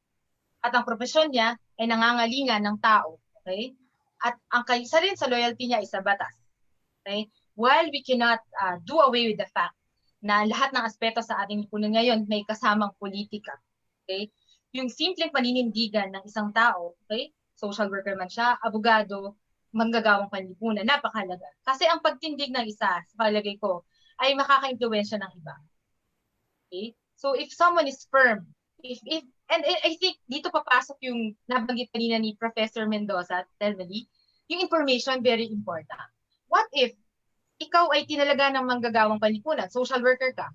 At ang profesyon niya ay nangangailangan ng tao. Okay? At ang isa rin sa loyalty niya ay sa batas. Okay? While we cannot do away with the fact na lahat ng aspeto sa ating lipunan ngayon may kasamang politika. Okay? Yung simpleng paninindigan ng isang tao, okay, social worker man siya, abogado, manggagawang panlipunan, napakahalaga. Kasi ang pagtindig ng isa, sa palagay ko, ay makaka-impluwensya ng iba. Okay? So if someone is firm, and I think dito papasok yung nabanggit kanina ni Professor Mendoza, Telmeli, yung information very important. What if ikaw ay tinalaga ng manggagawang panlipunan, social worker ka,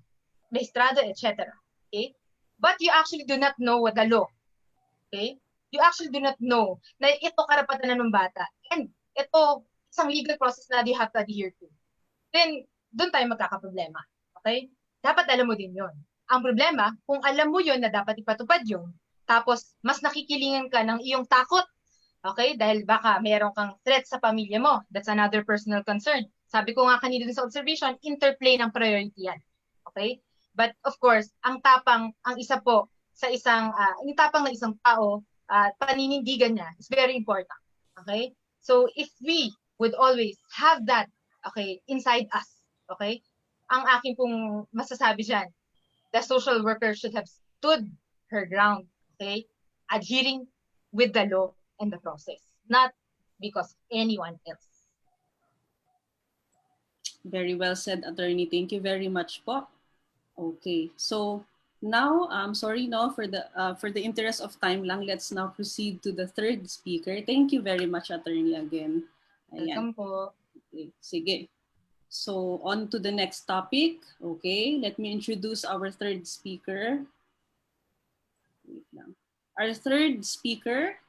rehistrado, etc. Okay? But you actually do not know what the law. Okay? You actually do not know na ito karapatan na ng bata. And ito, isang legal process na you have to adhere to. Then, doon tayo magkakaproblema. Okay? Dapat alam mo din yon. Ang problema, kung alam mo yon na dapat ipatupad yun, tapos mas nakikilingan ka ng iyong takot, okay? Dahil baka mayroon kang threat sa pamilya mo. That's another personal concern. Sabi ko nga kanina sa observation, interplay ng priority yan. Okay? But of course, ang tapang, ang isa po sa isang, yung tapang ng isang tao, paninindigan niya is very important. Okay? So if we would always have that, okay, inside us, okay? Ang aking pong masasabi dyan, the social worker should have stood her ground, okay? Adhering with the law and the process, not because of anyone else. Very well said, Attorney. Thank you very much po. Okay, so now, sorry no, for the interest of time lang, let's now proceed to the third speaker. Thank you very much, Attorney, again. Ayan. Welcome po. Okay, sige. So on to the next topic. Okay, let me introduce our third speaker. Wait lang. Our third speaker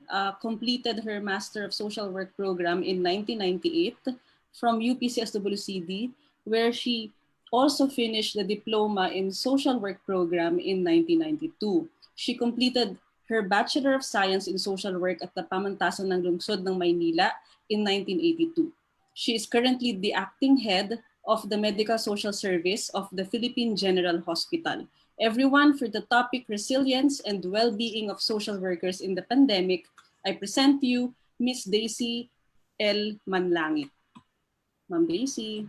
completed her Master of Social Work program in 1998 from UPCSWCD, where she also finished the Diploma in Social Work program in 1992. She completed her Bachelor of Science in Social Work at the Pamantasan ng Lungsod ng Maynila in 1982. She is currently the acting head of the Medical Social Service of the Philippine General Hospital. Everyone, for the topic Resilience and Well-Being of Social Workers in the Pandemic, I present to you Ms. Daisy L. Manlangit. Ma'am Daisy.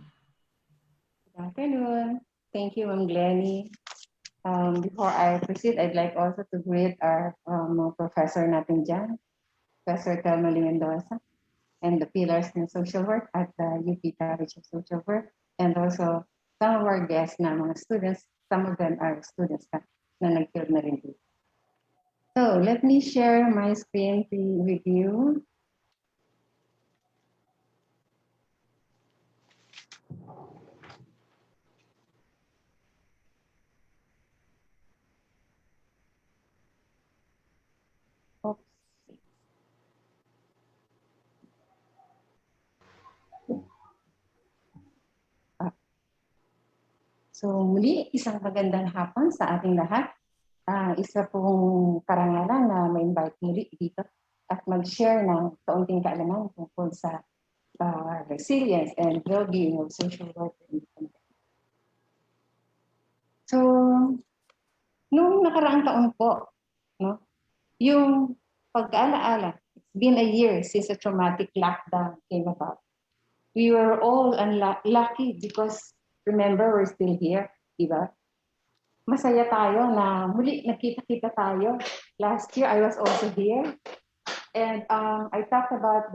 Good afternoon. Thank you, Ma'am Glenny. Before I proceed, I'd like also to greet our professor natin dyan, Professor Telmeli Mendoza, and the pillars in social work at the UP College of Social Work, and also some of our guests na mga students, some of them are students na nag-field na rin dito. So let me share my screen with you. Oops. So muli, isang magandang hapon sa ating lahat. Isa pong karangalan na ma-invite muli dito at mag-share ng kaunting kaalaman tungkol sa resilience and well-being of social work. So, noong nakaraang taon po, no, yung pag-alaala, it's been a year since a traumatic lockdown came about. We were all lucky because remember, we're still here, di ba? Masaya tayo na muli nakita-kita tayo. Last year, I was also here. And I talked about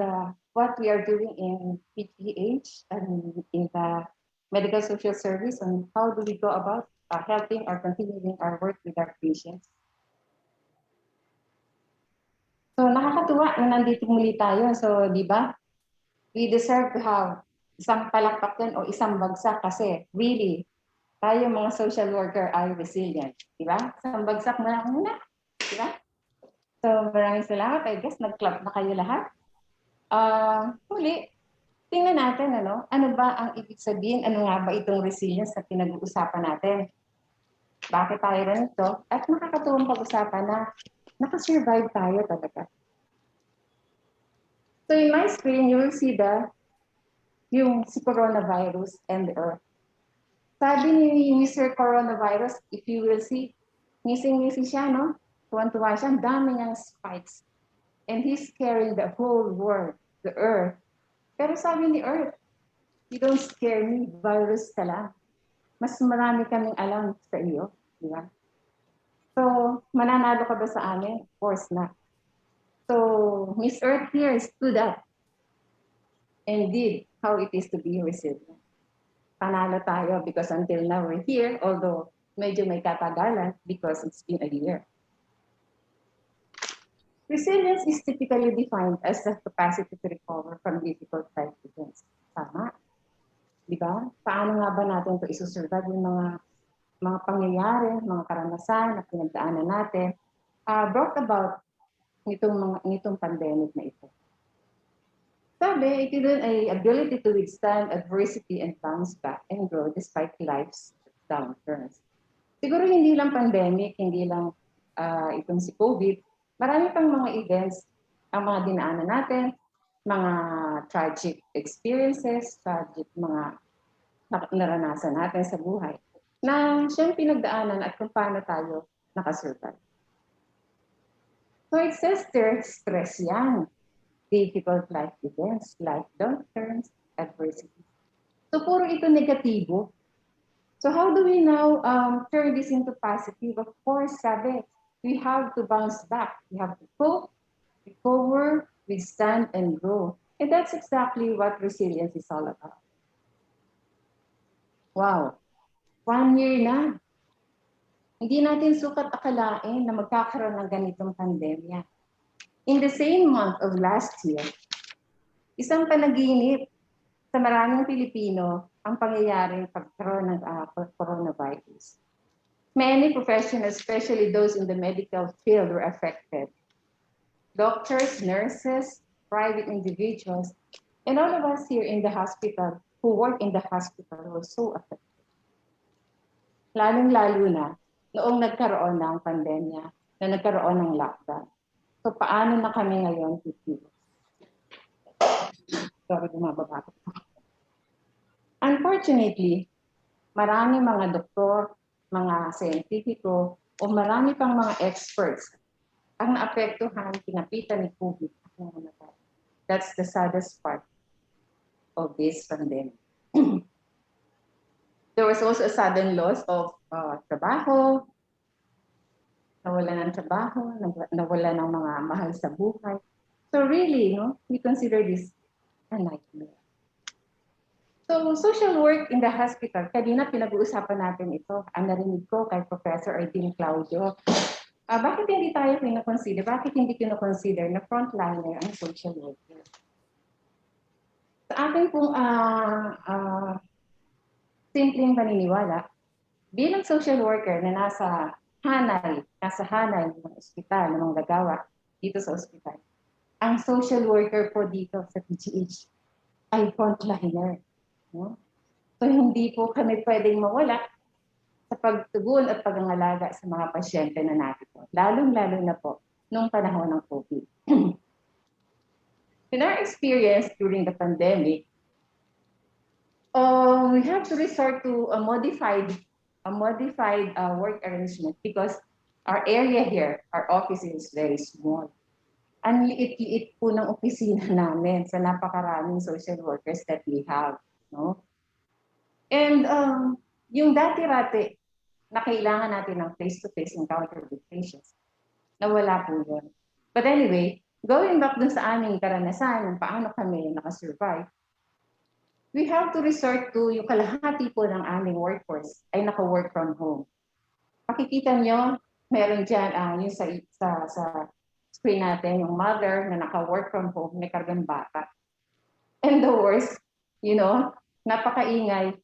what we are doing in PTH and in the Medical Social Service and how do we go about helping or continuing our work with our patients. So nakakatuwa na nandito muli tayo. So di ba, we deserve to have isang palakpak din o isang bagsak kasi really, tayo mga social worker ay resilient. Di ba? Isang bagsak muna. Di ba? So maraming salamat. I guess nag-clap na kayo lahat. Huli, tingnan natin ano ba ang ibig sabihin? Ano nga ba itong resilience na pinag-uusapan natin? Bakit tayo ganito? At nakakatuwang pag-usapan na nakasurvive tayo talaga. So in my screen, you will see yung si coronavirus and the earth. Sabi ni Mr. Coronavirus, if you will see, ngising-ngisi siya, no? Tuwan-tuwa siya, ang dami niyang spikes. And he's carrying the whole world, the earth. Pero sabi ni earth, you don't scare me, virus ka lang. Mas marami kaming alam sa iyo, di ba? So, mananalo ka ba sa amin? Of course not. So, So Miss Earth here stood up and did how it is to be resilient. Panalo tayo because until now we're here, although medyo may katagalan because it's been a year. Resilience is typically defined as the capacity to recover from difficult life events. Tama? Di ba? Paano nga ba natin ito isusurvive yung mga pangyayari, mga karanasan na pinagdaanan natin brought about nitong pandemic na ito. Sabi, it is an ability to withstand adversity and bounce back and grow despite life's downturns. Siguro hindi lang pandemic, hindi lang itong si COVID, marami pang mga events ang mga dinaanan natin, mga tragic experiences, tragic mga naranasan natin sa buhay na siyang pinagdaanan at kung paano tayo nakasurvive. So it says there, stress yan. Difficult life events, life downturns, adversity. So puro ito negatibo. So how do we now turn this into positive? Of course, sabi, we have to bounce back. We have to cope, recover, withstand, and grow. And that's exactly what resilience is all about. Wow, 1 year na. Hindi natin sukat akalain na magkakaroon ng ganitong pandemya. In the same month of last year, isang panaginip sa maraming Pilipino ang pangyayaring pagkaroon ng coronavirus. Many professionals, especially those in the medical field, were affected. Doctors, nurses, private individuals, and all of us here in the hospital who work in the hospital were so affected. Lalong-lalo na noong nagkaroon ng pandemya, na nagkaroon ng lockdown. So paano na kami ngayon kikilos? Sorry, bumababa ko. Unfortunately, marami mga doktor, mga scientifico, o marami pang mga experts ang naapektuhan, kinapitan ni COVID. That's the saddest part of this pandemic. There was also a sudden loss of trabaho, nawala ng trabaho, nawala ng mga mahal sa buhay. So really, we consider this a nightmare. So social work in the hospital, kanina pinag-uusapan natin ito. Ang narinig ko kay Professor Ardine Claudio, bakit hindi tayo kinoconsider? Bakit hindi kinoconsider na frontliner ang social worker? Sa akin pong simpleng paniniwala, bilang social worker na nasa hanay ng ospital, ng mga gagawa dito sa ospital, ang social worker po dito sa PGH ay frontliner. No? So hindi po kami pwedeng mawala sa pagtugon at pag-angalaga sa mga pasyente na narito, lalong-lalo na po nung panahon ng COVID. In our experience during the pandemic, we have to resort to a modified work arrangement because our area here, our office is very small. Ang liit-liit po ng opisina namin sa napakaraming social workers that we have. No? And yung dati-rati na kailangan natin ng face-to-face encounter with patients, nawala po yun. But anyway, going back dun sa aming karanasan, ng paano kami nakasurvive, we have to resort to yung kalahati po ng aming workforce ay naka-work from home. Makikita nyo, meron dyan yung sa screen natin, yung mother na naka-work from home, may kargang bata. And the worst, napakaingay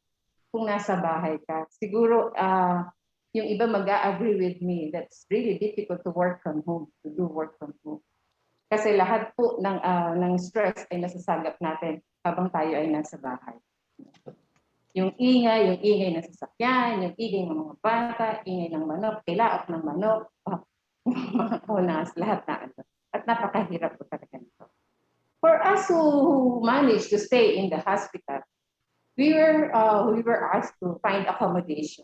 kung nasa bahay ka. Siguro, yung iba mag-agree with me, that's really difficult to work from home, to do work from home. Kasi lahat po ng stress ay nasasagap natin habang tayo ay nasa bahay. Yung ingay ng sasakyan, yung ingay ng mga bata, ingay ng manok, tilaok ng manok, mga kaunas, lahat na ito. At napakahirap po talaga nito. For us who managed to stay in the hospital, we were asked to find accommodation.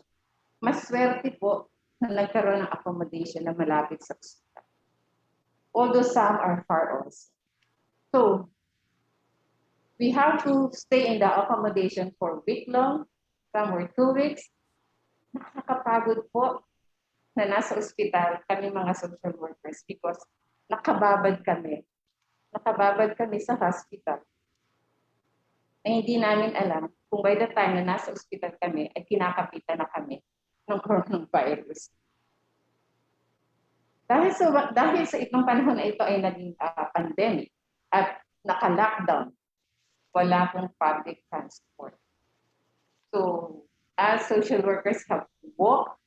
Mas swerte po na nagkaroon ng accommodation na malapit sa hospital. Although some are far also. So, we have to stay in the accommodation for a week long, some were 2 weeks. Nakakapagod po na nasa ospital kami mga social workers because nakababad kami nakababad kami sa hospital. Na hindi namin alam kung by the time na nasa ospital kami, ay kinakapitan na kami ng coronavirus. Dahil sa itong panahon na ito ay naging pandemic at naka-lockdown, wala pong public transport. So, as social workers have to walk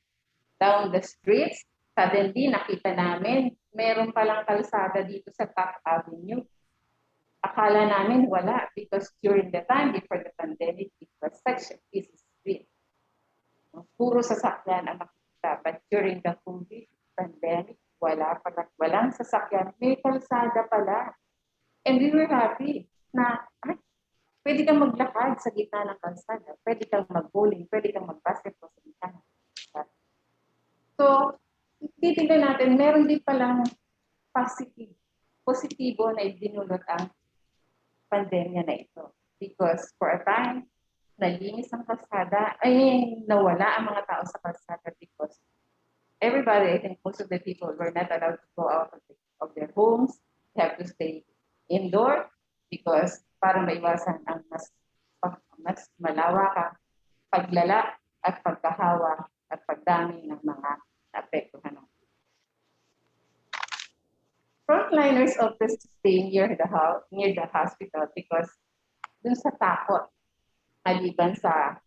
down the streets, suddenly nakita namin, meron palang kalsada dito sa Top Avenue. Akala namin wala because during the time before the pandemic, it was such a busy street. Puro sasakyan ang makita. But during the COVID pandemic, walang sasakyan. May kalsada pala. And we were happy na pwede kang maglakad sa gitna ng kalsada. Pwede kang mag-bowling. Pwede kang mag-basketball sa gitna ng kalsada. So, titignan natin, meron din palang positibo na idinulot ang pandemya na ito. Because for a time, nalinis ang kalsada, nawala ang mga tao sa kalsada because everybody, I think most of the people were not allowed to go out of their homes. They have to stay indoor because para maiwasan ang mas malawakang paglala at pagkahawa at pagdami ng mga naapektuhan. Frontliners often stay near the hospital because dun sa takot, maliban sa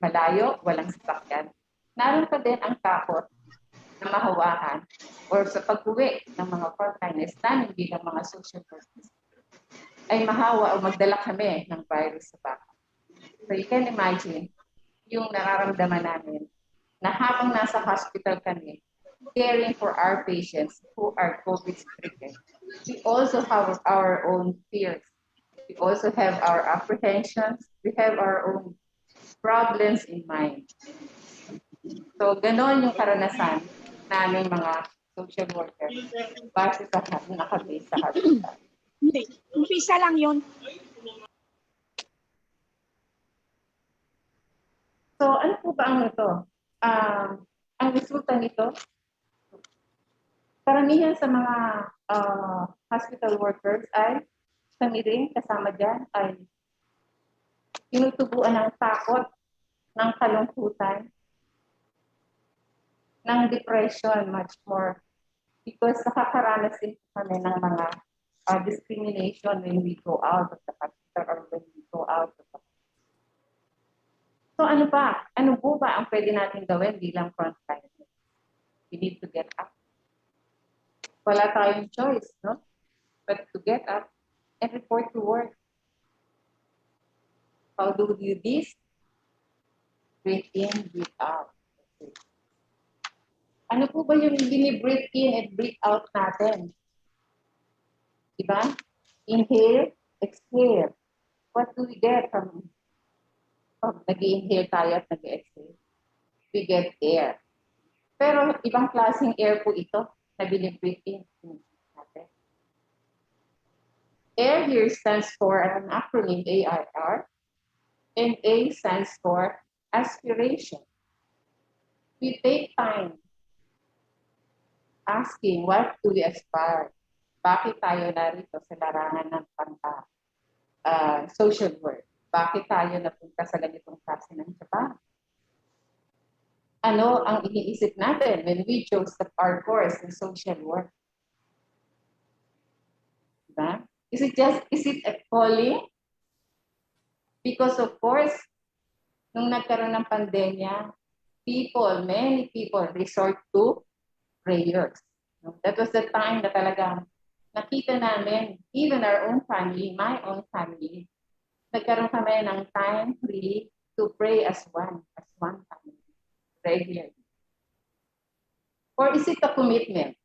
malayo, walang sasakyan, naroon pa din ang takot na mahawakan or sa pag-uwi ng mga frontliners namin bilang mga social workers ay mahawa o magdala kami ng virus sa baka. So you can imagine yung nararamdaman namin na habang nasa hospital kami, caring for our patients who are COVID-stricken, we also have our own fears. We also have our apprehensions. We have our own problems in mind. So, ganon yung karanasan namin mga social workers base sa nakabase sa hospital. Hindi. Umpisa lang yun. So, ano po ba ang ito? Ang resulta nito, karamihan sa mga hospital workers ay kami rin kasama dyan ay tinutubuan ng takot, ng kalungkutan, ng depression much more because nakakaranas din kami ng mga discrimination when we go out of the hospital or when we go out of the hospital. So ano ba? Ano po ba ang pwede natin gawin bilang frontline? We need to get up. Wala tayong choice, no? But to get up and report to work. How do we do this? Breathe in, breathe out. Okay. Ano po ba yung bini-breathe in and breathe out natin? Diba? Inhale, exhale. What do we get from nag-inhale tayo at nag-exhale? We get air. Pero ibang klaseng air po ito na bini-breathe in natin. Air here stands for an acronym AIR, and A stands for aspiration. We take time asking, what do we aspire? Bakit tayo narito sa larangan ng social work? Bakit tayo napunta sa ganitong klase ng trabaho? Ano ang iniisip natin when we chose our course in social work? Diba? Is it a calling? Because of course, nung nagkaroon ng pandemya, many people resort to prayers. That was the time na talagang nakita namin, even our own family, my own family, nagkaroon kami ng time really to pray as one family, regularly. Or is it a commitment?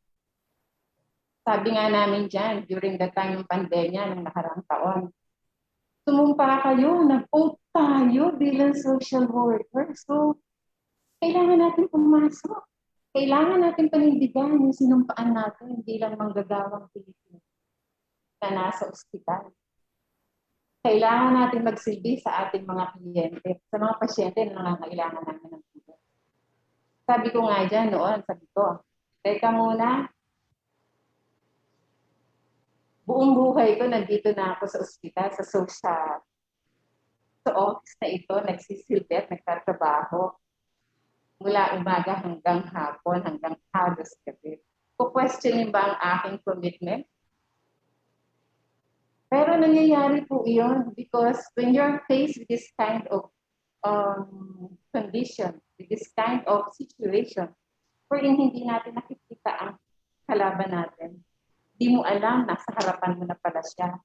Sabi nga namin dyan, during the time ng pandemya, ng nakaraang taon, sumumpa kayo, nag-oath tayo bilang social worker. So, kailangan natin pumasok. Kailangan natin panindigan yung sinumpaan natin, hindi lang manggagawang Pilipino na nasa ospital. Kailangan natin magsilbi sa ating mga kliyente, sa mga pasyente na nangangailangan namin ng tulong. Sabi ko nga dyan noon, teka muna, buong buhay ko, nandito na ako sa ospital, sa office na ito, nagsisilbi at nagtatrabaho. Mula umaga hanggang hapon, hanggang halos gabi. Questionin ba ang aking commitment? Pero nangyayari po iyon because when you're faced with this kind of condition, with this kind of situation, wherein hindi natin nakikita ang kalaban natin, hindi mo alam, nasa harapan mo na pala siya.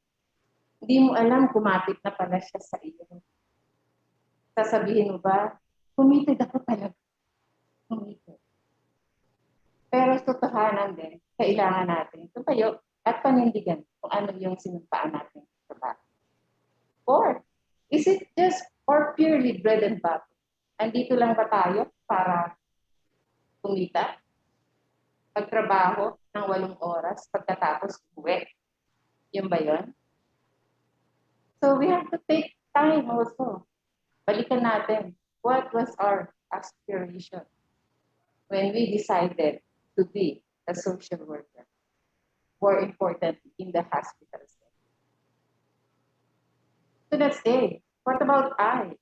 Hindi mo alam, kumapit na pala siya sa iyo. Sasabihin mo ba, committed ako talaga. Committed. Pero totohanan din, kailangan natin tumayo at panindigan kung ano yung sinumpaan natin sa trabaho. Or, is it just or purely bread and butter? Andito lang ba tayo para kumita? Pagtrabaho ng 8 oras, pagkatapos uwi. Yun ba yun? So we have to take time also. Balikan natin, what was our aspiration when we decided to be a social worker? More important, in the hospital setting. So that's A. What about I?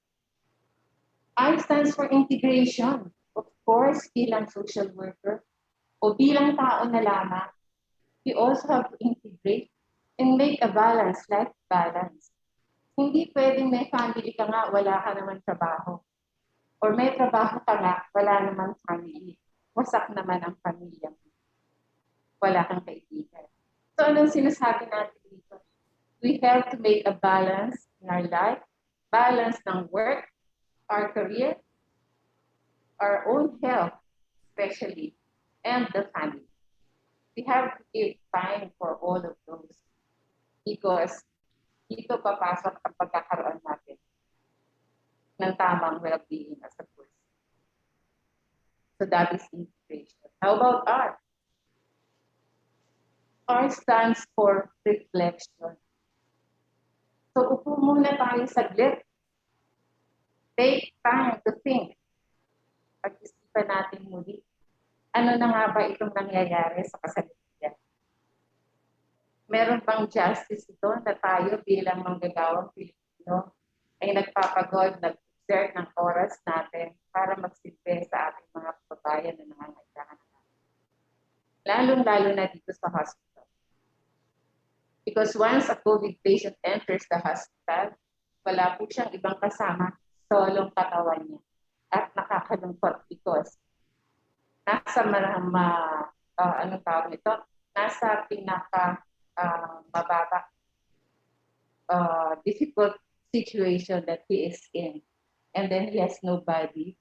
I stands for integration. Of course, bilang social worker o bilang tao na lamang, we also have to integrate and make a balance, life balance. Hindi pwedeng may family ka nga, wala ka naman trabaho. Or may trabaho ka nga, wala naman family. Wasak naman ang pamilya mo. Wala kang kaibigan. So anong sinasabi natin dito? We have to make a balance in our life, balance ng work, our career, our own health, especially, and the family. We have to give time for all of those because dito papasok ang pagkakaroon natin ng tamang well-being as a person. So that is integration. How about R? R stands for reflection. So upo muna tayo saglit. Take time to think. Pag-isipan natin muli. Ano na nga ba itong nangyayari sa kasalukuyan? Meron bang justice ito na tayo bilang manggagawang Pilipino ay nagpapagod, nag-exert ng oras natin para magsilbi sa ating mga kababayan na nangangailangan natin? Lalong-lalo na dito sa hospital. Because once a COVID patient enters the hospital, wala po siyang ibang kasama, solong katawan niya. At nakakalungkot because nasa anong tawag nito? Nasa pinaka mababa difficult situation that he is in. And then he has nobody,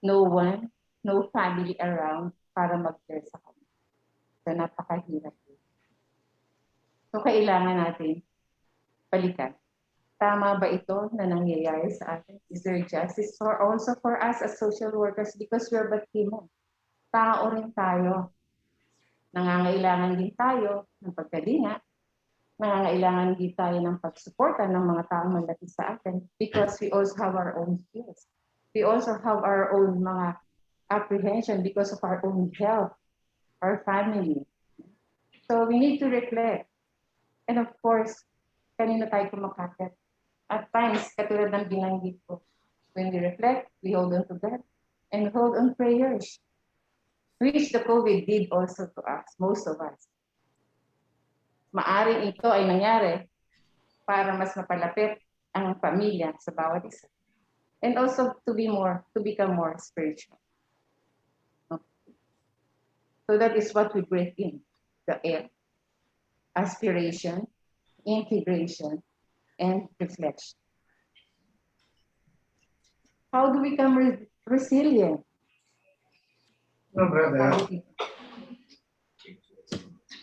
no one, no family around para mag-care sa kanya. So napakahirap. So kailangan natin balikan. Tama ba ito na nangyayari sa atin? Is there justice for also for us as social workers because we're but human? Tao rin tayo. Nangangailangan din tayo ng pagkalinga. Nangangailangan din tayo ng pagsuporta ng mga taong malapit sa atin because we also have our own skills. We also have our own mga apprehension because of our own health, our family. So we need to reflect. And of course, kanina tayo kumakapit. At times, katulad ng binanggit ko, when we reflect, we hold on to God and hold on prayers, which the COVID did also to us, most of us. Maaring ito ay nangyari para mas mapalapit ang pamilya sa bawat isa. And also to become more spiritual. So that is what we breathe in, the air. Aspiration, integration, and reflection. How do we become resilient? No, brother.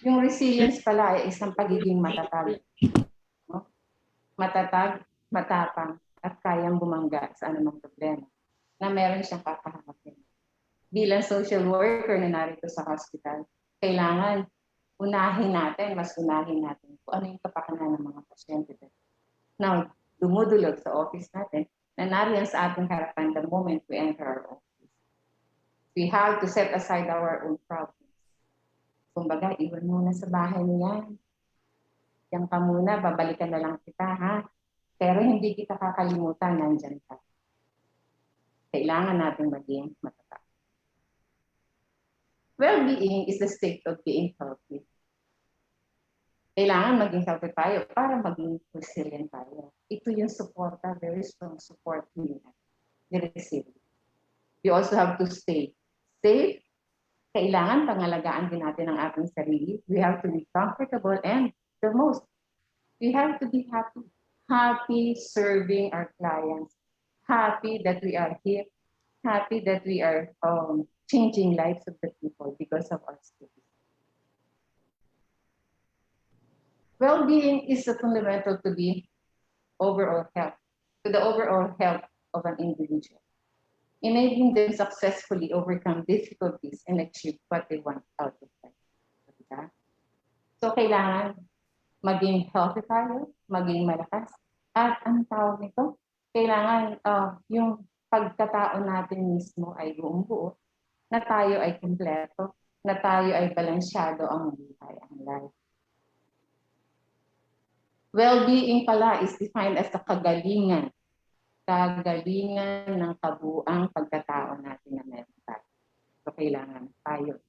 Yung resilience pala ay isang pagiging matatag. No? Matatag, matapang, at kayang bumangga sa anumang problema na meron siyang kakaharapin. Bilang social worker na narito sa hospital, kailangan mas unahin natin kung ano yung kapakanan ng mga pasyente. Now, dumudulog sa office natin na nariyan sa ating harapan the moment we enter our office. We have to set aside our own problems. Kumbaga, iwan muna sa bahay niyan. Yan ka muna, babalikan na lang kita, ha? Pero hindi kita kakalimutan, nandyan ka. Kailangan natin maging matatag. Well-being is the state of being healthy. Kailangan maging healthy tayo para maging resilient tayo. Ito yung suporta, very strong support nila. Resilient. We also have to stay safe. Kailangan pangalagaan din natin ang ating sarili. We have to be comfortable and the most, we have to be happy. Happy serving our clients. Happy that we are here. Happy that we are changing lives of the people because of our skills. Well-being is fundamental to the overall health of an individual, enabling them successfully overcome difficulties and achieve what they want out of life. Diba? So kailangan maging healthy tayo, maging malakas, at ang tawag nito, kailangan yung pagkatao natin mismo ay buong buo, na tayo ay kumpleto, na tayo ay balansyado ang buhay, ang life. Well-being pala is defined as the kagalingan ng kabuuang pagkatao natin na meron tayo. So kailangan tayo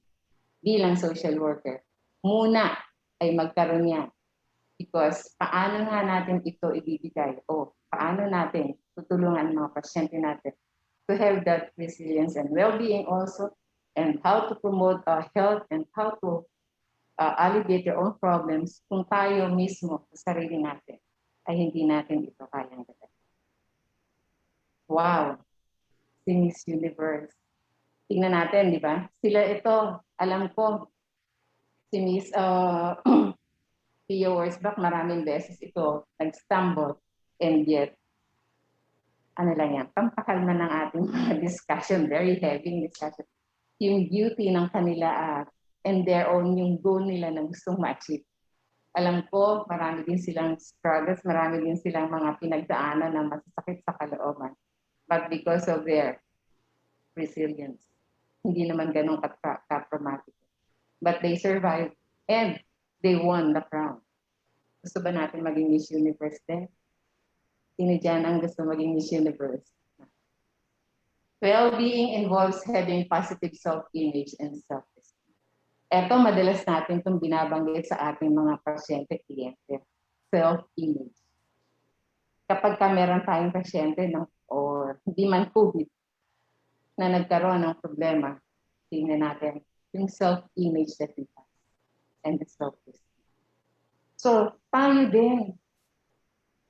bilang social worker, muna ay magkaroon yan. Because paano nga natin ito ibibigay o paano natin tutulungan ang mga pasyente natin to have that resilience and well-being also, and how to promote health and how to alleviate their own problems kung tayo mismo sa sarili natin ay hindi natin ito kayang gawin. Wow! Si Miss Universe. Tingnan natin, di ba? Sila ito, alam ko, si Miss Pia Wurzbach, maraming beses ito nag-stumble, and yet, ano lang yan, pampakalma ng ating discussion, very heavy discussion. Yung beauty ng kanila and their own, yung goal nila na gustong ma-achieve. Alam ko, marami din silang struggles, marami din silang mga pinagdaanan na masasakit sa kalooban. But because of their resilience, hindi naman ganun ka-traumatic. But they survived and they won the crown. Gusto ba natin maging Miss Universe din? Sino dyan ang gusto maging Miss Universe? Well-being involves having positive self-image and self-esteem. Ito, madalas natin itong binabanggit sa ating mga pasyente, kliyente. Self-image. Kapag meron tayong pasyente or hindi man COVID na nagkaroon ng problema, tingnan natin yung self-image that we have and the self-esteem. So, tayo din,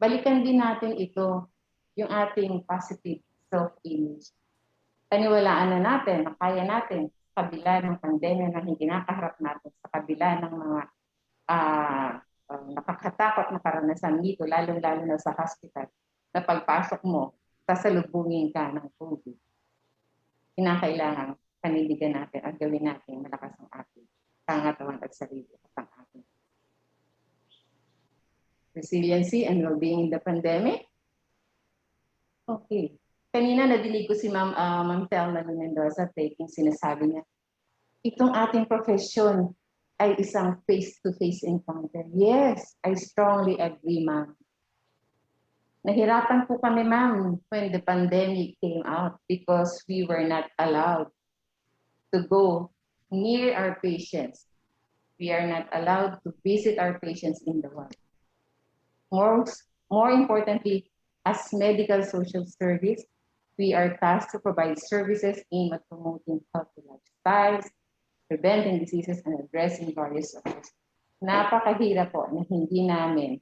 balikan din natin ito, yung ating positive self-image. Paniwalaan na natin, na kaya natin, sa kabila ng pandemya na hindi nakaharap natin, sa kabila ng mga nakakatakot na karanasan dito, lalong-lalo na sa hospital, na pagpasok mo, sasalubungin ka ng COVID. Kinakailangan panindigan natin at gawin natin malakas ang ating pangatawan at sarili at ang ating resiliency and well-being in the pandemic. Okay. Kanina nadinig ko si Ma'am Telma Mendoza taking sinasabi niya, itong ating profession ay isang face-to-face encounter. Yes, I strongly agree, ma'am. Nahirapan po kami, ma'am, when the pandemic came out because we were not allowed to go near our patients. We are not allowed to visit our patients in the ward. More importantly, as medical social service, we are tasked to provide services aimed at promoting healthy lifestyles, preventing diseases, and addressing various issues. Napakahirap po na hindi namin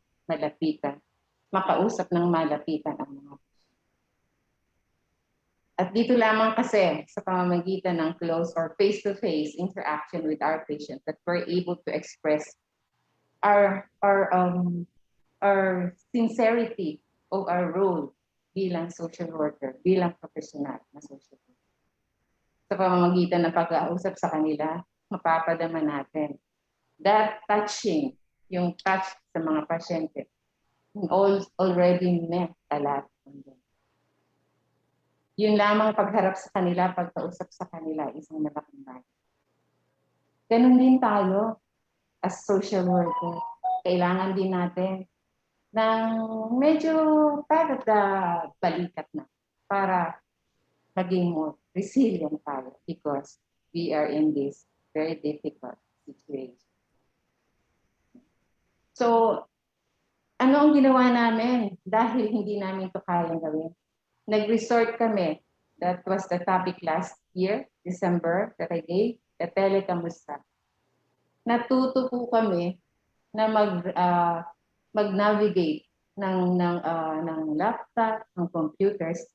makausap ng malapitan ang mga patients. At dito lamang kasi sa pamamagitan ng close or face-to-face interaction with our patients that we're able to express our sincerity of our role bilang social worker, bilang professional na social worker. Sa pamamagitan ng pag-ausap sa kanila, mapapadama natin. That touching, yung touch sa mga pasyente, already met a lot from them. Yun lamang pagharap sa kanila, pagkausap sa kanila, isang malaking bagay. Ganun din tayo as social worker. kailangan din natin ng medyo para balikat na para maging more resilient tayo because we are in this very difficult situation. So, ano ang ginawa namin dahil hindi namin ito kayang gawin? Nag-resort kami. That was the topic last year, December, that I gave, the telekamusta. Natuto po kami na mag-navigate ng laptop, ng computers,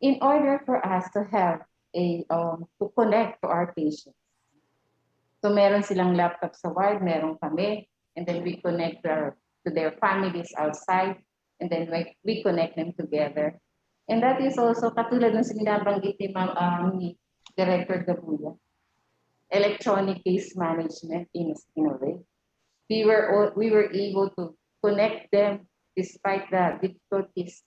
in order for us to have to connect to our patients. So meron silang laptop sa ward, meron kami, and then we connect to their families outside, and then we connect them together. And that is also katulad ng sinabanggit ni Director Gabuya, electronic case management in a way. We were able to connect them despite the difficulties,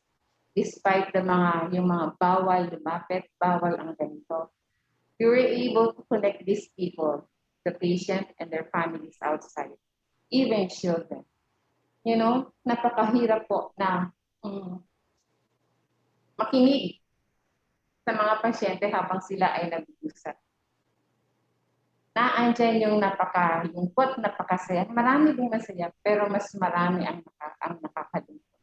despite yung mga bawal lumapit, bawal ang ganito. We were able to connect these people, the patient and their families outside, even children. You know, napakahirap po na makinig sa mga pasyente habang sila ay nag-uusap. Naandyan yung napaka-lungkot, napakasaya. Marami din masaya, pero mas marami ang nakakalungkot.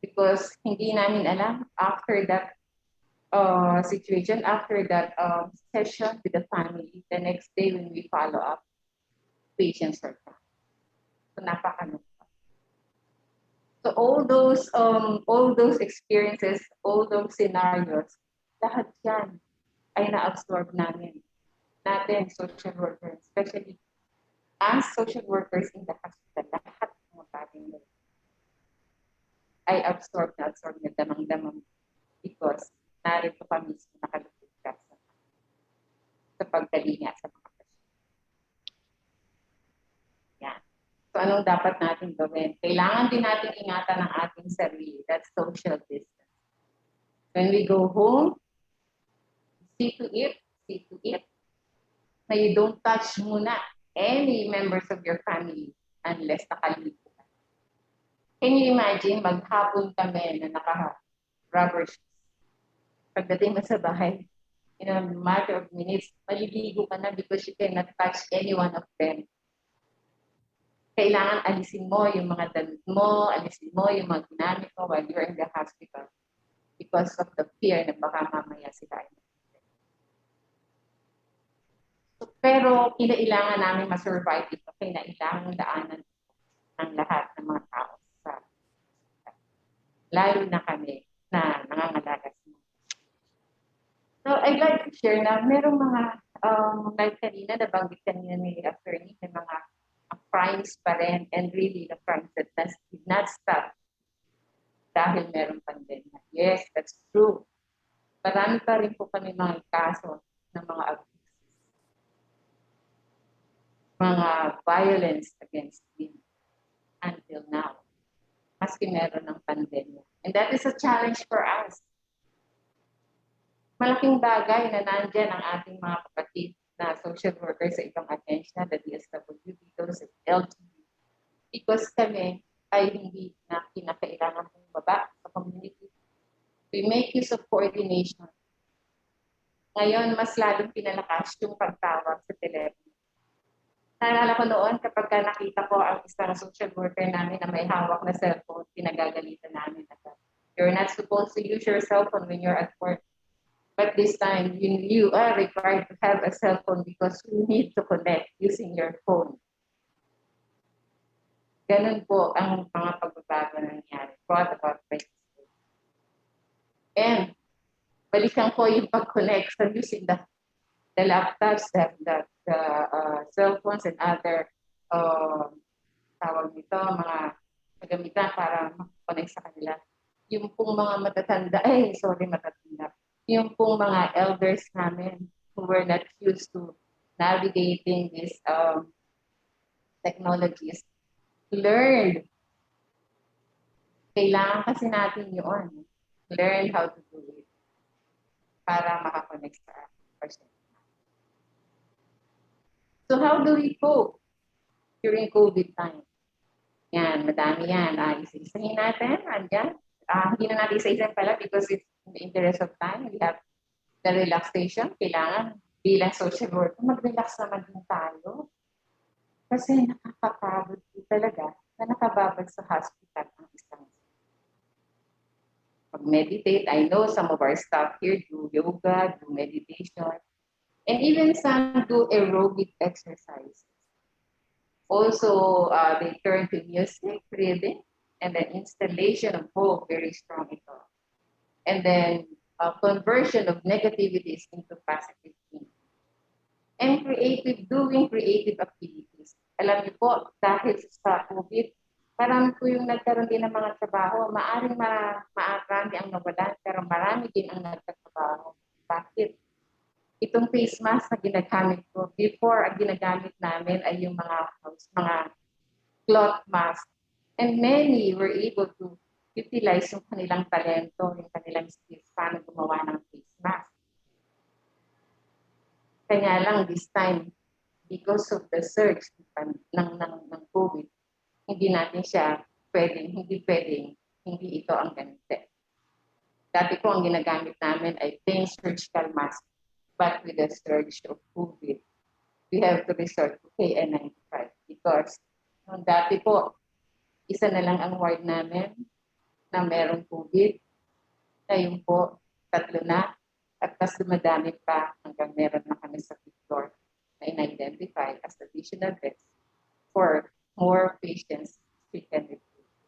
Because hindi namin alam, after that situation, after that session with the family, the next day when we follow up, patients are back. So napakalungkot. So all those experiences, all those scenarios, lahat yan ay na-absorb natin, social workers, especially as social workers in the hospital, lahat ng mga bagay nila ay absorb na damang-damang because narito pa mismo nakalupit ka sa pagdalinga sa mga pasyente. Yan. So anong dapat natin gawin? Kailangan din natin ingatan ang ating sarili. That's social distance. When we go home, see to it, na you don't touch muna any members of your family unless nakaligo ka. Can you imagine, maghapon kami na naka-rubber shoes. Pagdating mo sa bahay, in a matter of minutes, maliligo ka na because you cannot touch any one of them. Kailangan alisin mo yung mga damit mo, alisin mo yung mga ginamit mo while you're in the hospital because of the fear na baka mamaya sila ay pero kinailangan namin ma-survive ito. Kinailangan daanan ng lahat ng mga tao sa lalo na kami na nangangalaga. So I'd like to share na merong mga like kanina, nabanggit kanina ni attorney, may mga crimes pa rin and really the crimes that did not stop dahil merong pandemya. Yes, that's true. Marami pa rin po kami mga kaso ng mga abuse. Mga violence against women until now, maski meron ng pandemya. And that is a challenge for us. Malaking bagay na nandyan ang ating mga kapatid na social workers sa ibang agensya, the DSWD, those LGBT, because kami ay hindi na kinakailangan bumaba sa community. We make use of coordination. Ngayon, mas lalong pinalakas yung pagtawag sa telepono. Naalala ko noon, kapag nakita ko ang isang social worker namin na may hawak na cellphone, pinagagalitan namin. You're not supposed to use your cellphone when you're at work. But this time, you are required to have a cellphone because you need to connect using your phone. Ganun po ang mga pagbabago na nangyari. Brought about by this. And balikan ko yung pag-connect so using the laptops, the cell phones and other tawag nito, mga kagamitan para makakonect sa kanila. Yung pong mga matatanda, yung pong mga elders namin who were not used to navigating these technologies, learned. Kailangan kasi natin yun. Learn how to do it para makakonect sa person. So how do we cope during COVID time? Yan, madami yan. Isa-isahin natin. Andyan. Hindi na natin isa-isahin pala because it's in the interest of time. We have the relaxation. Kailangan bilang social worker, mag-relax naman din tayo. Kasi nakakapagod talaga na nakababad sa hospital ang isang. Mag-meditate. I know some of our staff here do yoga, do meditation, and even some do aerobic exercise. Also, they turn to music, reading, and then installation of hope, very strong ito. And then conversion of negativities into positive thinking. And doing creative activities. Alam niyo po, dahil sa COVID, marami po yung nagkaroon din ng mga trabaho. Maaring marami ang nawalan, pero marami din ang nagtatrabaho. Bakit? Itong face mask na ginagamit ko, before ang ginagamit namin ay yung mga cloth mask. And many were able to utilize yung kanilang talento, yung kanilang skills, paano gumawa ng face mask. Kaya lang this time, because of the surge ng COVID, hindi natin siya hindi ito ang ganito. Dati po ang ginagamit namin ay plain surgical mask. But with the surge of COVID, we have to resort to KN95 because nung dati po, isa na lang ang ward namin na merong COVID. Ngayon po, 3 na at mas dumadami pa hanggang meron na kami sa floor na in-identify as additional beds for more patients treated with COVID.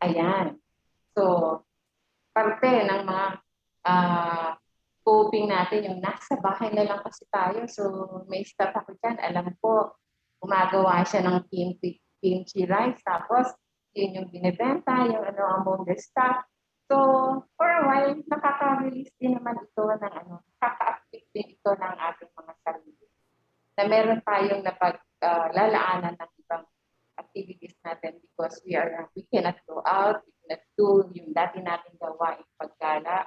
Ayan. So, parte ng mga coping natin, yung nasa bahay na lang kasi tayo. So, may staff ako dyan. Alam po, gumagawa siya ng kimchi rice. Tapos, yun yung binibenta, yung among the staff. So, for a while, nakaka-release din naman ito ng nakaka-active din ito ng ating mga sarili. Na meron tayong napaglalaanan ng ibang activities natin because we cannot go out, we cannot do yung dati natin gawain paggala.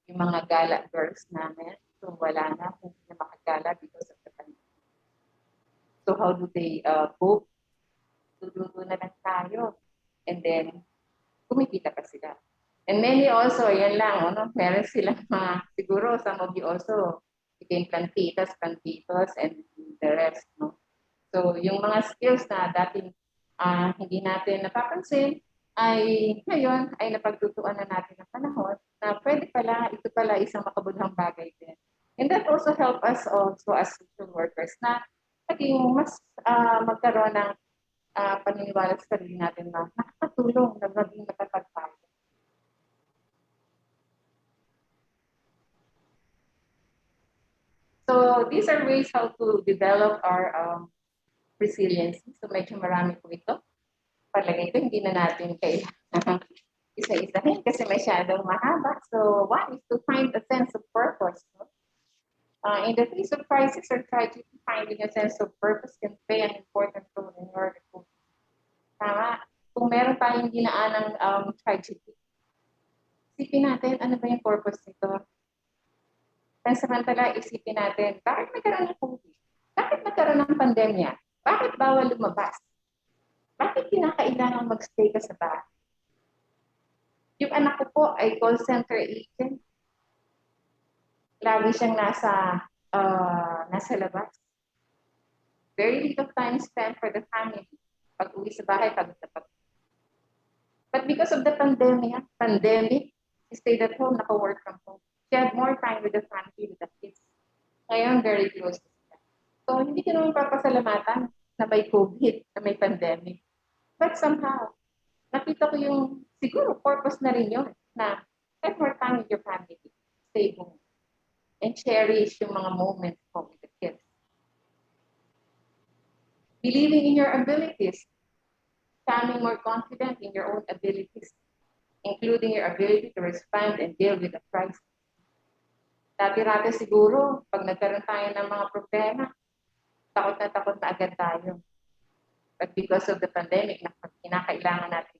Yung mga gala girls namin, so wala na, hindi na makagala because of the pandemic. So how do they cope? Luluto na lang tayo. And then, kumikita pa sila. And many also, yan lang, meron silang siguro, some of you also became plantitas, and the rest, no? So yung mga skills na dating hindi natin napapansin, ay ngayon ay napagtutuan na natin ng panahon na pwede pala, ito pala isang makabuluhang bagay din. And that also help us also as social workers na maging mas magkaroon ng paniniwala sa sarili natin na nakakatulong na maging matatag tayo. So these are ways how to develop our resiliency. So medyo marami po ito. Palagay ko, hindi na natin kailangan isa-isahin kasi masyadong mahaba. So one is to find a sense of purpose. No? In the face of crisis or tragedy, finding a sense of purpose can play an important role in your recovery. Tama. Kung meron tayong dinaan ng tragedy, isipin natin, ano ba yung purpose nito? Pansamantala, isipin natin, bakit nagkaroon ng COVID? Bakit nagkaroon ng pandemya? Bakit bawal lumabas? Bakit kinakailangan mag-stay ka sa bahay? Yung anak ko po ay call center agent. Lagi siyang nasa labas. Very little time spent for the family. Pag-uwi sa bahay, pagod na pagod. But because of the pandemic, she stayed at home, naka-work from home. She had more time with the family, with the kids. Ngayon, very close to sila. So, hindi ko naman papasalamatan na may COVID, na may pandemic. But somehow, nakita ko yung, siguro, purpose na rin yun, na spend more time with your family, stay home, and cherish yung mga moments mo with the kids. Believing in your abilities, becoming more confident in your own abilities, including your ability to respond and deal with a crisis. Dati-rati siguro, pag nagkaroon tayo ng mga problema, takot na agad tayo. But because of the pandemic, kinakailangan natin,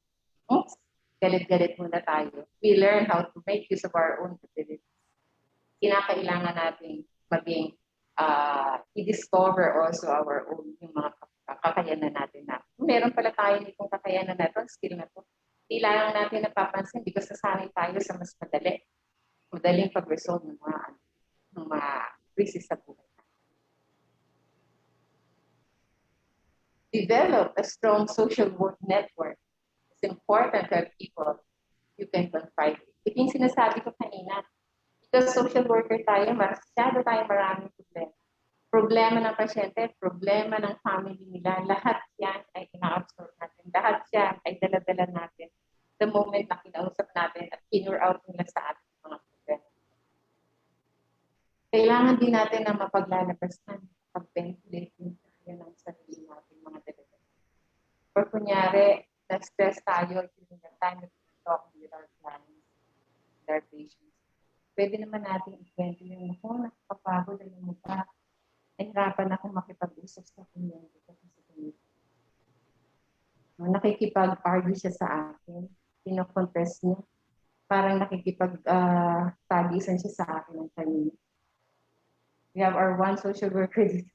galit-galit muna tayo. We learn how to make use of our own abilities. Kinakailangan natin maging, i-discover also our own, yung mga kakayanan natin na meron pala tayo itong kakayanan na ito, skill na ito. Hindi lang natin napapansin because nasanay tayo sa mas madaling pag-resolve ng mga crisis sa buhay. Develop a strong social work network. It's important to have people you can confide in. Ito yung sinasabi ko kanina. Because social worker tayo, masyado tayo maraming problema. Problema ng pasyente, problema ng family nila, lahat yan ay ina-absorb natin. Lahat yan ay dala-dala natin the moment na kinausap natin at inner out nila sa ating mga problema. Kailangan din natin na mapaglalabasan, pag-ventilating tayo ng sarili natin mga dala-dala. Or kunyari, na-stress tayo during the time that we're talking with our clients, with our patients. Pwede naman natin i-kwento yung nakapagod na yung mukha. Nahirapan akong makipag-usap sa community kasi sa community. Nakikipag-argue siya sa akin. Pino-contest niya. Parang nakikipag-tagisan siya sa akin ng kanina. We have our one social worker dito.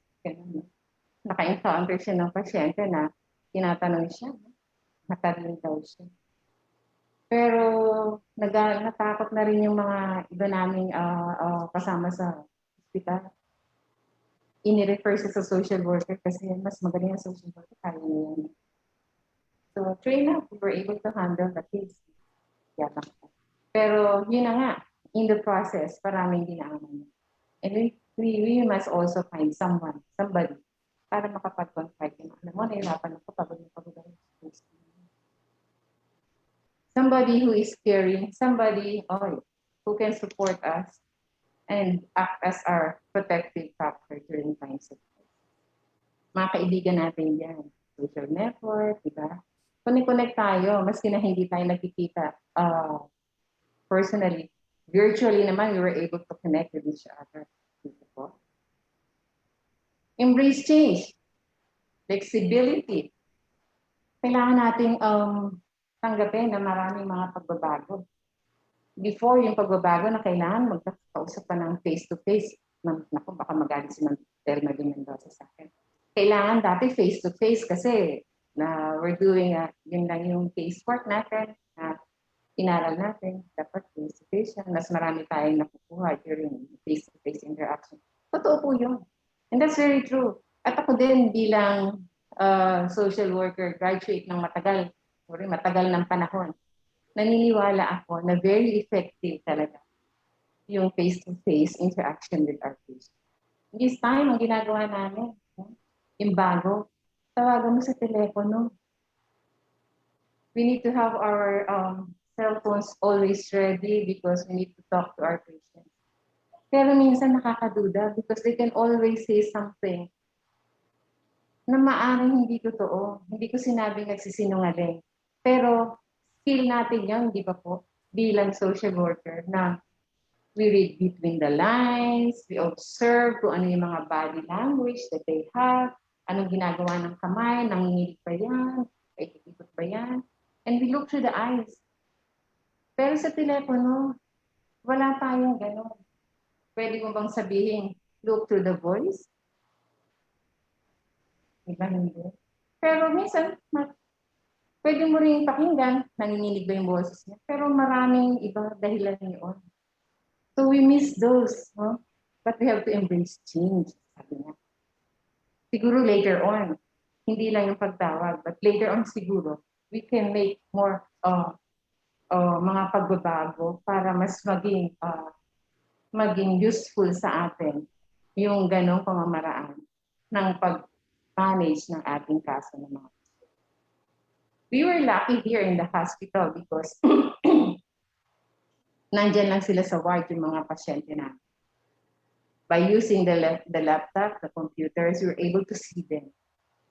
Naka-encounter siya ng pasyente na tinatanong siya. Matalin daw siya. Pero natakot na rin yung mga iba naming kasama sa hospital. Ini-refer siya sa social worker kasi mas magaling ang social worker kaya niya. So, train up, we were able to handle the case. Yata. Pero yun na nga, in the process, maraming dinaanan. And we must also find somebody, para makapag-confide. Alam mo, nahirapan ako pagod na pagod ako. Somebody who is caring, somebody who can support us and act as our protective factor during times of crisis. Mga kaibigan natin yan. Social network, diba? Connect tayo, maski na hindi tayo nagkikita personally. Virtually naman, we were able to connect with each other. Embrace change. Flexibility. Kailangan nating tanggapin na maraming mga pagbabago. Before yung pagbabago na kailangan magkakausap pa ng face-to-face. Naku, baka magalit si Terma de Mendoza sa akin. Kailangan dati face-to-face kasi na we're doing yun lang yung casework natin, inaral natin, dapat face-to-face. Mas marami tayong nakukuha during face-to-face interaction. Totoo po yun. And that's very true. At ako din bilang social worker, graduate ng matagal ng panahon. Naniniwala ako na very effective talaga yung face-to-face interaction with our patients. This time, ang ginagawa namin, yung bago, tawagan mo sa telepono. We need to have our cell phones always ready because we need to talk to our patients. Pero minsan nakakaduda because they can always say something na maaaring hindi totoo. Hindi ko sinabing nagsisinungaling. Pero skill natin yan, di ba po, bilang social worker na we read between the lines, we observe kung ano yung mga body language that they have, anong ginagawa ng kamay, nanginginig ba yan, ikot ba yan, and we look through the eyes. Pero sa telepono, wala tayong gano'n. Pwede mo bang sabihin, look through the voice? Diba hindi? Pero minsan, pwede mo rin pakinggan, nanginginig ba yung boses niya. Pero maraming iba dahilan yun. So we miss those, no? But we have to embrace change, sabi niya. Siguro later on, hindi lang yung pagtawag, but later on siguro, we can make more mga pagbabago para mas maging useful sa atin yung ganong pamamaraan ng pag-manage ng ating kaso ng mga. We were lucky here in the hospital because nandyan lang sila sa ward yung mga pasyente namin. By using the laptop, the computers, we were able to see them.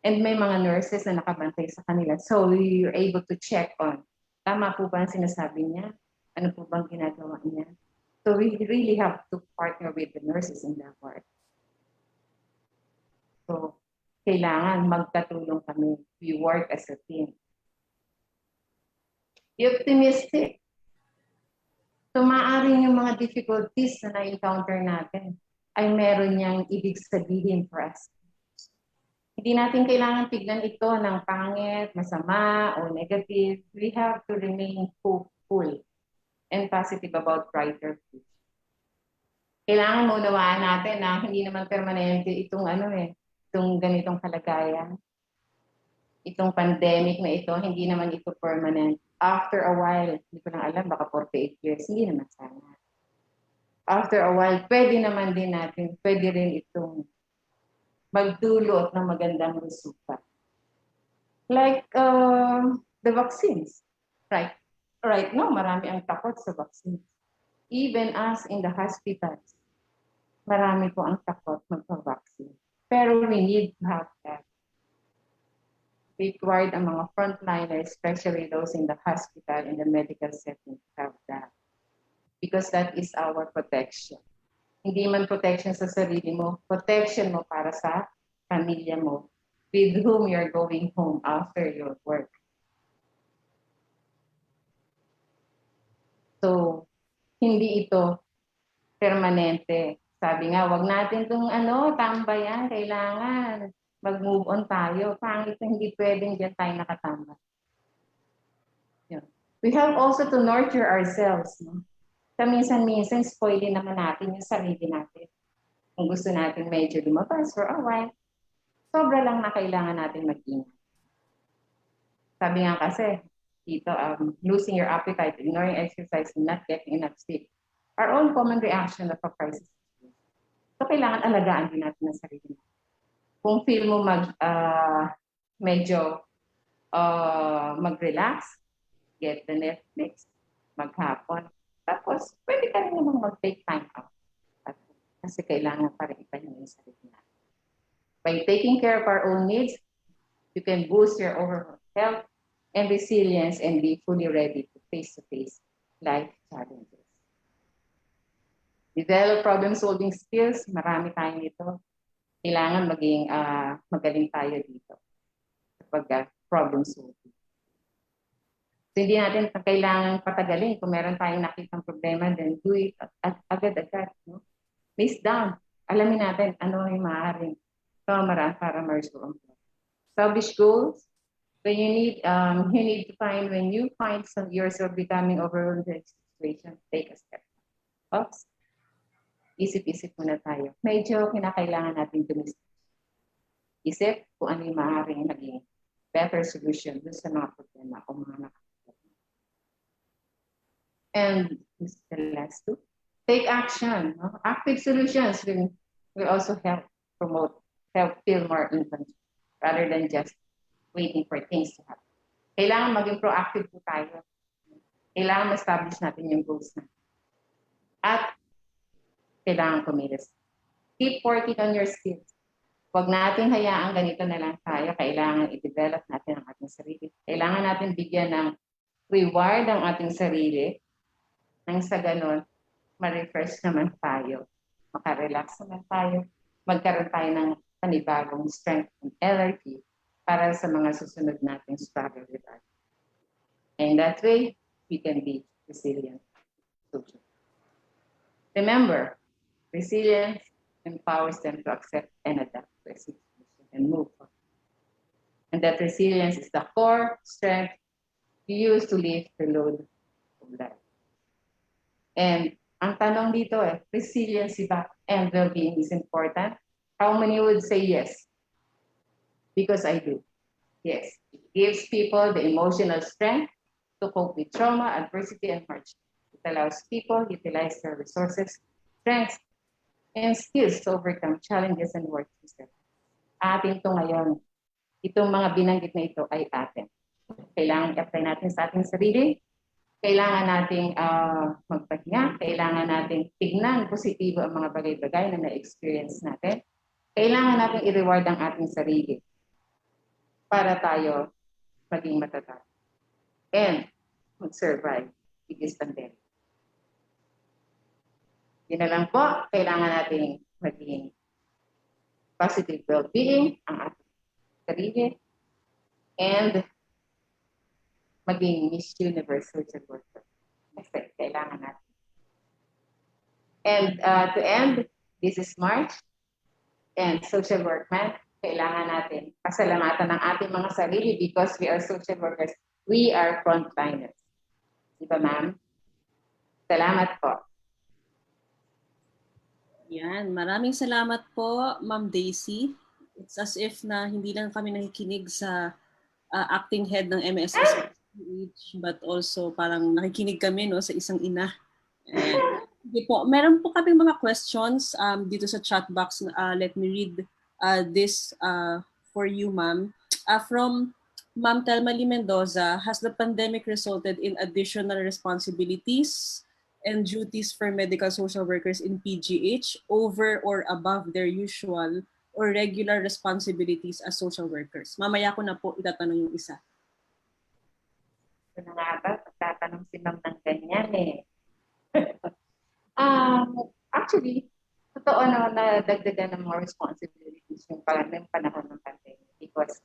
And may mga nurses na nakabantay sa kanila. So we were able to check on, tama po ba ang sinasabi niya? Ano po bang ginagawa niya? So we really have to partner with the nurses in that ward. So kailangan magkatulong kami. We work as a team. Be optimistic. So maaaring yung mga difficulties na na-encounter natin ay meron niyang ibig sabihin for us. Hindi natin kailangan tignan ito ng pangit, masama, o negative. We have to remain hopeful and positive about brighter future. Kailangan maunawaan natin na hindi naman permanente itong itong ganitong kalagayan. Itong pandemic na ito, hindi naman ito permanent. After a while, hindi ko lang alam, baka 48 years, hindi naman sana. After a while, pwede rin itong magdulot ng magandang resulta. Like the vaccines. Right now, marami ang takot sa vaccines. Even us in the hospitals, marami po ang takot magpa-vaccine. Pero we need to have that. Required ang mga frontliners, especially those in the hospital, in the medical setting, to have that. Because that is our protection. Hindi man protection sa sarili mo, protection mo para sa pamilya mo, with whom you're going home after your work. So, hindi ito permanente. Sabi nga, wag natin itong tambayan, kailangan mag-move on tayo. Pangit na hindi pwedeng dyan tayo nakatambay. Yeah. We have also to nurture ourselves. No? Minsan-minsan, spoilin naman natin yung sarili natin. Kung gusto natin medyo lumabas for a while, sobra lang na kailangan natin mag-ingat. Sabi nga kasi, dito, losing your appetite, ignoring exercise, and not getting enough sleep, our own common reaction of a crisis. So, kailangan alagaan din natin ang sarili natin. Kung feel mo medyo mag-relax, get the Netflix, maghapon. Tapos, pwede ka rin naman mag-take time out. Kasi kailangan pa rin ipahinga yung sarili natin. By taking care of our own needs, you can boost your overall health and resilience and be fully ready to face life challenges. Develop problem-solving skills. Marami tayo nito. Kailangan maging magaling tayo dito kapag problem-solving. So, hindi natin kailangan patagalin. Kung meron tayong nakitang problema, then do it agad-agad. No? List down. Alamin natin ano yung maaaring kamaraan para ma-resolve. Establish goals. When you need to find, when you find yourself becoming overwhelmed with the situation, take a step. Oops. Isip-isip muna tayo. Medyo kinakailangan natin dumis. Isip kung ano yung maaaring naging better solution dun sa mga problema o mga nakakita. And this is the last two. Take action. No? Active solutions will also help feel more in control rather than just waiting for things to happen. Kailangan maging proactive po tayo. Kailangan ma-establish natin yung goals natin. At kailangan kumilos. Keep working on your skills. Huwag natin hayaan ganito na lang tayo. Kailangan i-develop natin ang ating sarili. Kailangan natin bigyan ng reward ang ating sarili. Nang sa ganon, ma-refresh naman tayo. Maka-relax naman tayo. Magkaroon tayo ng panibagong strength and energy para sa mga susunod nating struggle with us. And that way, we can be resilient. Remember, resilience empowers them to accept and adapt to a situation and move on. And that resilience is the core strength you use to lift the load of life. And ang tanong dito resiliency ba and well-being is important? How many would say yes? Because I do. Yes, it gives people the emotional strength to cope with trauma, adversity, and hardship. It allows people to utilize their resources, strengths, and skills to overcome challenges and work together. Atin ito ngayon. Itong mga binanggit na ito ay atin. Kailangan i-apply natin sa ating sarili. Kailangan nating magpahinga. Kailangan nating tignan positibo ang mga bagay-bagay na na-experience natin. Kailangan nating i-reward ang ating sarili para tayo maging matatag and mag-survive this pandemic. Yun na lang po, kailangan nating maging positive well-being ang ating sarili and maging Miss Universe social worker. Kasi kailangan natin. And to end, this is March and Social Work Month. kailangan natin pasalamatan ng ating mga sarili because we are social workers. We are frontliners. Di ba, ma'am? Salamat po. Yan, maraming salamat po, Ma'am Daisy. It's as if na hindi lang kami nakikinig sa acting head ng MSS but also parang nakikinig kami no sa isang ina. Sige po, meron po kaming mga questions dito sa chat box. Let me read this for you, ma'am. From Ma'am Telmali Mendoza, has the pandemic resulted in additional responsibilities and duties for medical social workers in PGH over or above their usual or regular responsibilities as social workers? Mamaya ko na po itatanong yung isa. Ito na nga ba? Pagtatanong si ma'am ng ganyan eh. Actually, totoo na nadagdagan ng more responsibilities yung panahon ng pandemic because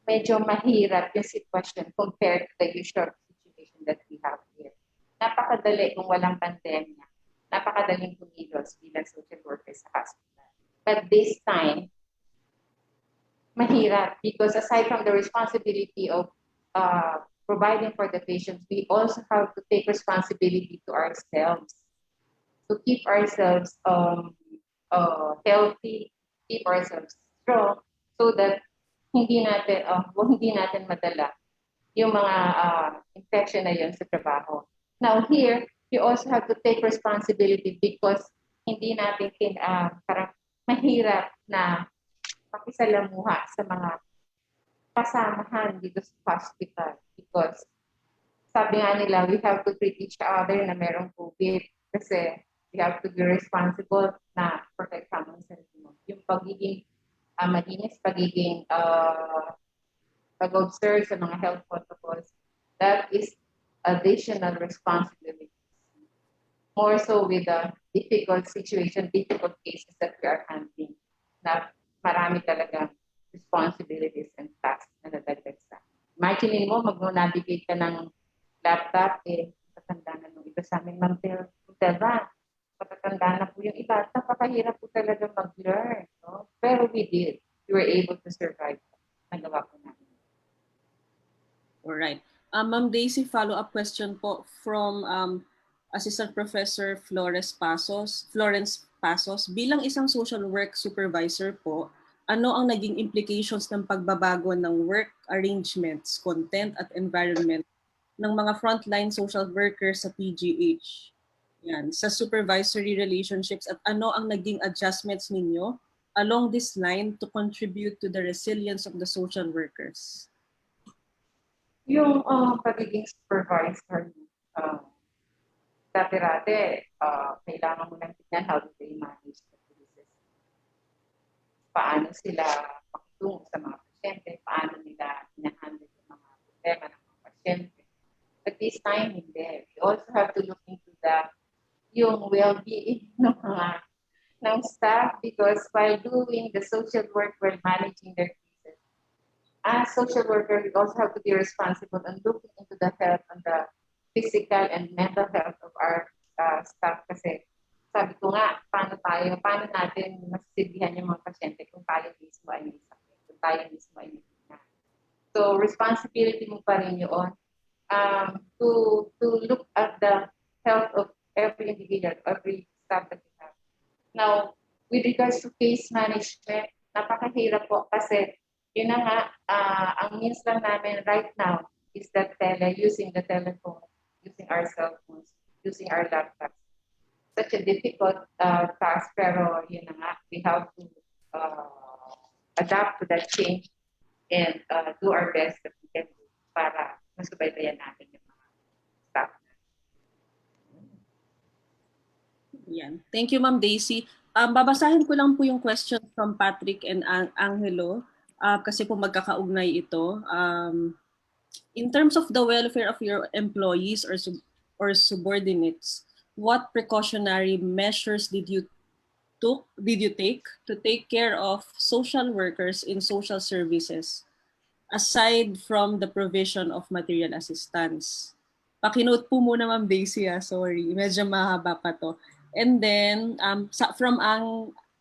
medyo mahirap yung sitwasyon compared to the usual situation that we have here. Napakadali kung walang pandemya. Napakadaling kumilos bilang social workers sa hospital. But this time, mahirap because aside from the responsibility of providing for the patients, we also have to take responsibility to ourselves. To keep ourselves healthy, keep ourselves strong, so that hindi natin madala yung mga infection na yun sa trabaho. Now here, you also have to take responsibility because hindi natin parang mahirap na pakisalamuha sa mga kasamahan dito sa hospital because sabi nga nila, we have to treat each other na merong COVID kasi we have to be responsible na protektahan mo sa sarili mo. Yung pagiging malinis, pagiging pag-observe sa mga health protocols, that is additional responsibility. More so with the difficult situation, difficult cases that we are handling, na marami talagang responsibilities and tasks na nadagdag sa. Imagine mo, mag-navigate ka ng laptop, patanda na nung iba sa amin, Ma'am Telva, patatanda na po yung iba, napakahirap po talaga mag-learn. No? Pero we did. We were able to survive. Nagawa po namin. Alright. Ma'am Daisy, follow-up question po from Assistant Professor Florence Pasos. Bilang isang social work supervisor po, ano ang naging implications ng pagbabago ng work arrangements, content at environment ng mga frontline social workers sa PGH? Yan, sa supervisory relationships at ano ang naging adjustments ninyo along this line to contribute to the resilience of the social workers? Yung pagiging supervisor, dati-dati, kailangan mo lang tignan how do they manage the cases. Paano sila makitungo sa mga pasyente, paano nila hinahandle yung mga problema ng mga pasyente. But this time, hindi. We also have to look into yung well-being ng staff because while doing the social work, while managing their cases, as social worker, we also have to be responsible and looking into the health and the physical and mental health of our staff kasi sabi ko nga, paano natin masisibihan yung mga pasyente kung tayo mismo ay may sakit, kung tayo mismo ay may sakit. So, responsibility mo pa rin yun to look at the health of every individual, every staff that we have. Now, with regards to case management, napakahirap po kasi yun na nga, ang means lang namin right now is that using the telephone, using our cell phones, using our laptops. Such a difficult task, pero yun na nga, we have to adapt to that change and do our best that we can do para masubaybayan natin yung mga staff. Yan. Thank you, Ma'am Daisy. Babasahin ko lang po yung question from Patrick and Angelo kasi po magkakaugnay ito. In terms of the welfare of your employees or subordinates, what precautionary measures did you take to take care of social workers in social services aside from the provision of material assistance? Pakinote po muna, Ma'am Daisy. Sorry, medyo mahaba pa to. And then, from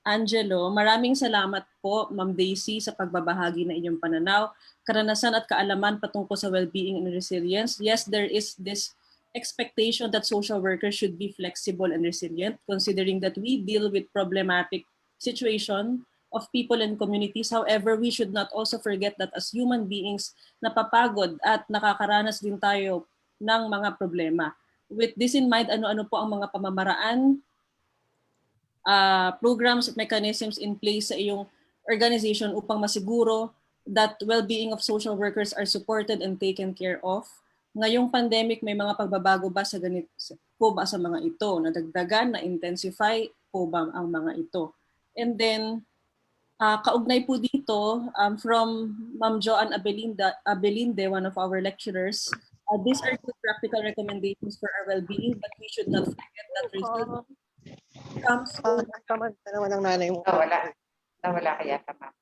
Angelo, maraming salamat po, Ma'am Daisy, sa pagbabahagi ng inyong pananaw, karanasan at kaalaman patungkol sa well-being and resilience. Yes, there is this expectation that social workers should be flexible and resilient, considering that we deal with problematic situation of people and communities. However, we should not also forget that as human beings, napapagod at nakakaranas din tayo ng mga problema. With this in mind, ano-ano po ang mga pamamaraan, programs at mechanisms in place sa iyong organization upang masiguro that well-being of social workers are supported and taken care of? Ngayong pandemic, may mga pagbabago ba sa ganito po ba sa mga ito? Nadagdagan, na-intensify po ba ang mga ito? And then, kaugnay po dito, from Ma'am Joanne Abelinde, one of our lecturers, these are good practical recommendations for our well-being, but we should not forget that resilience comes naman ng nanay mo. Nawala kaya ka, ma'am.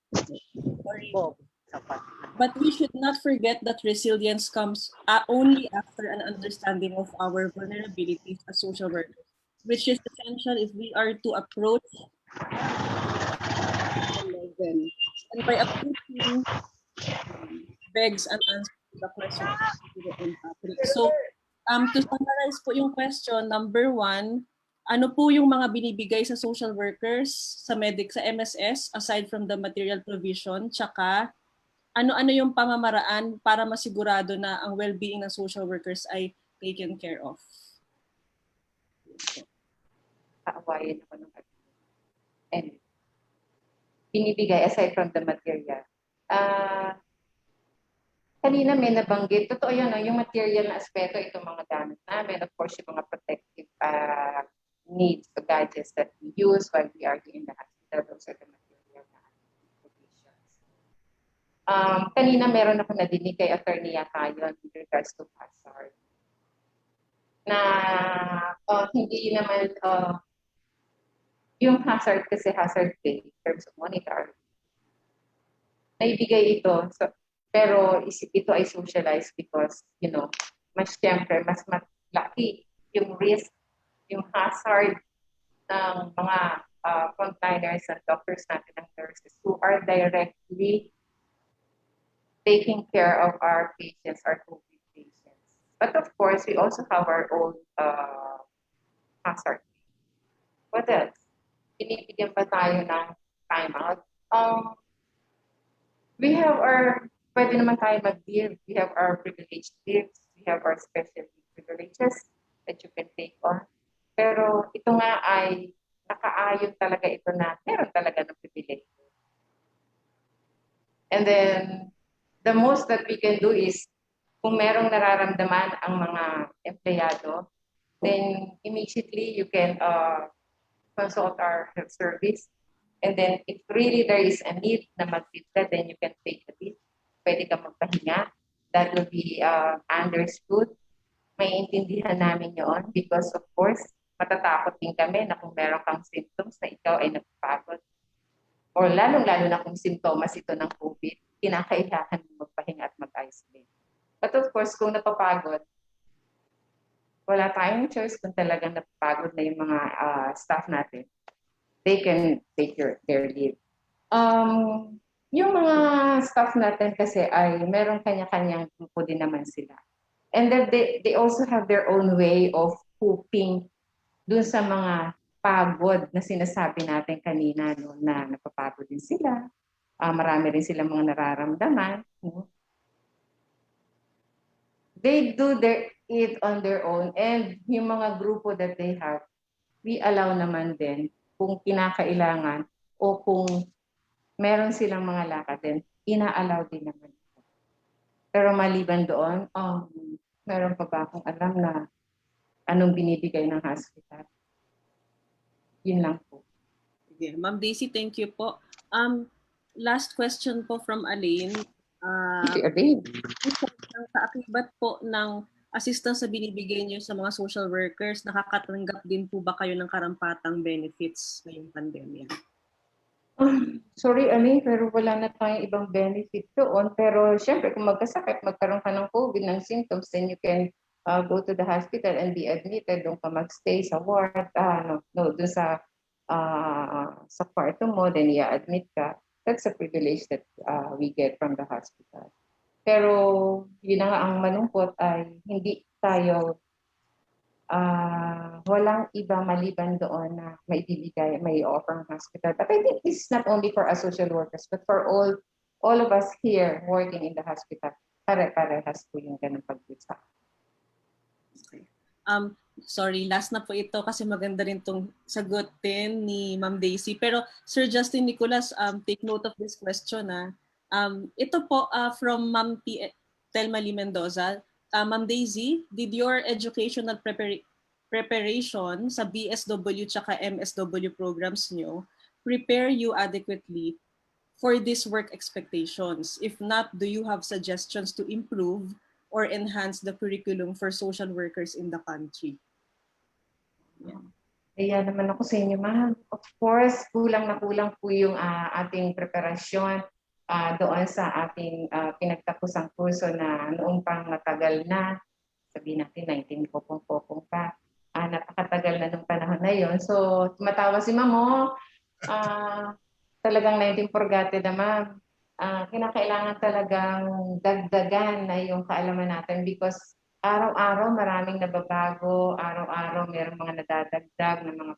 But we should not forget that resilience comes only after an understanding of our vulnerabilities as social workers, which is essential if we are to approach level. And by approaching begs and answers to the question. So, to summarize po yung question, number 1, ano po yung mga binibigay sa social workers, sa MSS, aside from the material provision, tsaka ano-ano yung pamamaraan para masigurado na ang well-being ng social workers ay taken care of? Kaawayan ako ng and binibigay aside from the material. Kanina may nabanggit, totoo yun, yung material na aspeto, itong mga gamit namin, of course, yung mga protective needs, the gadgets that we use while we are in the hospital, those are the material na provisions. Kanina meron ako nadinig kay Attorney Yakayon with regards to hazard. Na hindi naman, yung hazard kasi hazard pay in terms of monetary. Naibigay ito, pero ito ay socialized because, mas siyempre, mas malaki yung risk, yung hazard ng mga frontliners and doctors natin and nurses who are directly taking care of our patients, our COVID patients. But of course, we also have our own hazard. What else? Binibigyan pa tayo ng time out. We have pwede naman tayo mag-give. We have our privileged gifts. We have our special privileges that you can take on. Pero ito nga ay nakaayon talaga ito na meron talaga ng privilege. And then, the most that we can do is, kung merong nararamdaman ang mga empleyado, then immediately you can consult our health service. And then, if really there is a need na mag-leave ka, then you can take a leave. Pwede ka magpahinga. That will be understood. Maiintindihan namin yon because, of course, matatakot din kami na kung meron kang symptoms na ikaw ay napapagod. Or lalong-lalo na kung simptomas ito ng COVID, kinakailangan mo magpahinga at mag-isolate. But of course, kung napapagod, wala tayong choice kung talagang napapagod na yung mga staff natin. They can take their leave. Yung mga staff natin kasi ay meron kanya-kanyang grupo din naman sila. And then they also have their own way of coping dun sa mga pagod na sinasabi natin kanina, no, na napapagod din sila. Marami rin silang mga nararamdaman. No? They do it on their own. And yung mga grupo that they have, we allow naman din kung kinakailangan o kung meron silang mga lakad din, ina-allow din naman. Pero maliban doon, meron pa ba akong alam na anong binibigay ng hospital? Yun lang po. Okay. Ma'am Daisy, thank you po. Last question po from Alain. Ang kaakibat po ng assistance na binibigay niyo sa mga social workers, nakakatanggap din po ba kayo ng karampatang benefits ngayong pandemya? Sorry, Alain, pero wala na tayong ibang benefit doon. Pero syempre, kung magkasakit, magkaroon ka ng COVID, ng symptoms, then you can go to the hospital and be admitted. Doon ka magstay sa ward, doon sa sa kwarto mo, then i-admit ka, that's a privilege that we get from the hospital. Pero yun na nga ang malungkot ay hindi tayo walang iba maliban doon na maibibigay, may offer ng hospital. But I think this is not only for us social workers, but for all of us here working in the hospital. Pare-parehas po yung ganun pagbisa. Okay. Sorry, last na po ito kasi maganda rin itong sagutin ni Ma'am Daisy. Pero Sir Justin Nicolas, take note of this question. Ito po from Ma'am Telma Lee Mendoza. Ma'am Daisy, did your educational preparation sa BSW tsaka MSW programs nyo prepare you adequately for these work expectations? If not, do you have suggestions to improve or enhance the curriculum for social workers in the country? Yeah. Kaya naman ako sa inyo, ma'am. Of course, kulang na kulang po yung ating preparasyon doon sa ating pinagtapusang kurso na noong pang matagal na, sabihin natin 19 pa, napakatagal na nung panahon na yon. So, tumatawa si Mamo, talagang 19 forgotten na, ma'am. Kinakailangan talagang dagdagan na yung kaalaman natin because araw-araw maraming nababago, araw-araw mayroong mga nadadagdag na mga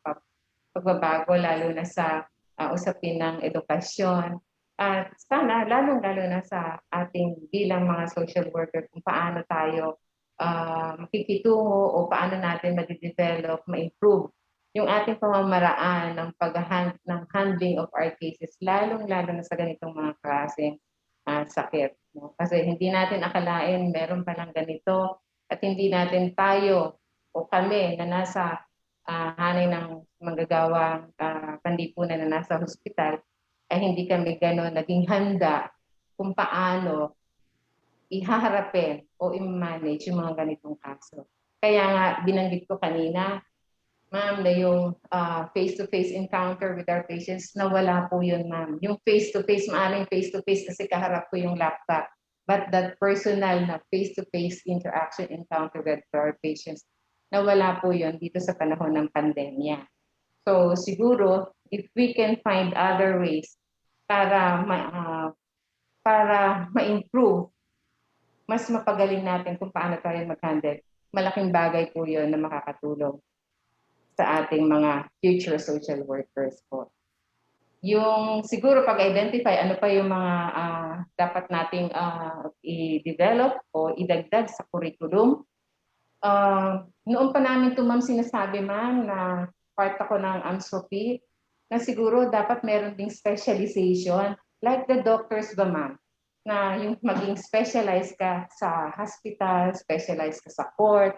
pagbabago lalo na sa usapin ng edukasyon. At sana, lalong-lalo na sa ating bilang mga social worker kung paano tayo makikitungo o paano natin ma-develop, ma-improve yung ating pamamaraan ng ng handling of our cases, lalong-lalo na sa ganitong mga klaseng sakit. No? Kasi hindi natin akalain meron palang ganito at hindi natin tayo o kami na nasa hanay ng manggagawang panlipunan na nasa hospital ay hindi kami gano'n naging handa kung paano ihaharapin o i-manage yung mga ganitong kaso. Kaya nga binanggit ko kanina, ma'am, na yung face-to-face encounter with our patients, nawala po yun, ma'am. Yung face-to-face, maaaring face-to-face kasi kaharap ko yung laptop. But that personal na face-to-face interaction encounter with our patients, nawala po yun dito sa panahon ng pandemya. So siguro, if we can find other ways para ma-improve, mas mapagaling natin kung paano tayo mag-handle, malaking bagay po yun na makakatulong sa ating mga future social workers po. Yung siguro pag-identify, ano pa yung mga dapat nating i-develop o idagdag sa curriculum. Noon pa namin ito, ma'am, sinasabi, ma'am, na part ako ng AMSOP, na siguro dapat meron ding specialization. Like the doctors ba, ma'am? Na yung maging specialized ka sa hospital, specialized ka sa court,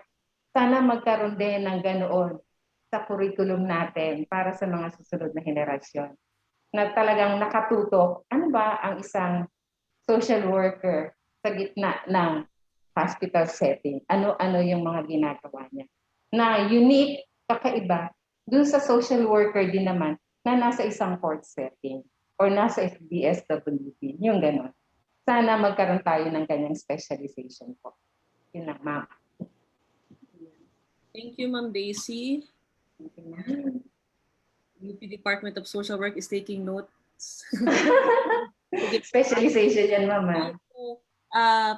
sana magkaroon din ng ganoon sa curriculum natin para sa mga susunod na henerasyon. Na talagang nakatutok, ano ba ang isang social worker sa gitna ng hospital setting? Ano yung mga ginagawa niya? Na unique, kakaiba, dun sa social worker din naman na nasa isang court setting or nasa BSWP, yung gano'n. Sana magkaroon tayo ng ganyang specialization po. Yun lang, ma'am. Thank you, Ma'am Daisy. UP Department of Social Work is taking notes. Specialization yan, ma'am.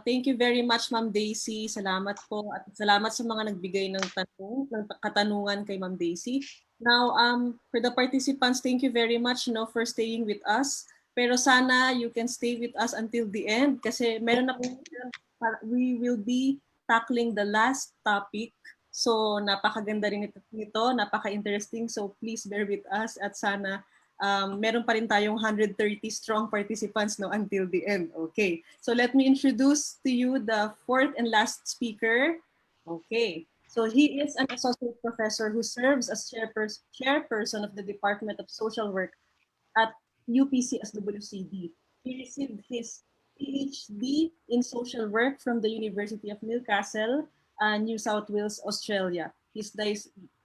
Thank you very much, Ma'am Daisy. Salamat po at salamat sa mga nagbigay ng katanungan kay Ma'am Daisy. Now, for the participants, thank you very much for staying with us. Pero sana you can stay with us until the end kasi meron na we will be tackling the last topic. So napakaganda rin ito, napaka-interesting. So please bear with us at sana meron pa rin tayong 130 strong participants until the end. Okay, so let me introduce to you the fourth and last speaker. Okay, so he is an associate professor who serves as chairperson of the Department of Social Work at UPCSWCD. He received his PhD in social work from the University of Newcastle, New South Wales, Australia. His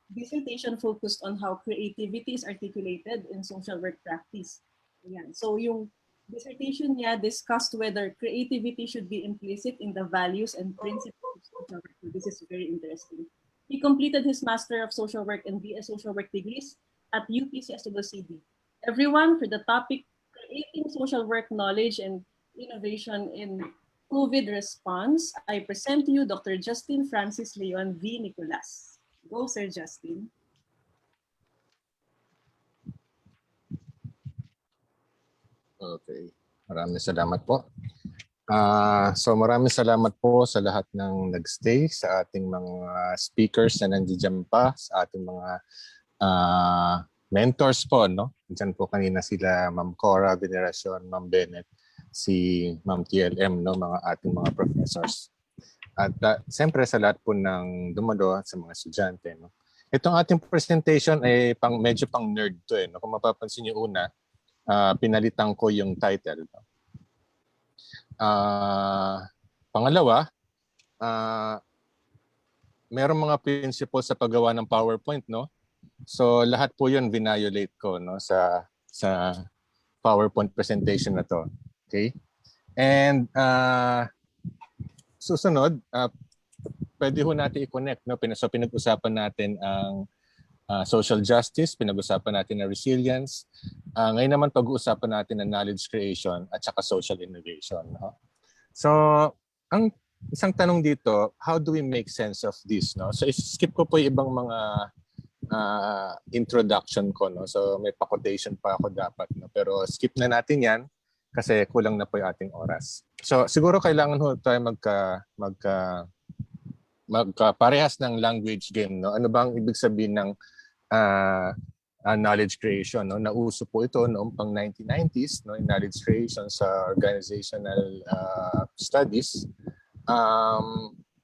dissertation focused on how creativity is articulated in social work practice. Ayan. So yung dissertation niya discussed whether creativity should be implicit in the values and principles of social work. So this is very interesting. He completed his Master of Social Work and BS Social Work degrees at UPCSWCD. Everyone, for the topic, Creating Social Work Knowledge and Innovation in COVID Response, I present to you Dr. Justin Francis Leon V. Nicolas. Go, Sir Justin. Okay. Maraming salamat po. So maraming salamat po sa lahat ng nagstay, sa ating mga speakers na nandiyan pa, sa ating mga mentors po, no? Diyan po kanina sila Ma'am Cora Veneracion, Ma'am Bennett, si Ma'am TLM, no, mga ating mga professors. At siyempre sa lahat po ng dumalo sa mga estudyante, no. Itong ating presentation ay medyo pang nerd to, no. Kung mapapansin niyo una, pinalitan ko yung title, no. Pangalawa, merong mga principles sa paggawa ng PowerPoint, no. So lahat po 'yun violate ko, no, sa PowerPoint presentation na to. Okay? And susunod, pwede ho natin i-connect, no. So pinag-usapan natin ang social justice, pinag-usapan natin ang resilience. Ngayon naman pag-uusapan natin ang knowledge creation at saka social innovation, no. So ang isang tanong dito, how do we make sense of this, no? So skip ko po yung ibang mga introduction ko, no. So may pa-quotation pa ako dapat, no. Pero skip na natin 'yan kasi kulang na po yung ating oras. So siguro kailangan ho tayo magkaparehas ng language game, no. Ano bang ibig sabihin ng knowledge creation, no? Nauso po ito noong pang 1990s, no, in knowledge creation sa organizational studies.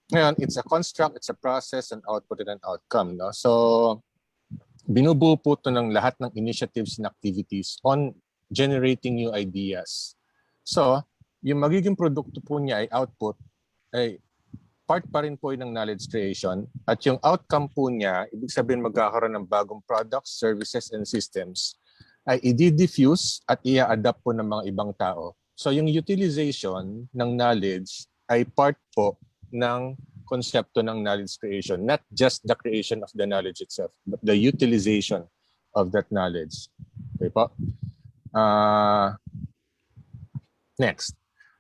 Ngayon, it's a construct, it's a process, an output, and an outcome, no? So binubuo po ito ng lahat ng initiatives and activities on generating new ideas. So yung magiging produkto po niya ay output, ay part pa rin po ng knowledge creation, at yung outcome po niya, ibig sabihin magkakaroon ng bagong products, services, and systems, ay i-diffuse at i-adapt po ng mga ibang tao. So yung utilization ng knowledge ay part po ng konsepto ng knowledge creation, not just the creation of the knowledge itself, but the utilization of that knowledge. Okay po? Next.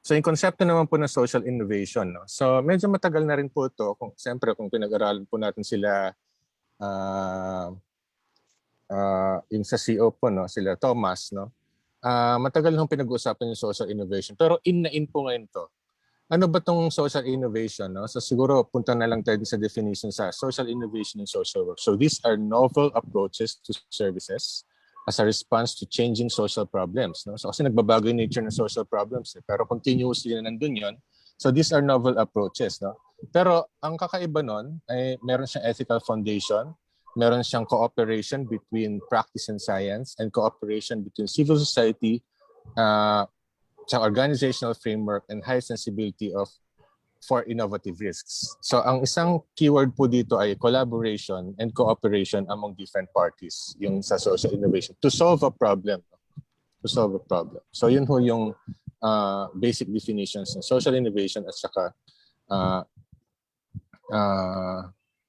So yung konsepto naman po ng social innovation, no? So medyo matagal na rin po ito. Siyempre kung pinag-aralan po natin sila, yung sa CEO po, no? Sila Thomas, no? Matagal nang pinag-uusapan yung social innovation. Pero in po ngayon to. Ano ba tong social innovation, no? So siguro punta na lang tayo sa definition sa social innovation and social work. So these are novel approaches to services as a response to changing social problems, no? So kasi nagbabago yung nature ng social problems, pero continuously na nandun yun. So these are novel approaches, no? Pero ang kakaiba nun ay meron siyang ethical foundation, meron siyang cooperation between practice and science, and cooperation between civil society, sa organizational framework, and high sensibility for innovative risks. So ang isang keyword po dito ay collaboration and cooperation among different parties, yung sa social innovation, to solve a problem. To solve a problem. So yun ho yung basic definitions ng social innovation at saka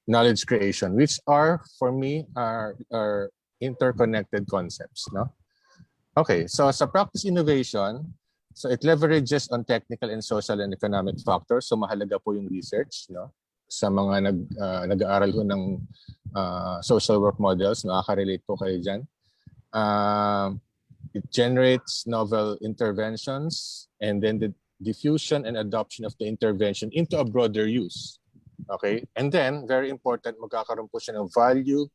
knowledge creation, which are, for me, are interconnected concepts, no? Okay, so sa practice innovation, so it leverages on technical and social and economic factors. So mahalaga po yung research, no? Sa mga nag-aaral ko ng social work models, nakaka-relate po kayo dyan. It generates novel interventions, and then the diffusion and adoption of the intervention into a broader use. Okay? And then, very important, magkakaroon po siya ng value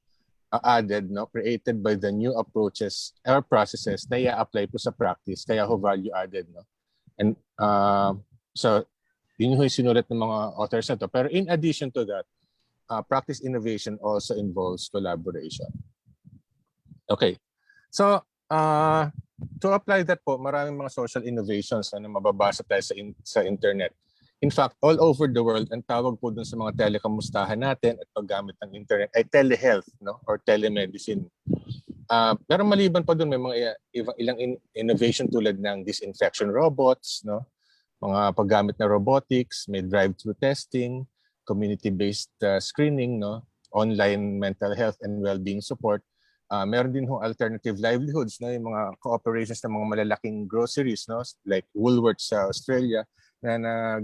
added, no, created by the new approaches or processes na i-apply po sa practice, kaya ho value added, no. And so yun yung sinulat ng mga authors na to. Pero in addition to that, practice innovation also involves collaboration. Okay, so to apply that po, maraming mga social innovations na mababasa tayo sa internet. In fact, all over the world, ang tawag po dun sa mga telekamustahan natin at paggamit ng internet ay telehealth, no, or telemedicine. Pero maliban pa dun, may mga ilang innovation tulad ng disinfection robots, no, mga paggamit na robotics, may drive-through testing, community-based screening, no, online mental health and well-being support. Meron din hong alternative livelihoods, no, yung mga cooperations ng mga malalaking groceries, no, like Woolworths sa Australia, na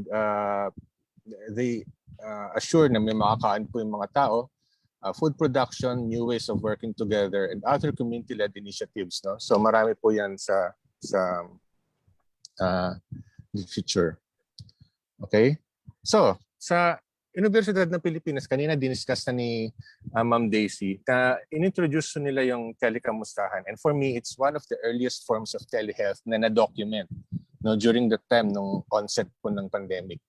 they assure na may makakain po yung mga tao. Food production, new ways of working together, and other community-led initiatives. No? So marami po yan sa literature. Okay? So, sa Universidad ng Pilipinas, kanina diniscuss na ni Ma'am Daisy, inintroduce nila yung telekamustahan. And for me, it's one of the earliest forms of telehealth na na-document, no, during the time ng onset po ng pandemic.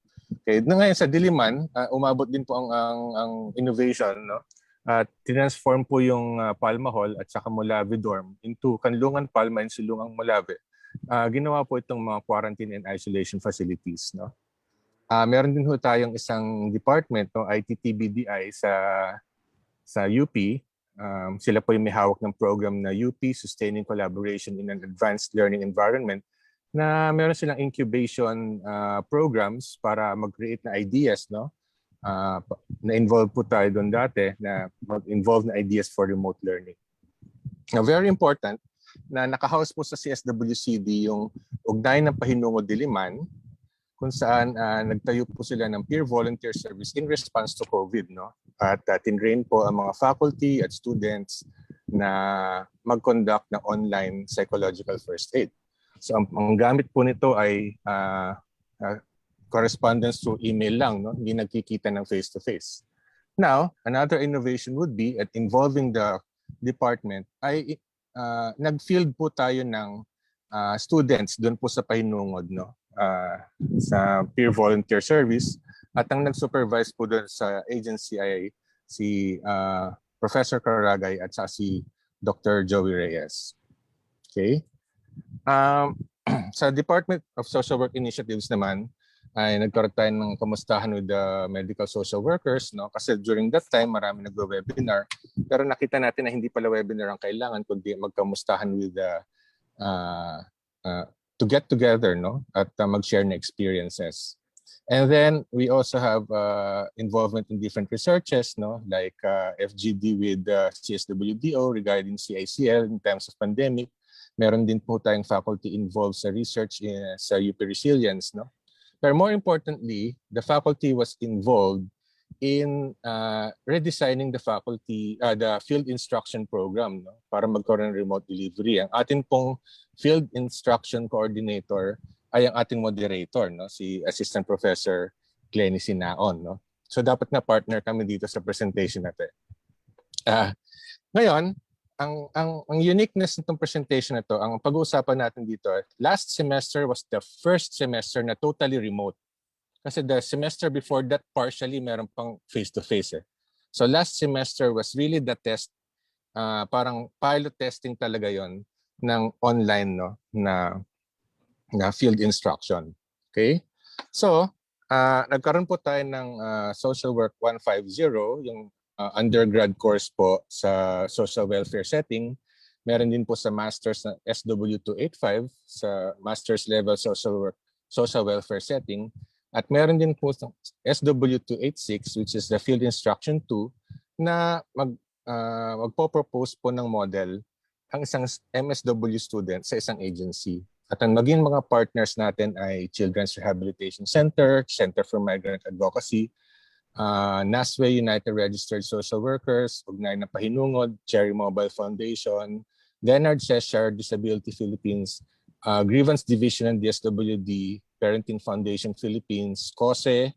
Okay, ngayon sa Diliman, umabot din po ang innovation, no? Transform po yung Palma Hall at saka Molave Dorm into Kanlungan Palma and Silungang Molave. Ginawa po itong mga quarantine and isolation facilities, no? Meron din po tayong isang department, no, ITTBDI sa UP. Sila po yung may hawak ng program na UP Sustaining Collaboration in an Advanced Learning Environment, na meron silang incubation programs para mag-create na ideas, no? Na-involve po tayo doon dati na mag-involve na ideas for remote learning. Now, very important na nakahouse po sa CSWCD yung Ugnayan ng Pahinungod Diliman, kung saan nagtayo po sila ng peer volunteer service in response to COVID, no? At tinrain po ang mga faculty at students na mag-conduct ng online psychological first aid. So ang gamit po nito ay correspondence through email lang, no? Hindi nagkikita ng face-to-face. Now, another innovation would be at involving the department ay nag-field po tayo ng students doon po sa Pahinungod, no? Sa peer volunteer service, at ang nag-supervise po doon sa agency ay si Professor Caragay at si Dr. Joey Reyes. Okay? Sa Department of Social Work Initiatives naman, ay nagkaroon tayo ng kamustahan with the medical social workers, no? Kasi during that time, marami nagwe-webinar. Pero nakita natin na hindi pala webinar ang kailangan, kundi magkamustahan with to get together, no? At mag-share na experiences. And then we also have involvement in different researches, no? Like FGD with CSWDO regarding CICL in times of pandemic. Meron din po tayong faculty involved sa research sa UP Resilience, no? But more importantly, the faculty was involved in redesigning the field instruction program, no? Para magkaroon ng remote delivery. Ang atin pong field instruction coordinator ay ang ating moderator, no? Si Assistant Professor Glenny Sinaon, no? So dapat na partner kami dito sa presentation natin. Ngayon, ang uniqueness nitong presentation na to, ang pag-uusapan natin dito, last semester was the first semester na totally remote. Kasi the semester before that, partially meron pang face-to-face. So last semester was really the test, parang pilot testing talaga yon ng online, no, na field instruction. Okay? So, nagkaroon po tayo ng Social Work 150, yung undergrad course po sa social welfare setting. Meron din po sa master's na SW285 sa master's level social welfare setting. At meron din po sa SW286, which is the field instruction 2, na magpo-propose po ng model ang isang MSW student sa isang agency. At ang maging mga partners natin ay Children's Rehabilitation Center, Center for Migrant Advocacy, NASWE United Registered Social Workers, Ugnayan ng Pahinungod, Cherry Mobile Foundation, Leonard Cheshire Disability Philippines, Grievance Division and DSWD, Parenting Foundation Philippines, COSE,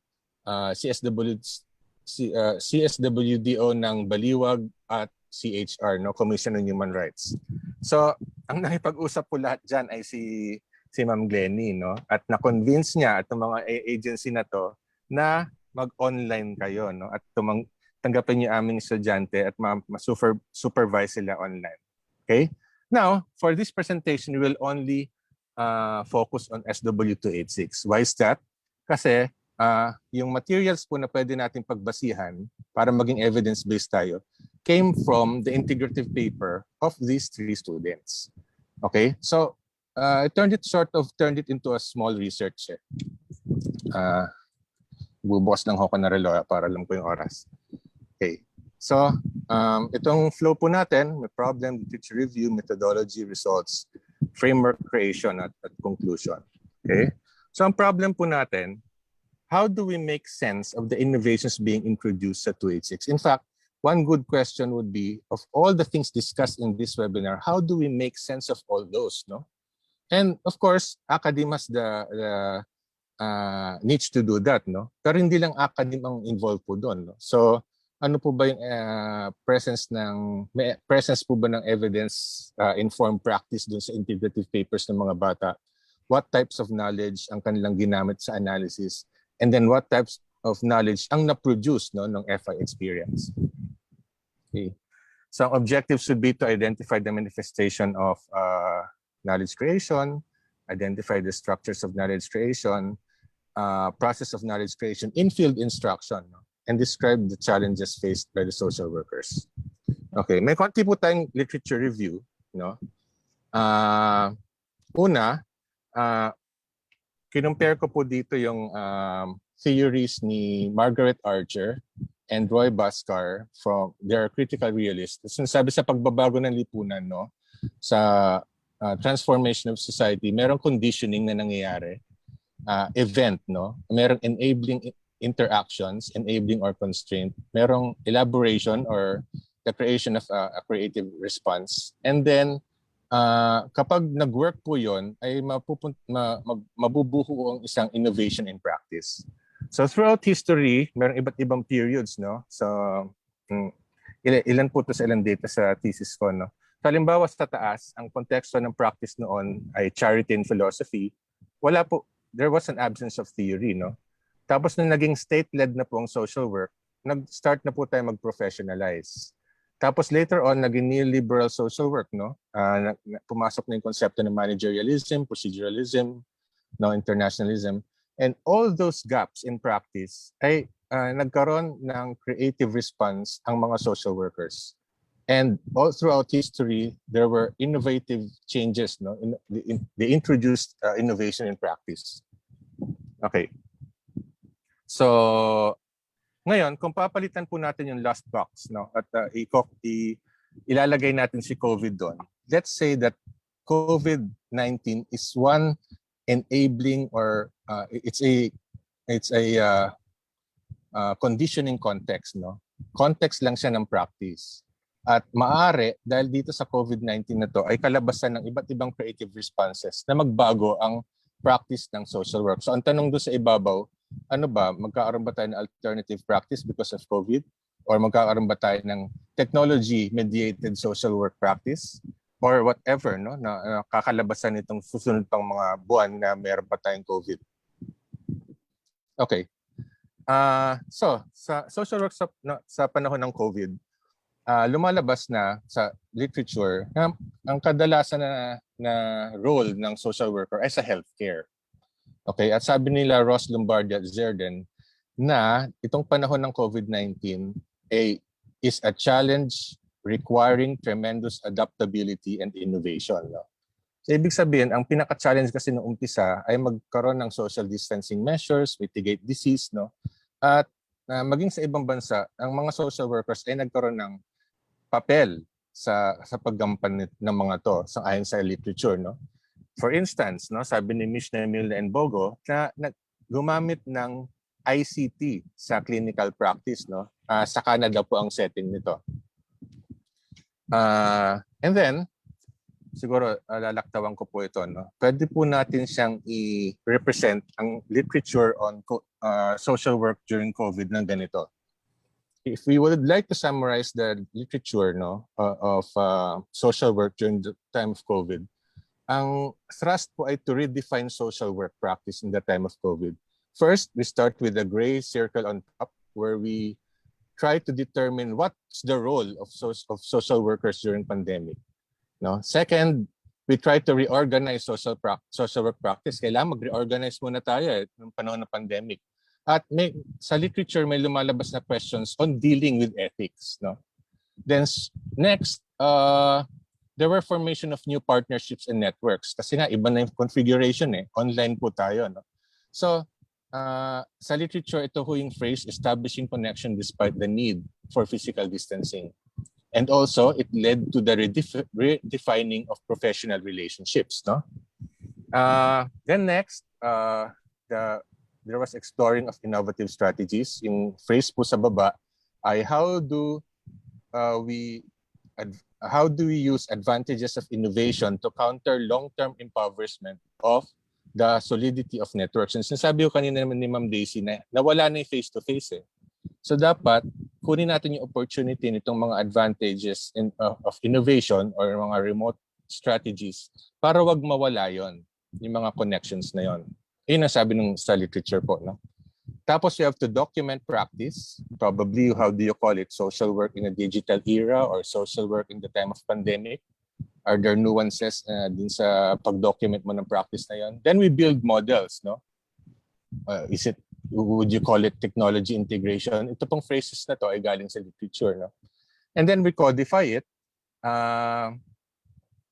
CSWDO ng Baliwag, at CHR, no, Commission on Human Rights. So, ang nakipag-usap po lahat dyan ay si Ma'am Glenny, no? At na-convince niya at mga agency na to na mag-online kayo, no? At tanggapin niyo aming estudyante at supervise sila online. Okay? Now, for this presentation, we will only focus on SW286. Why is that? Kasi yung materials po na pwede natin pagbasihan para maging evidence-based tayo came from the integrative paper of these 3 students. Okay? So, I turned it into a small research. Bubukas lang ako na relo para alam ko yung oras. Okay. So, Itong flow po natin, may problem, literature review, methodology, results, framework creation, at conclusion. Okay? So ang problem po natin, how do we make sense of the innovations being introduced sa 286? In fact, one good question would be, of all the things discussed in this webinar, how do we make sense of all those? No? And of course, academia has the needs to do that. No? Pero hindi lang academia ang involved po doon. No? So, ano po ba yung presence po ba ng evidence informed practice dun sa integrative papers ng mga bata? What types of knowledge ang kanilang ginamit sa analysis? And then what types of knowledge ang na-produce ng FI experience? Okay. So objectives should be to identify the manifestation of knowledge creation, identify the structures of knowledge creation, process of knowledge creation in field instruction, and describe the challenges faced by the social workers. Okay, may konti po tayong literature review. Una, kinumpare ko po dito yung theories ni Margaret Archer and Roy Bhaskar from their critical realists. Sinasabi sa pagbabago ng lipunan, sa transformation of society, merong conditioning na nangyayari, event, merong enabling interactions, enabling or constraint, merong elaboration or the creation of a creative response, and then kapag nag-work po yon ay mabubuo ang isang innovation in practice. So throughout history, mayroong iba't ibang periods, So ilan po ito sa ilang data sa thesis ko, So, halimbawa sa taas, ang konteksto ng practice noon ay charity and philosophy. There was an absence of theory, Tapos nung naging state-led na po ang social work, nag-start na po tayo mag-professionalize. Tapos later on, naging neoliberal social work, pumasok na yung konsepto ng managerialism, proceduralism, internationalism. And all those gaps in practice ay nagkaroon ng creative response ang mga social workers. And all throughout history, there were innovative changes. They introduced innovation in practice. Okay. So, ngayon, kung papalitan po natin yung last box, at ilalagay natin si COVID doon, let's say that COVID-19 is one enabling or it's a conditioning context, Context lang siya ng practice. At maaari, dahil dito sa COVID-19 na to, ay kalabasan ng iba't ibang creative responses na magbago ang practice ng social work. So ang tanong doon sa ibabaw, magkakaroon ba tayo ng alternative practice because of COVID? Or magkakaroon ba tayo ng technology-mediated social work practice? Or whatever, na kakalabasan itong susunod pang mga buwan na mayroon pa tayong COVID. Okay. So, sa social work sa panahon ng COVID, lumalabas na sa literature na ang kadalasan na role ng social worker ay sa healthcare. Okay, at sabi nila Ross Lombardi at Zerden na itong panahon ng COVID-19 is a challenge requiring tremendous adaptability and innovation. So ibig sabihin, ang pinaka-challenge kasi noong umpisa ay magkaroon ng social distancing measures, mitigate disease, at maging sa ibang bansa, ang mga social workers ay nagkaroon ng papel sa paggampan ng mga to ayon sa literature. For instance, sabi ni Mishna Milne and Bogo na gumamit ng ICT sa clinical practice. Sa Canada po ang setting nito. And then, siguro lalaktawan ko po ito. Pwede po natin siyang i-represent ang literature on social work during COVID ng ganito. If we would like to summarize the literature of social work during the time of COVID, ang thrust po ay to redefine social work practice in the time of COVID. First, we start with the gray circle on top where we try to determine what's the role of social workers during pandemic. Second, we try to reorganize social work practice. Kailangan mag-reorganize muna tayo ng panahon ng pandemic. At sa literature may lumalabas na questions on dealing with ethics. Then next, there were formation of new partnerships and networks. Kasi nga, iba na yung configuration Online po tayo. So, sa literature, ito yung phrase, establishing connection despite the need for physical distancing. And also, it led to the redefining of professional relationships. No? Then next, there was exploring of innovative strategies. Yung phrase po sa baba ay how do we use advantages of innovation to counter long-term impoverishment of the solidity of networks? And sinasabi ko kanina naman ni Ma'am Daisy na nawala na yung face-to-face. So dapat kunin natin yung opportunity nitong mga advantages of innovation or mga remote strategies para wag mawala yon, yung mga connections na yon. Yun ang sabi ng sa literature po. No? Tapos you have to document practice. Probably, how do you call it? Social work in a digital era or social work in the time of pandemic? Are there nuances din sa pag-document mo ng practice na yon? Then we build models. No? Would you call it technology integration? Ito pong phrases na to ay galing sa literature. No? And then we codify it.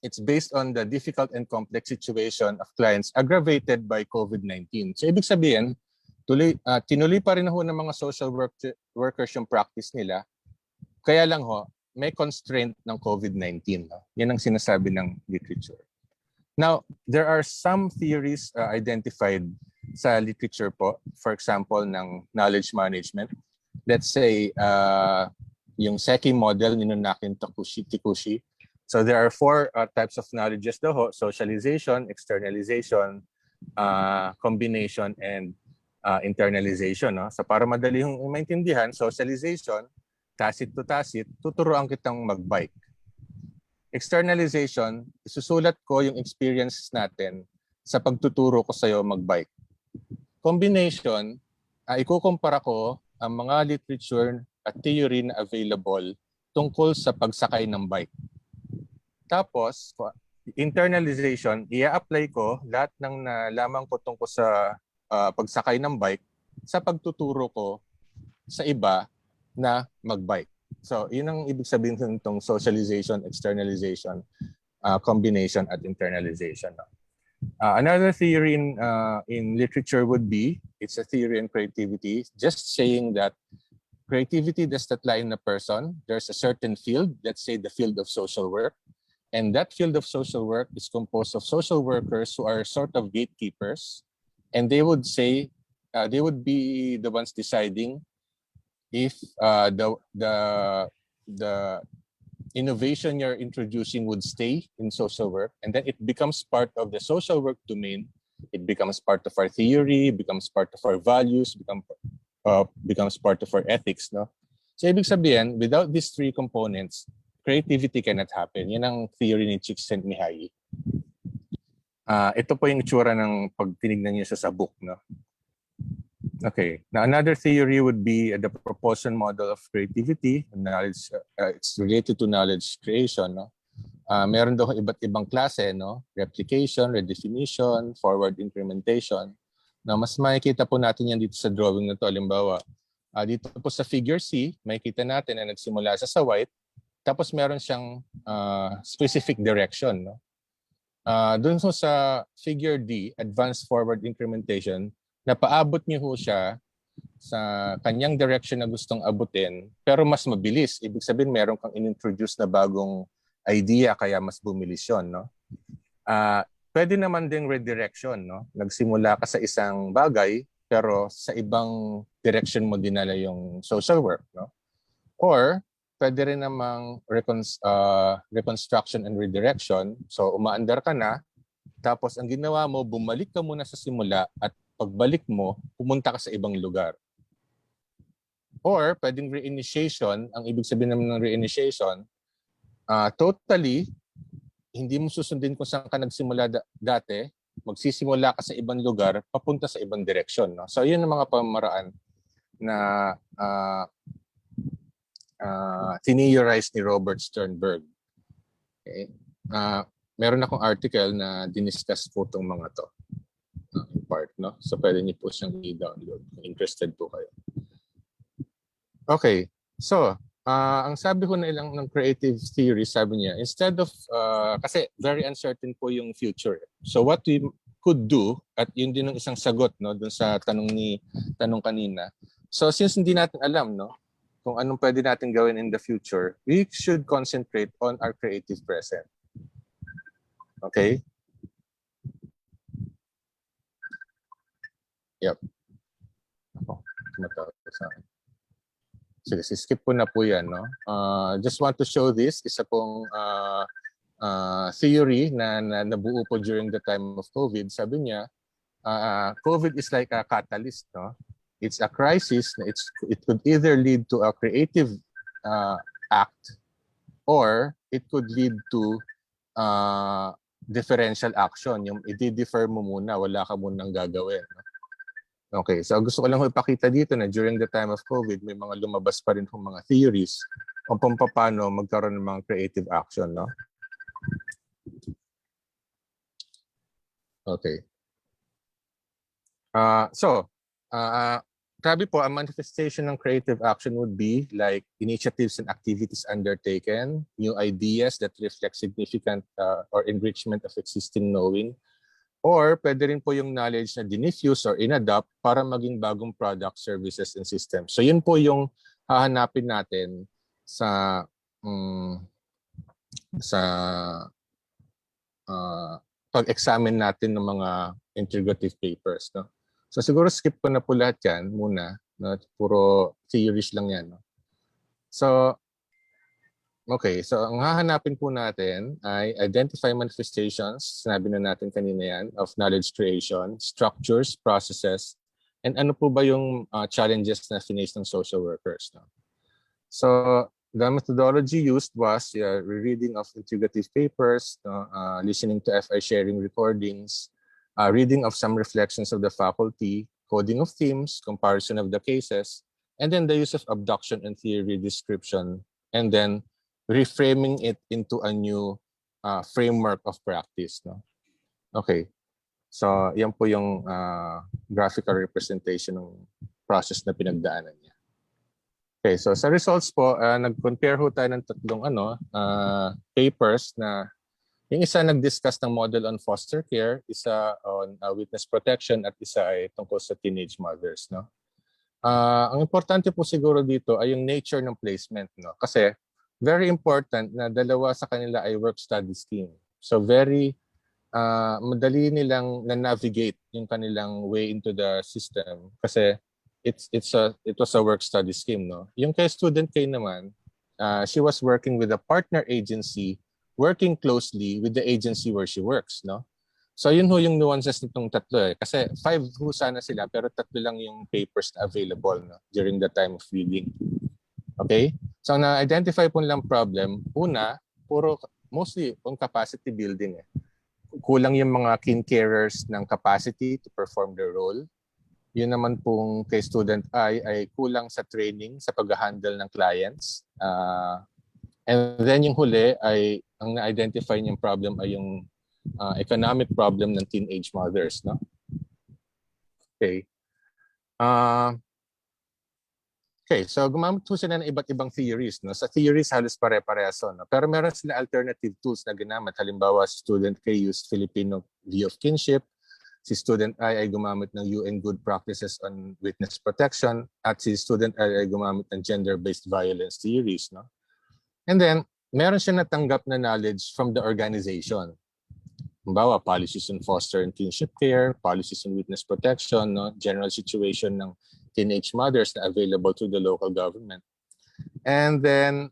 It's based on the difficult and complex situation of clients aggravated by COVID-19. So ibig sabihin, tinuloy pa rin ho ng mga social workers yung practice nila. Kaya lang ho, may constraint ng COVID-19. No? Yan ang sinasabi ng literature. Now, there are some theories identified sa literature po. For example, ng knowledge management. Let's say, yung Seki model ni Nunakin Tikushi. So there are 4 types of knowledges daw: socialization, externalization, combination, and internalization. No? So para madali yung maintindihan, socialization, tacit to tacit, tuturuan kitang mag-bike. Externalization, isusulat ko yung experiences natin sa pagtuturo ko sa'yo mag-bike. Combination, ikukumpara ko ang mga literature at theory na available tungkol sa pagsakay ng bike. Tapos, internalization, i-apply ko lahat ng nalaman ko tungkol sa pagsakay ng bike sa pagtuturo ko sa iba na mag-bike. So, yun ang ibig sabihin nitong socialization, externalization, combination, at internalization. Another theory in literature would be, it's a theory in creativity, just saying that creativity does not lie in a person. There's a certain field, let's say the field of social work. And that field of social work is composed of social workers who are sort of gatekeepers. And they would say, they would be the ones deciding if the innovation you're introducing would stay in social work. And then it becomes part of the social work domain. It becomes part of our theory, becomes part of our values, becomes part of our ethics. No? So ibig sabihin, without these 3 components, creativity cannot happen. Yan ang theory ni Csikszentmihalyi. Ito po yung itsura ng pag tinignan niyo sa book. No? Okay. Now, another theory would be the propulsion model of creativity. Knowledge, it's related to knowledge creation. No? Meron daw iba't ibang klase. No? Replication, redefinition, forward implementation. Now, mas makikita po natin yan dito sa drawing na to. Halimbawa, dito po sa figure C, makikita natin na nagsimula sa white. Tapos meron siyang specific direction. No? Doon sa figure D, advanced forward incrementation, napaabot niyo ho siya sa kanyang direction na gustong abutin, pero mas mabilis. Ibig sabihin, meron kang inintroduce na bagong idea, kaya mas bumilis yun. No? Pwede naman ding redirection. No? Nagsimula ka sa isang bagay, pero sa ibang direction mo dinala yung social work. No? Or, pwede rin namang reconstruction and redirection. So, umaandar ka na, tapos ang ginawa mo, bumalik ka muna sa simula at pagbalik mo, pumunta ka sa ibang lugar. Or, pwedeng reinitiation. Ang ibig sabihin naman ng reinitiation, totally, hindi mo susundin kung saan ka nagsimula dati, magsisimula ka sa ibang lugar, papunta sa ibang direksyon. No? So, yun ang mga pamaraan na theorized ni Robert Sternberg. Okay. Meron akong article na diniscuss po itong mga to in part. No? So pwede niyo po siyang i-download kung interested po kayo. Okay. So, ang sabi ko na ilang ng creative theory, sabi niya, instead of, kasi very uncertain po yung future. So what we could do, at yun din ang isang sagot no, dun sa tanong kanina. So since hindi natin alam, no, kung anong pwede natin gawin in the future, we should concentrate on our creative present. Okay? Yep. Ako, tumatawag sa akin. Sige, skip ko na po yan. No? Just want to show this. Isa pong theory na nabuo po during the time of COVID. Sabi niya, COVID is like a catalyst. No? It's a crisis. It could either lead to a creative act or it could lead to differential action. Yung i-defer mo muna, wala ka munang gagawin. No? Okay, so gusto ko lang ipakita dito na during the time of COVID, may mga lumabas pa rin mga theories kung paano magkaroon ng mga creative action. No? Okay. Sabi po, a manifestation ng creative action would be like initiatives and activities undertaken, new ideas that reflect significant or enrichment of existing knowing, or pwede rin po yung knowledge na dinifuse or inadopt para maging bagong product, services, and systems. So yun po yung hahanapin natin sa pag-examine natin ng mga integrative papers. No? So siguro skip ko na po lahat yan muna. No? Puro theories lang yan. No? So, okay. So ang hahanapin po natin ay identify manifestations, sinabi na natin kanina yan, of knowledge creation, structures, processes, and ano po ba yung challenges na face ng social workers. No? So the methodology used was reading of integrative papers, listening to FI sharing recordings, reading of some reflections of the faculty, coding of themes, comparison of the cases, and then the use of abduction and theory description, and then reframing it into a new framework of practice. No? Okay, so yan po yung graphical representation ng process na pinagdaanan niya. Okay, so sa results po, nag-compare ho tayo ng tatlong papers na yung isa nag-discuss ng model on foster care, isa on witness protection, at isa ay tungkol sa teenage mothers. No? Ang importante po siguro dito ay yung nature ng placement. No? Kasi very important na dalawa sa kanila ay work-study scheme. So very madali nilang na-navigate yung kanilang way into the system kasi it was a work-study scheme. No? Yung kay student K naman, she was working with a partner agency working closely with the agency where she works. No? So yun ho yung nuances nitong tatlo. Kasi 5 ho sana sila pero 3 lang yung papers na available no? During the time of reading. Okay? So na-identify po nilang problem, una, mostly on capacity building. Kulang yung mga kin carers ng capacity to perform their role. Yun naman pong kay student I ay kulang sa training sa pag-handle ng clients. And then yung huli ay ang na-identify niyang problem ay yung economic problem ng teenage mothers. No? Okay. Okay, so gumamit po sila ng iba't ibang theories. No? Sa theories, halos pare-pareso. No? Pero meron sila alternative tools na ginamit. Halimbawa, student K used Filipino view of kinship. Si student I ay gumamit ng UN good practices on witness protection. At si student I ay gumamit ng gender-based violence theories. No? And then, meron siya natanggap na knowledge from the organization. Halimbawa, policies on foster and kinship care, policies on witness protection, no? General situation ng teenage mothers na available to the local government. And then,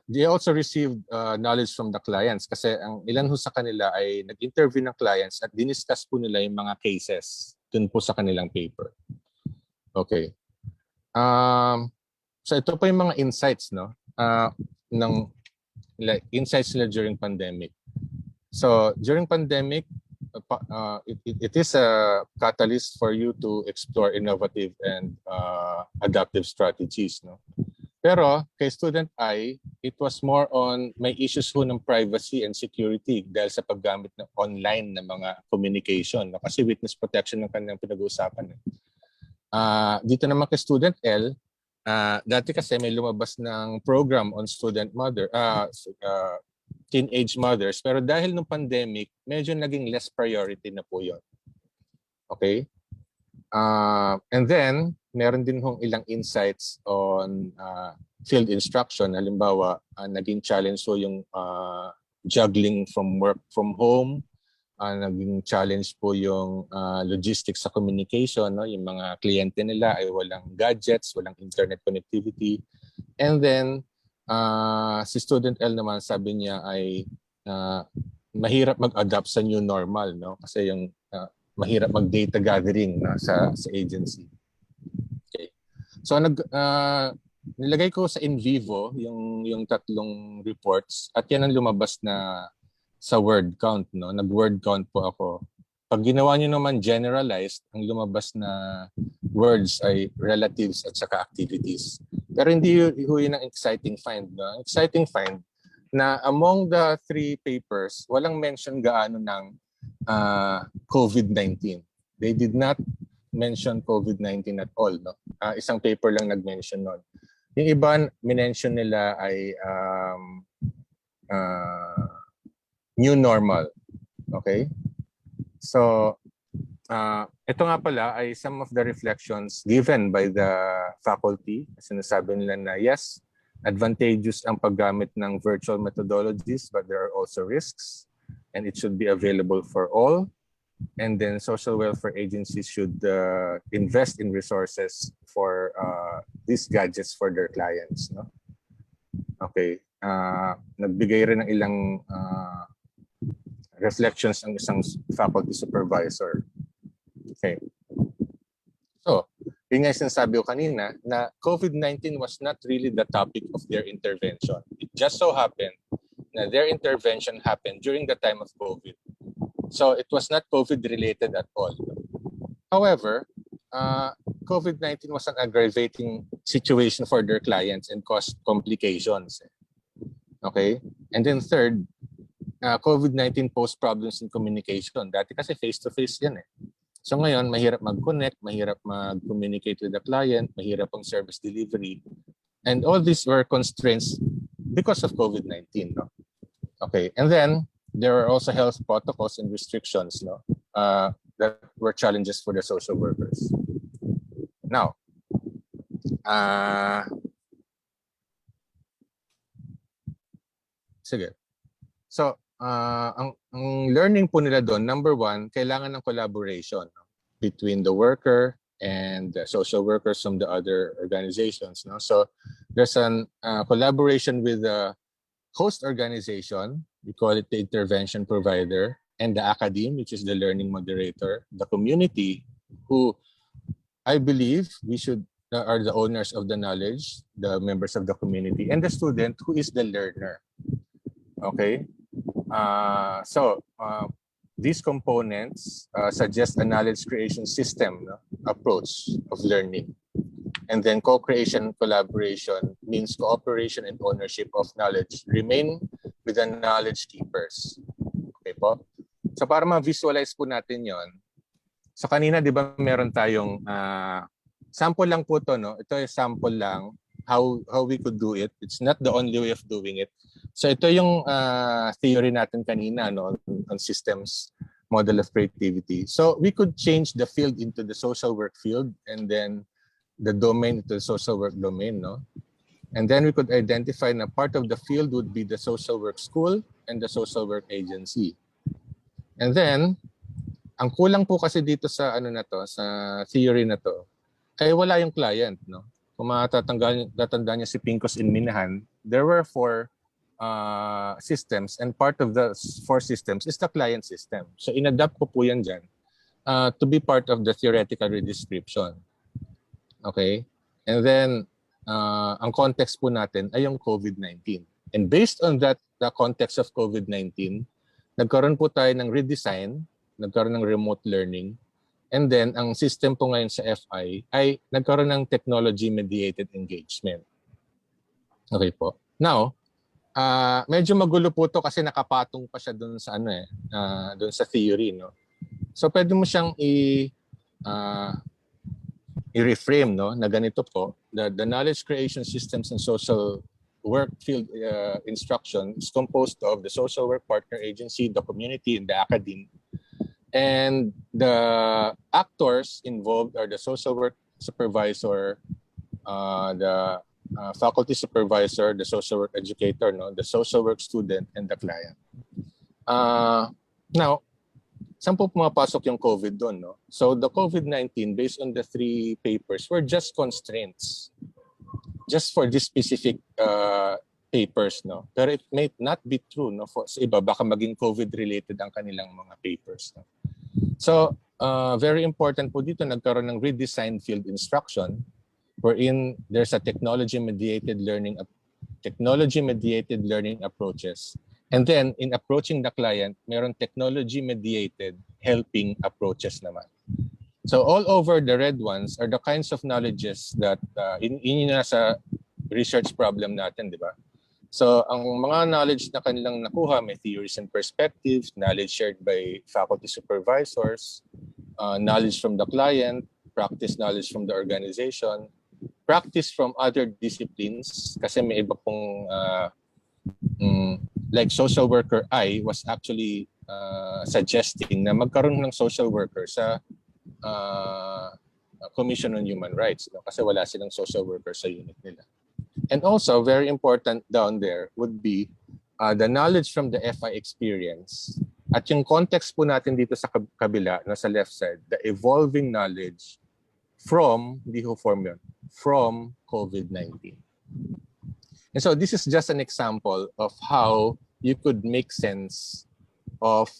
they also received knowledge from the clients kasi ang ilan ho sa kanila ay nag-interview ng clients at diniscuss po nila yung mga cases dun po sa kanilang paper. Okay. So ito po yung mga insights no insights nila during pandemic. So during pandemic, it is a catalyst for you to explore innovative and adaptive strategies. No? Pero kay student I, it was more on may issues ho ng privacy and security dahil sa paggamit ng online na mga communication. No? Kasi witness protection ng kanilang pinag-uusapan. Dito naman kay student L, dati kasi may lumabas ng program on teenage mothers. Pero dahil ng pandemic, medyo naging less priority na po yun. Okay? And then, meron din hong ilang insights on field instruction. Halimbawa, naging challenge so yung juggling from work from home, naging challenge po yung logistics sa communication, no? Yung mga kliyente nila ay walang gadgets, walang internet connectivity. And then, si Student L naman, sabi niya ay mahirap mag-adapt sa new normal, no? Kasi yung mahirap mag-data gathering sa agency. Okay. So, nilagay ko sa in vivo yung tatlong reports at yan ang lumabas na sa word count, no? Nag-word count po ako. Pag ginawa niyo naman generalized, ang lumabas na words ay relatives at saka activities. Pero hindi yun ang exciting find, no? Exciting find na among the 3 papers, walang mention gaano ng COVID-19. They did not mention COVID-19 at all, no? Isang paper lang nag-mention nun. Yung iba, minention nila ay new normal. Okay? So, ito nga pala ay some of the reflections given by the faculty. Sinasabi nila na yes, advantageous ang paggamit ng virtual methodologies, but there are also risks and it should be available for all. And then social welfare agencies should invest in resources for these gadgets for their clients. No? Okay. Nagbigay rin ng ilang reflections ang isang faculty supervisor. Okay. So, yun nga sinasabi ko kanina na COVID-19 was not really the topic of their intervention. It just so happened na their intervention happened during the time of COVID. So it was not COVID-related at all. However, COVID-19 was an aggravating situation for their clients and caused complications. Okay? And then third, COVID-19 posed problems in communication. Dati kasi face-to-face yan eh. So ngayon, mahirap mag-connect, mahirap mag-communicate with the client, mahirap ang service delivery. And all these were constraints because of COVID-19. No? Okay, and then there are also health protocols and restrictions, no, that were challenges for the social workers. Now, sige. So, ang learning po nila doon, number one, kailangan ng collaboration, no, between the worker and the social workers from the other organizations. No? So, there's an collaboration with the host organization, we call it the intervention provider, and the academe, which is the learning moderator, the community, who I believe we should are the owners of the knowledge, the members of the community, and the student who is the learner. Okay, so these components suggest a knowledge creation system, no, approach of learning. And then co-creation collaboration means cooperation and ownership of knowledge remain with the knowledge keepers. Okay po? So para ma-visualize po natin yon. So kanina di ba meron tayong sample lang po to, no? Ito ay sample lang how we could do it. It's not the only way of doing it. So ito yung theory natin kanina, no, on systems model of creativity. So we could change the field into the social work field and then the domain to the social work domain, no? And then we could identify na part of the field would be the social work school and the social work agency. And then, ang kulang po kasi dito sa ano na to, sa theory na to, ay wala yung client, no? Kung matatandaan niya si Pincus in Minahan, there were 4 systems and part of the 4 systems is the client system. So inadapt ko po yan dyan to be part of the theoretical redescription. Okay? And then, ang context po natin ay yung COVID-19. And based on that, the context of COVID-19, nagkaroon po tayo ng redesign, nagkaroon ng remote learning, and then ang system po ngayon sa FI ay nagkaroon ng technology-mediated engagement. Okay po. Now, medyo magulo po to kasi nakapatong pa siya doon sa doon sa theory, no. So pwede mo siyang i-reframe, no, na ganito po, the knowledge creation systems and social work field instruction is composed of the social work partner agency, the community, and the academe. And the actors involved are the social work supervisor, the faculty supervisor, the social work educator, no, the social work student, and the client. Now, saan po pumapasok yung COVID doon, no? So the COVID-19, based on the 3 papers, were just constraints, just for this specific papers, no? Pero it may not be true, no? For sa iba, baka maging COVID-related ang kanilang mga papers, no? So, very important po dito, nagkaroon ng redesigned field instruction wherein there's a technology-mediated learning approaches. And then, in approaching the client, meron technology-mediated helping approaches naman. So all over the red ones are the kinds of knowledges that in nasa research problem natin, di ba? So ang mga knowledge na kanilang nakuha, may theories and perspectives, knowledge shared by faculty supervisors, knowledge from the client, practice knowledge from the organization, practice from other disciplines, kasi may iba pong like social worker I was actually suggesting na magkaroon ng social worker sa Commission on Human Rights, no? Kasi wala silang social worker sa unit nila. And also, very important down there would be the knowledge from the FI experience. At yung context po natin dito sa kabila, no, sa left side, the evolving knowledge from, from COVID-19. And so this is just an example of how you could make sense of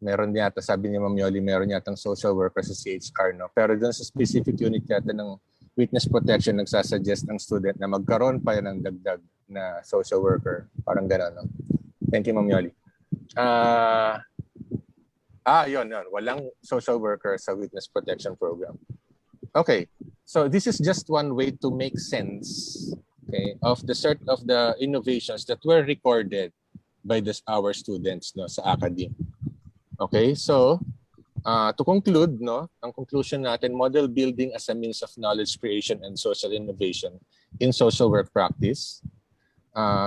meron yata, sabi ni Ma'am Yoli, meron yatang social worker sa CHR, no? Pero dun sa specific unit yata ng witness protection, nagsasuggest ng student na magkaroon pa yan ng dagdag na social worker. Parang gano'n, no? Thank you, Ma'am Yoli. Yun. Walang social worker sa witness protection program. Okay, so this is just one way to make sense, okay, of the innovations that were recorded by our students, no, sa academe. Okay, so to conclude, no, ang conclusion natin, model building as a means of knowledge creation and social innovation in social work practice.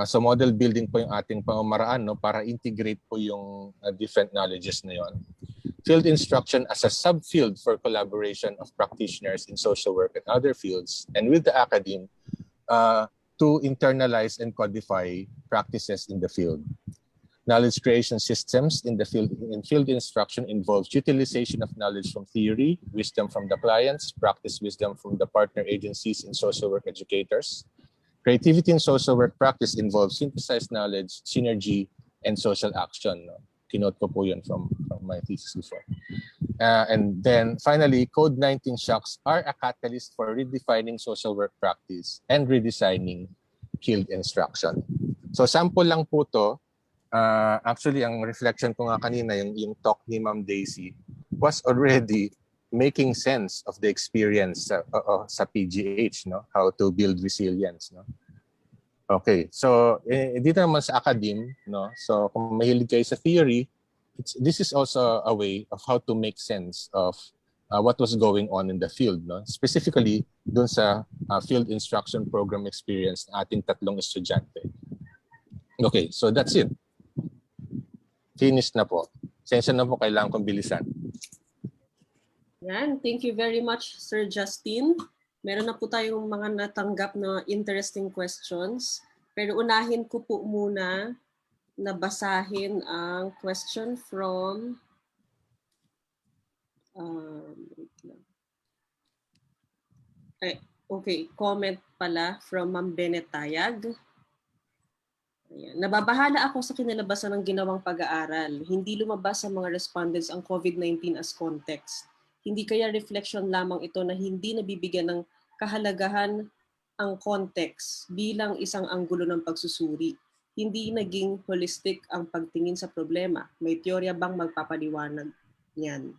So model building po yung ating pamamaraan, no, para integrate po yung different knowledges na yon. Field instruction as a subfield for collaboration of practitioners in social work and other fields, and with the academe to internalize and codify practices in the field. Knowledge creation systems in field instruction involves utilization of knowledge from theory, wisdom from the clients, practice wisdom from the partner agencies and social work educators. Creativity in social work practice involves synthesized knowledge, synergy, and social action. No? Kinote ko po yun from my thesis before. And then finally, COVID-19 shocks are a catalyst for redefining social work practice and redesigning field instruction. So sample lang po to. Actually, ang reflection ko nga kanina, yung talk ni Ma'am Daisy, was already making sense of the experience sa PGH, no? How to build resilience, no? Okay, so dito naman sa academe, no? So kung mahilig kayo sa theory, this is also a way of how to make sense of what was going on in the field, no? Specifically dun sa field instruction program experience ng ating 3 estudyante. Okay, so that's it. Finished na po. Sensya na po, kailangan kong bilisan. Yan. Thank you very much, Sir Justin. Meron na po tayong mga natanggap na interesting questions. Pero unahin ko po muna na basahin ang question from comment pala from Ma'am Benetayag. Ayan. Nababahala ako sa kinalabasan ng ginawang pag-aaral. Hindi lumabas sa mga respondents ang COVID-19 as context. Hindi kaya reflection lamang ito na hindi nabibigyan ng kahalagahan ang context bilang isang anggulo ng pagsusuri. Hindi naging holistic ang pagtingin sa problema. May teorya bang magpapaliwanag niyan?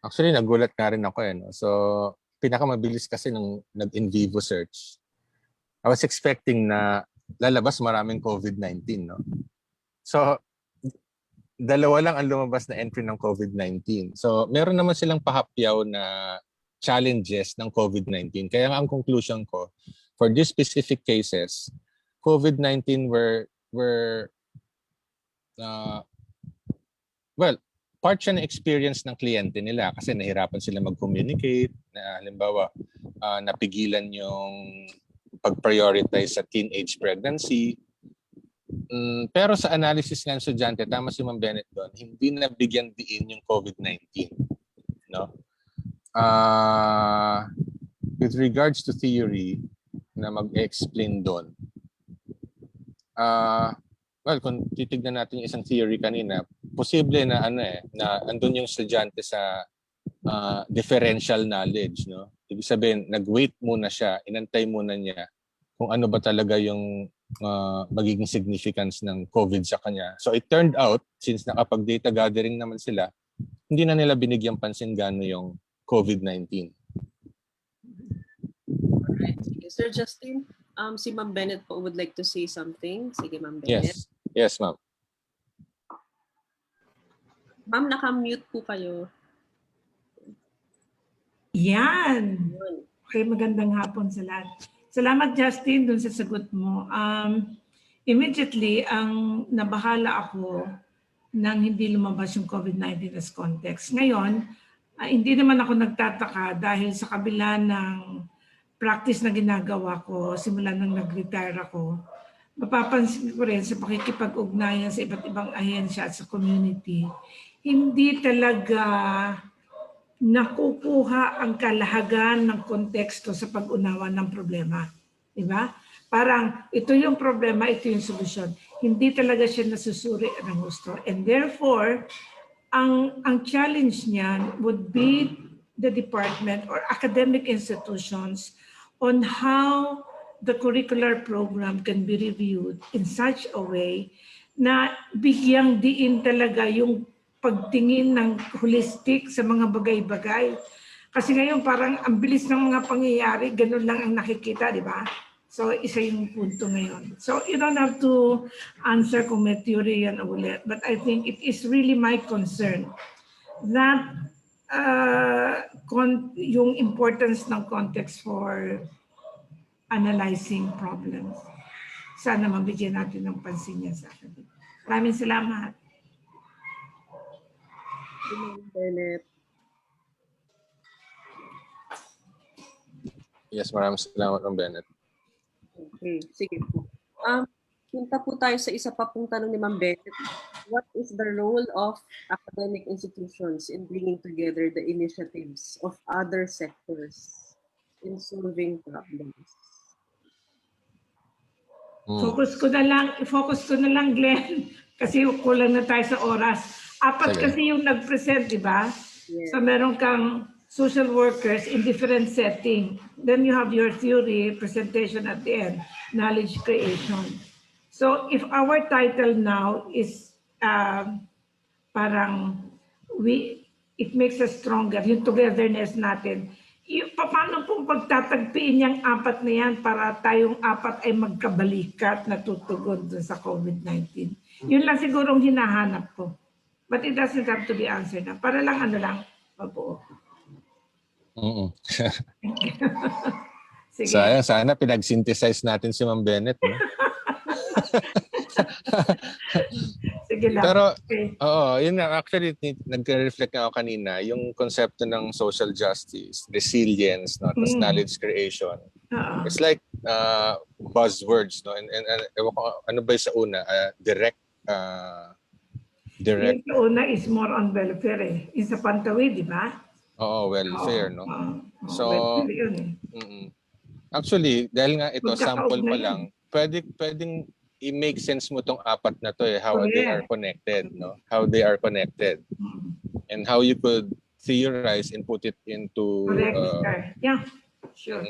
Actually, nagulat na rin ako. No? So, pinakamabilis kasi nung nag-in vivo search. I was expecting na lalabas maraming COVID-19, no? So, 2 lang ang lumabas na entry ng COVID-19. So, meron naman silang pahapyaw na challenges ng COVID-19. Kaya nga ang conclusion ko, for these specific cases, COVID-19 were well, part siya ng experience ng kliyente nila kasi nahirapan sila mag-communicate, na halimbawa napigilan yung pag-prioritize sa teenage pregnancy. Pero sa analysis ng estudyante, tama si Ma'am Bennett doon, hindi nabigyan diin yung COVID-19. No? With regards to theory na mag-explain doon, well, kung titignan natin yung isang theory kanina, posible na na andun yung estudyante sa differential knowledge, no? Ibig sabihin, nag-wait muna siya, inantay muna niya kung ano ba talaga yung magiging significance ng COVID sa kanya. So it turned out, since nakapag-data gathering naman sila, hindi na nila binigyang pansin gaano yung COVID-19. Alright. Sir Justin, si Ma'am Bennett po would like to say something. Sige, Ma'am Bennett. Yes, ma'am. Ma'am, naka-mute po kayo. Yan. Okay, magandang hapon sa lahat. Salamat, Justin, dun sa sagot mo. Immediately, ang nabahala ako nang hindi lumabas yung COVID-19 as context. Ngayon, hindi naman ako nagtataka dahil sa kabila ng practice na ginagawa ko, simula nang nag-retire ako, mapapansin ko rin sa pakikipag-ugnayan sa iba't ibang ahensya at sa community, hindi talaga nakukuha ang kalahagan ng konteksto sa pag-unawa ng problema. Diba? Parang ito yung problema, ito yung solusyon. Hindi talaga siya nasusuri ng gusto. And therefore, ang challenge niyan would be the department or academic institutions on how the curricular program can be reviewed in such a way na bigyang diin talaga yung pagtingin ng holistic sa mga bagay-bagay. Kasi ngayon parang ang bilis ng mga pangyayari, ganun lang ang nakikita, di ba? So isa yung punto ngayon. So you don't have to answer kung may theory yan ulit. But I think it is really my concern that yung importance ng context for analyzing problems. Sana mabigyan natin ng pansin niya sa akin. Maraming salamat. Bennett. Yes, maraming salamat, Ma'am Bennett. Okay, sige po. Punta po tayo sa isa pa pong tanong ni Ma'am Bennett. What is the role of academic institutions in bringing together the initiatives of other sectors in solving problems? Focus ko na lang, Glenn, kasi kulang na tayo sa oras. Apat kasi yung nag-present, di ba? Yeah. So meron kang social workers in different setting. Then you have your theory presentation at the end, knowledge creation. So if our title now is parang it makes us stronger, yung togetherness natin, paano pong pagtatagpiin yung apat na yan para tayong apat ay magkabalikat na tutugon dun sa COVID-19? Yun lang sigurong hinahanap ko. But it doesn't have to be answered na. Para lang mabuo. Sige. Sana pinag-synthesize natin si Ma'am Bennett. No? Sige lang. Pero, okay. yun nga, actually, nag-reflect ako kanina, yung konsepto ng social justice, resilience, no? Tapos knowledge creation. It's like buzzwords, no? And ano ba yung sa una? Direct. Yung sa una is more on welfare eh. Yung sa Pantawid, di ba? Oo, welfare, no? So, welfare yun eh. Actually, dahil nga ito, sample pa lang, pwedeng i-make sense mo tong apat na to eh, how they are connected, no? How they are connected. And how you could theorize and put it into yeah, sure.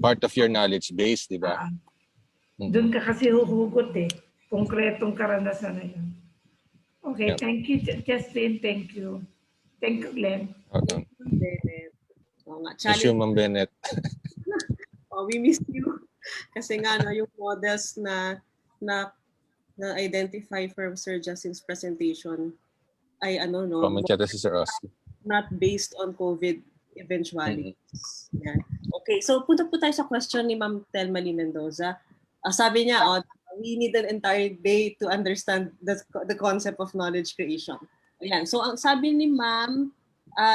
Part of your knowledge base, di ba? Doon ka kasi huhugot eh. Konkretong karanasan na yun. Okay, thank you, Justin. Thank you. Thank you, Glenn. Okay. Miss you, Ma'am Bennett. We miss you. Kasi nga yung models na identify from Sir Justin's presentation ay Comment yata si Sir Oscar. Not based on COVID eventualities. Yan. Okay, so punta po tayo sa question ni Ma'am Telma Lee Mendoza. Sabi niya, we need an entire day to understand the concept of knowledge creation. Ayan. So ang sabi ni Ma'am,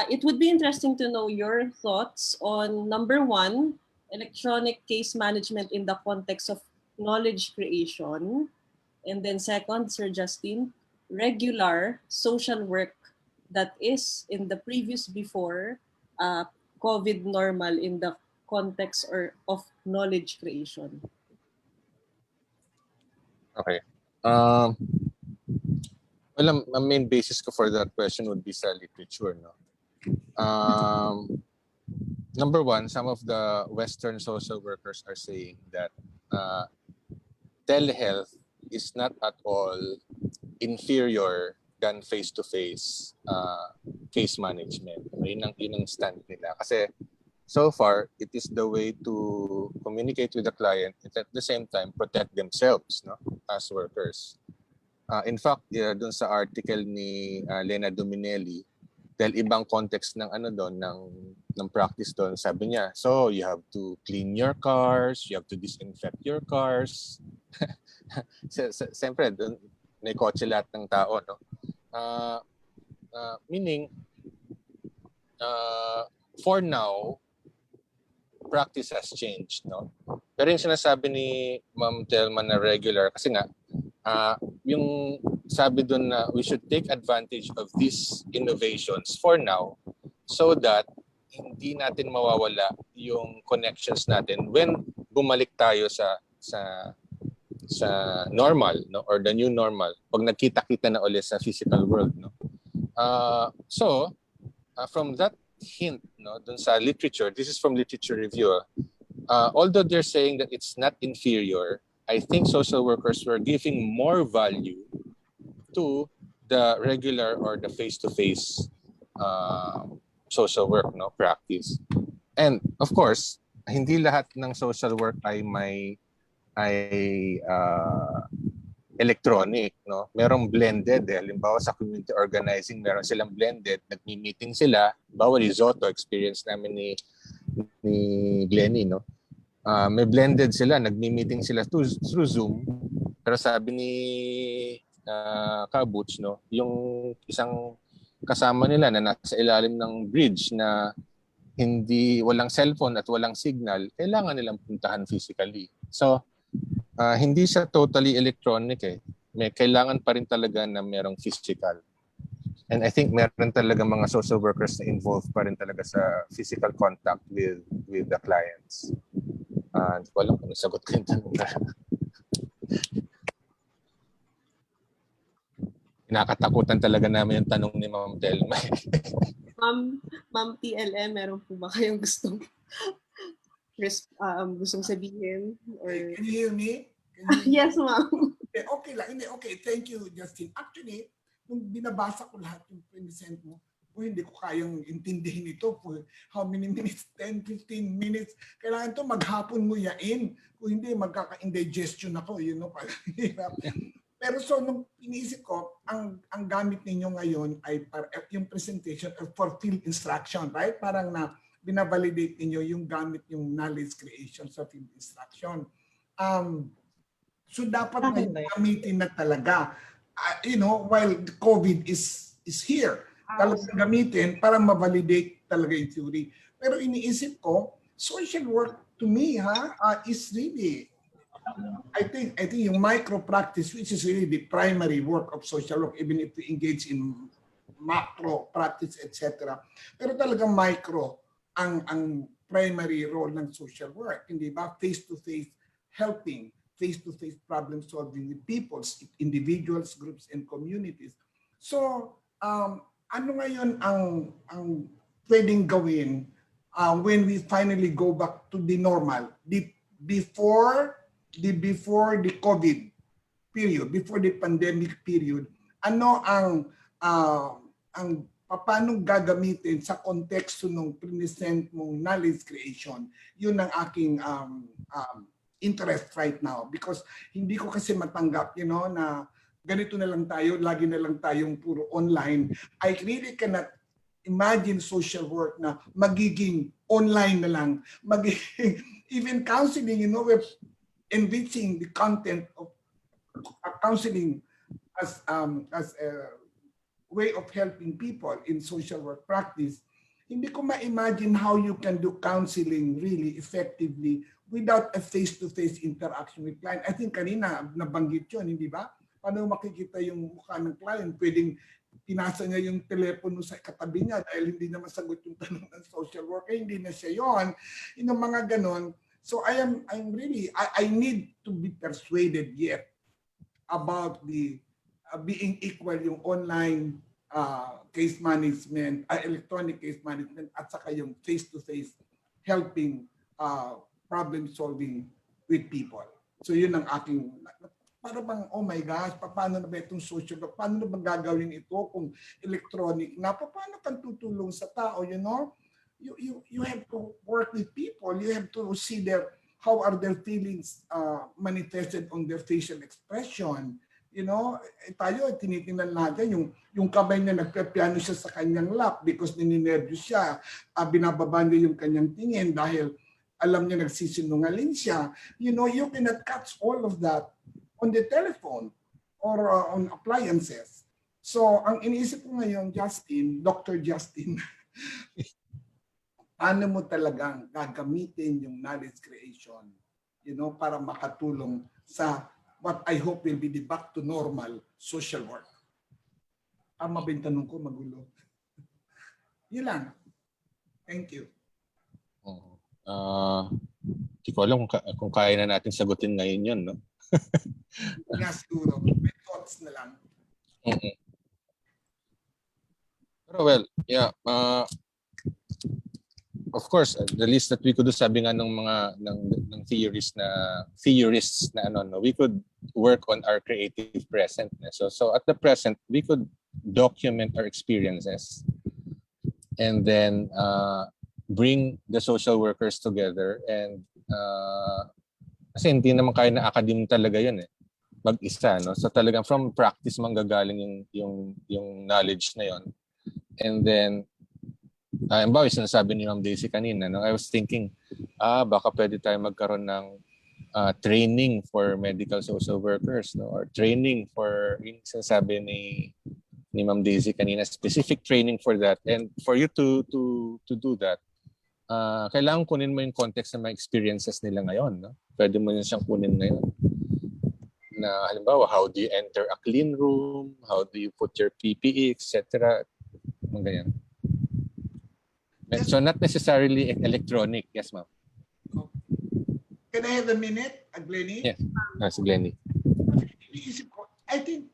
it would be interesting to know your thoughts on number 1, electronic case management in the context of knowledge creation. And then second, Sir Justin, regular social work that is in the previous before COVID normal in the context or of knowledge creation. Okay. Well, ang main basis ko for that question would be sa literature, no? Number 1, some of the Western social workers are saying that telehealth is not at all inferior than face-to-face case management. Yun ang stand nila. Kasi so far, it is the way to communicate with the client and at the same time protect themselves, no, as workers. In fact, dun sa article ni Lena Dominelli, dahil ibang context ng ng practice doon, sabi niya, so you have to clean your cars, you have to disinfect your cars. Siyempre, doon may kotse lahat ng tao, no? Meaning, for now, practice has changed, no? Pero yung sinasabi ni Ma'am Telma na regular, kasi nga, yung sabi doon na we should take advantage of these innovations for now so that hindi natin mawawala yung connections natin when bumalik tayo sa normal, no, or the new normal pag nagkita-kita na ulit sa physical world, no. From that hint, no, dun sa literature, this is from Literature Review, although they're saying that it's not inferior, I think social workers were giving more value to the regular or the face-to-face social work, no, practice. And of course, hindi lahat ng social work ay electronic, no. Merong blended. Halimbawa sa community organizing, meron silang blended, nagmi-meeting sila. Bawa risotto, experience namin ni Glennie, no. May blended sila, nagmi-meeting sila through Zoom. Pero sabi ni Kabuts, no, yung isang kasama nila na nasa ilalim ng bridge na walang cellphone at walang signal, kailangan nilang puntahan physically. So, hindi siya totally electronic eh. May kailangan pa rin talaga na merong physical. And I think meron talaga mga social workers na involved pa rin talaga sa physical contact with the clients. Hindi ko alam kung nasagot ko yung tanong na. Nakatakutan talaga namin yung tanong ni Ma'am Telma. Ma'am TLM, meron po ba kayong gustong sabihin? Or... Can you hear me? Yes, ma'am. Okay lang. Okay, thank you, Justin. Actually, nung binabasa ko lahat yung present mo, hindi ko kayang intindihin ito for how many minutes, 10, 15 minutes. Kailangan to maghapon mo yain. Kung hindi, magkaka-indigestion ako. You know, pero so, nung iniisip ko, ang gamit ninyo ngayon ay yung presentation for field instruction, right? Parang na binavalidate ninyo yung gamit yung knowledge creation sa field instruction. So dapat na gamitin na talaga. While COVID is here, talagang gamitin para ma-validate talaga yung theory. Pero iniisip ko, social work to me is really, I think yung micro practice, which is really the primary work of social work, even if we engage in macro practice, etc. Pero talagang micro ang primary role ng social work, hindi ba? Face-to-face helping, face-to-face problem solving with peoples, individuals, groups, and communities. So, ano ngayon ang pwedeng gawin when we finally go back to the normal, before the COVID period, before the pandemic period? Ano ang paano gagamitin sa konteksto ng present mong knowledge creation? Yun ang aking interest right now, because hindi ko kasi matanggap, na ganito na lang tayo, lagi na lang tayong puro online. I really cannot imagine social work na magiging online na lang, magiging even counseling, we're enriching the content of counseling as way of helping people in social work practice, hindi ko ma-imagine how you can do counseling really effectively without a face-to-face interaction with client. I think kanina nabanggit yun, hindi ba? Paano makikita yung mukha ng client? Pwedeng pinasa niya yung telepono sa katabi niya dahil hindi na masagot yung tanong ng social worker, hindi na siya yon. Yung mga ganon. So I'm really, I need to be persuaded yet about the being equal yung online case management, electronic case management, at saka yung face-to-face helping problem solving with people. So yun ang aking, para bang, oh my gosh, paano na ba itong social work? Paano na ba gagawin ito kung electronic na? Paano kang tutulong sa tao, you know? You have to work with people. You have to see how are their feelings manifested on their facial expression. You know, tayo tinitingnan natin yung kamay niya, nagpe-piano siya sa kanyang lap because nininervyos siya. Binababa niya yung kanyang tingin dahil alam niya nagsisinungaling siya. You know, you cannot catch all of that on the telephone or on appliances. So, ang iniisip ko ngayon, Justin, Dr. Justin, paano mo talagang gagamitin yung knowledge creation, you know, para makatulong sa what I hope will be the back to normal social work. Tama ba yung tanong ko? Magulo. Yun lang. Thank you. Hindi ko alam kung kaya na natin sagutin ngayon yun, no? Nga siguro. May thoughts na lang. Pero well, yeah. Of course, the least that we could do, sabi nga ng mga ng theorists na ano, no, we could work on our creative present. So at the present, we could document our experiences and then bring the social workers together and kasi hindi naman kaya na academic talaga yun mag-isa, no? So talagang from practice manggagaling yung knowledge na yon. And then halimbawa, sinasabi ni Ma'am Daisy kanina, no? I was thinking, baka pwede tayo magkaroon ng training for medical social workers, no? Or training for, yung sinasabi ni Ma'am Daisy kanina, specific training for that. And for you to do that, kailangan kunin mo yung context ng mga experiences nila ngayon, no? Pwede mo yun siyang kunin ngayon. Na halimbawa, how do you enter a clean room? How do you put your PPE, etc. Mga ganyan. So not necessarily electronic. Yes, ma'am. Can I have a minute, Glenny? Yes, si Glenny. I think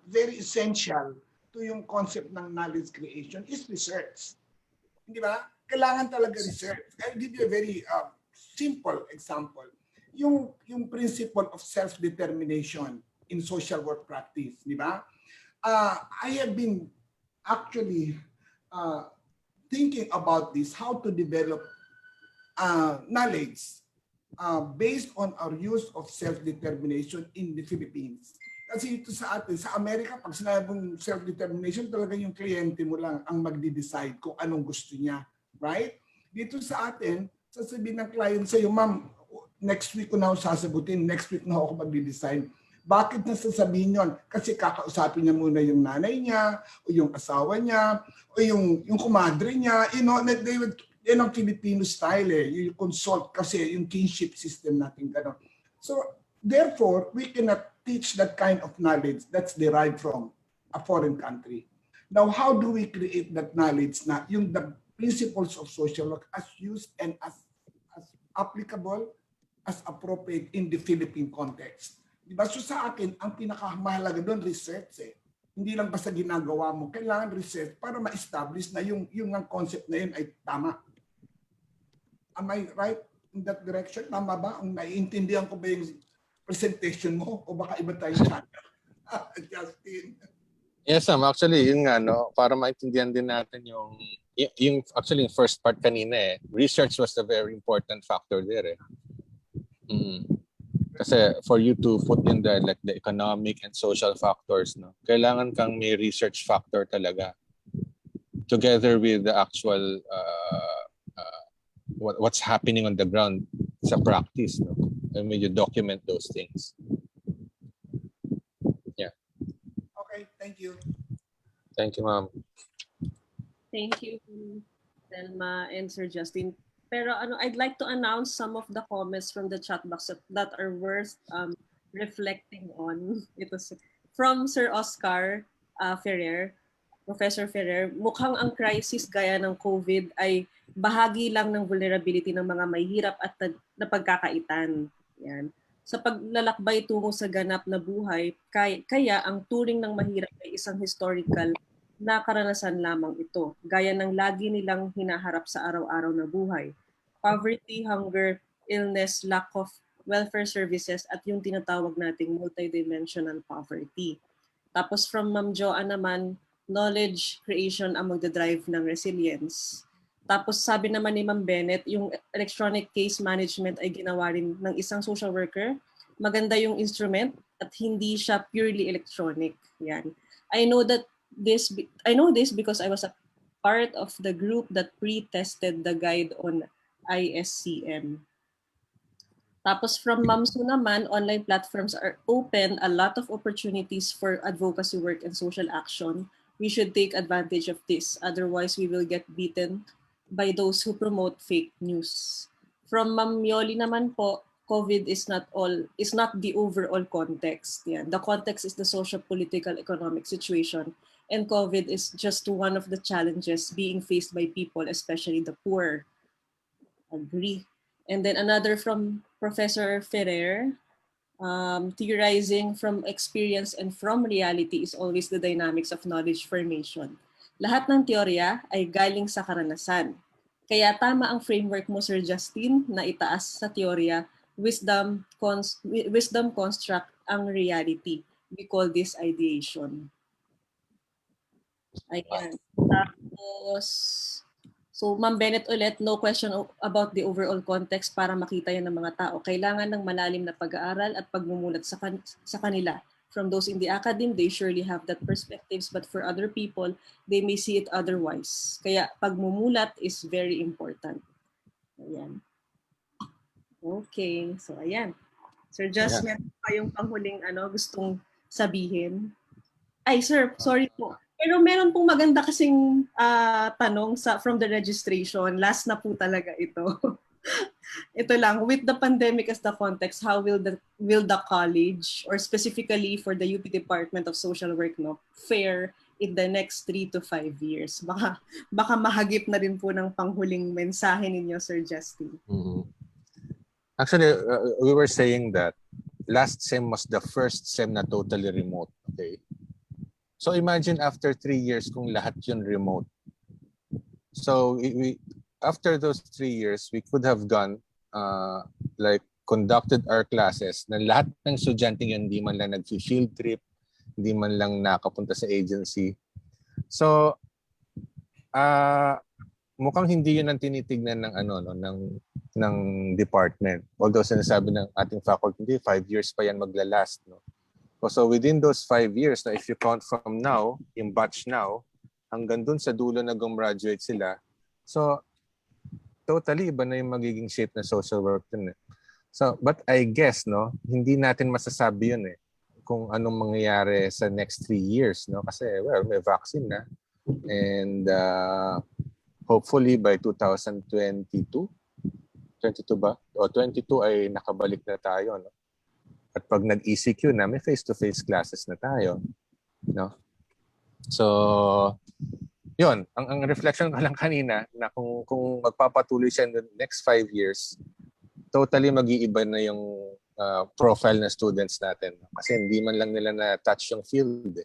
very essential to yung concept ng knowledge creation is research. Di ba? Kailangan talaga research. I'll give you a very simple example. Yung principle of self-determination in social work practice. Di ba? I have been actually thinking about this, how to develop knowledge based on our use of self-determination in the Philippines. Kasi ito sa atin, sa Amerika, pag sinabing self-determination, talaga yung kliyente mo lang ang magde-decide kung anong gusto niya. Right? Dito sa atin, sasabihin ng client sa'yo, ma'am, next week ko na ako sasagutin, next week na ako magde-decide. Bakit nasasabihin yun? Kasi kakausapin niya muna yung nanay niya, o yung asawa niya, o yung kumadre niya. You know, yan ang Filipino style You consult kasi yung kinship system natin gano'n. So, therefore, we cannot teach that kind of knowledge that's derived from a foreign country. Now, how do we create that knowledge na yung the principles of social work as used and as applicable, as appropriate in the Philippine context? Diba? So sa akin, ang pinakamahalaga doon, research Hindi lang basta ginagawa mo. Kailangan research para ma-establish na yung concept na yun ay tama. Am I right in that direction? Tama ba? Ang naiintindihan ko ba yung presentation mo? O baka iba tayong channel? Justin. Yes, ma'am. Actually, yun nga, no? Para maintindihan din natin yung actually, yung first part kanina research was a very important factor there Kasi for you to put in the economic and social factors, no, kailangan kang may research factor talaga, together with the actual what's happening on the ground sa practice, no, and when you document those things. Yeah. Okay, thank you. Thank you, ma'am. Thank you, Thelma and Sir Justin. Pero I'd like to announce some of the comments from the chat box that are worth reflecting on. Ito from Sir Oscar Ferrer, Professor Ferrer. Mukhang ang crisis gaya ng COVID ay bahagi lang ng vulnerability ng mga may hirap at napagkakaitan. Yan. Sa paglalakbay tungo sa ganap na buhay, kaya ang turing ng mahirap ay isang historical na karanasan lamang ito, gaya ng lagi nilang hinaharap sa araw-araw na buhay. Poverty, hunger, illness, lack of welfare services, at yung tinatawag nating multidimensional poverty. Tapos from Ma'am Joanne naman, knowledge creation ang magdadrive ng resilience. Tapos sabi naman ni Ma'am Bennett, yung electronic case management ay ginawa rin ng isang social worker. Maganda yung instrument at hindi siya purely electronic. Yan. I know this because I was a part of the group that pre-tested the guide on ISCM. Tapos from Ma'am Su naman, online platforms are open a lot of opportunities for advocacy work and social action. We should take advantage of this. Otherwise, we will get beaten by those who promote fake news. From Ma'am Yoli naman po, COVID is not the overall context. Yeah. The context is the social, political, economic situation. And COVID is just one of the challenges being faced by people, especially the poor. Agree. And then another from Professor Ferrer, theorizing from experience and from reality is always the dynamics of knowledge formation. Lahat ng teorya ay galing sa karanasan. Kaya tama ang framework mo, Sir Justin, na itaas sa teorya, wisdom construct ang reality. We call this ideation. Ayan. Tapos, so Ma'am Bennett ulit, no question about the overall context para makita yan ng mga tao. Kailangan ng malalim na pag-aaral at pagmumulat sa kanila. From those in the academy, they surely have that perspectives, but for other people, they may see it otherwise. Kaya pagmumulat is very important. Ayan. Okay, so ayan. Sir Just, meron pa yung panghuling gustong sabihin? Ay, sir, sorry po. Pero meron pong maganda kasing tanong from the registration. Last na po talaga ito. Ito lang, with the pandemic as the context, how will the college, or specifically for the UP Department of Social Work, fare in the next 3 to 5 years? Baka mahagip na rin po ng panghuling mensahe ninyo, Sir Justin. Mm-hmm. Actually, we were saying that last sem was the first sem na totally remote. Okay. So imagine after 3 years kung lahat yun remote. So we after those 3 years, we could have gone conducted our classes na lahat ng estudyante yun, hindi man lang nag-field trip, hindi man lang nakapunta sa agency. So mukhang hindi yun ang tinitignan ng department. Although sinasabi ng ating faculty, 5 years pa yan maglalast. No? So within those 5 years, if you count from now, yung batch now, hanggang dun sa dulo na gumraduate sila, so totally iba na yung magiging shape ng social work dun. So, but I guess, hindi natin masasabi yun kung anong mangyayari sa next 3 years. Kasi, may vaccine na. And hopefully by 2022, 22 ba? O 22 ay nakabalik na tayo. At pag nag-ECQ na, may face-to-face classes na tayo. So, yun. Ang reflection ko lang kanina na kung magpapatuloy siya in the next 5 years, totally mag-iiba na yung profile na students natin. Kasi hindi man lang nila na-touch yung field.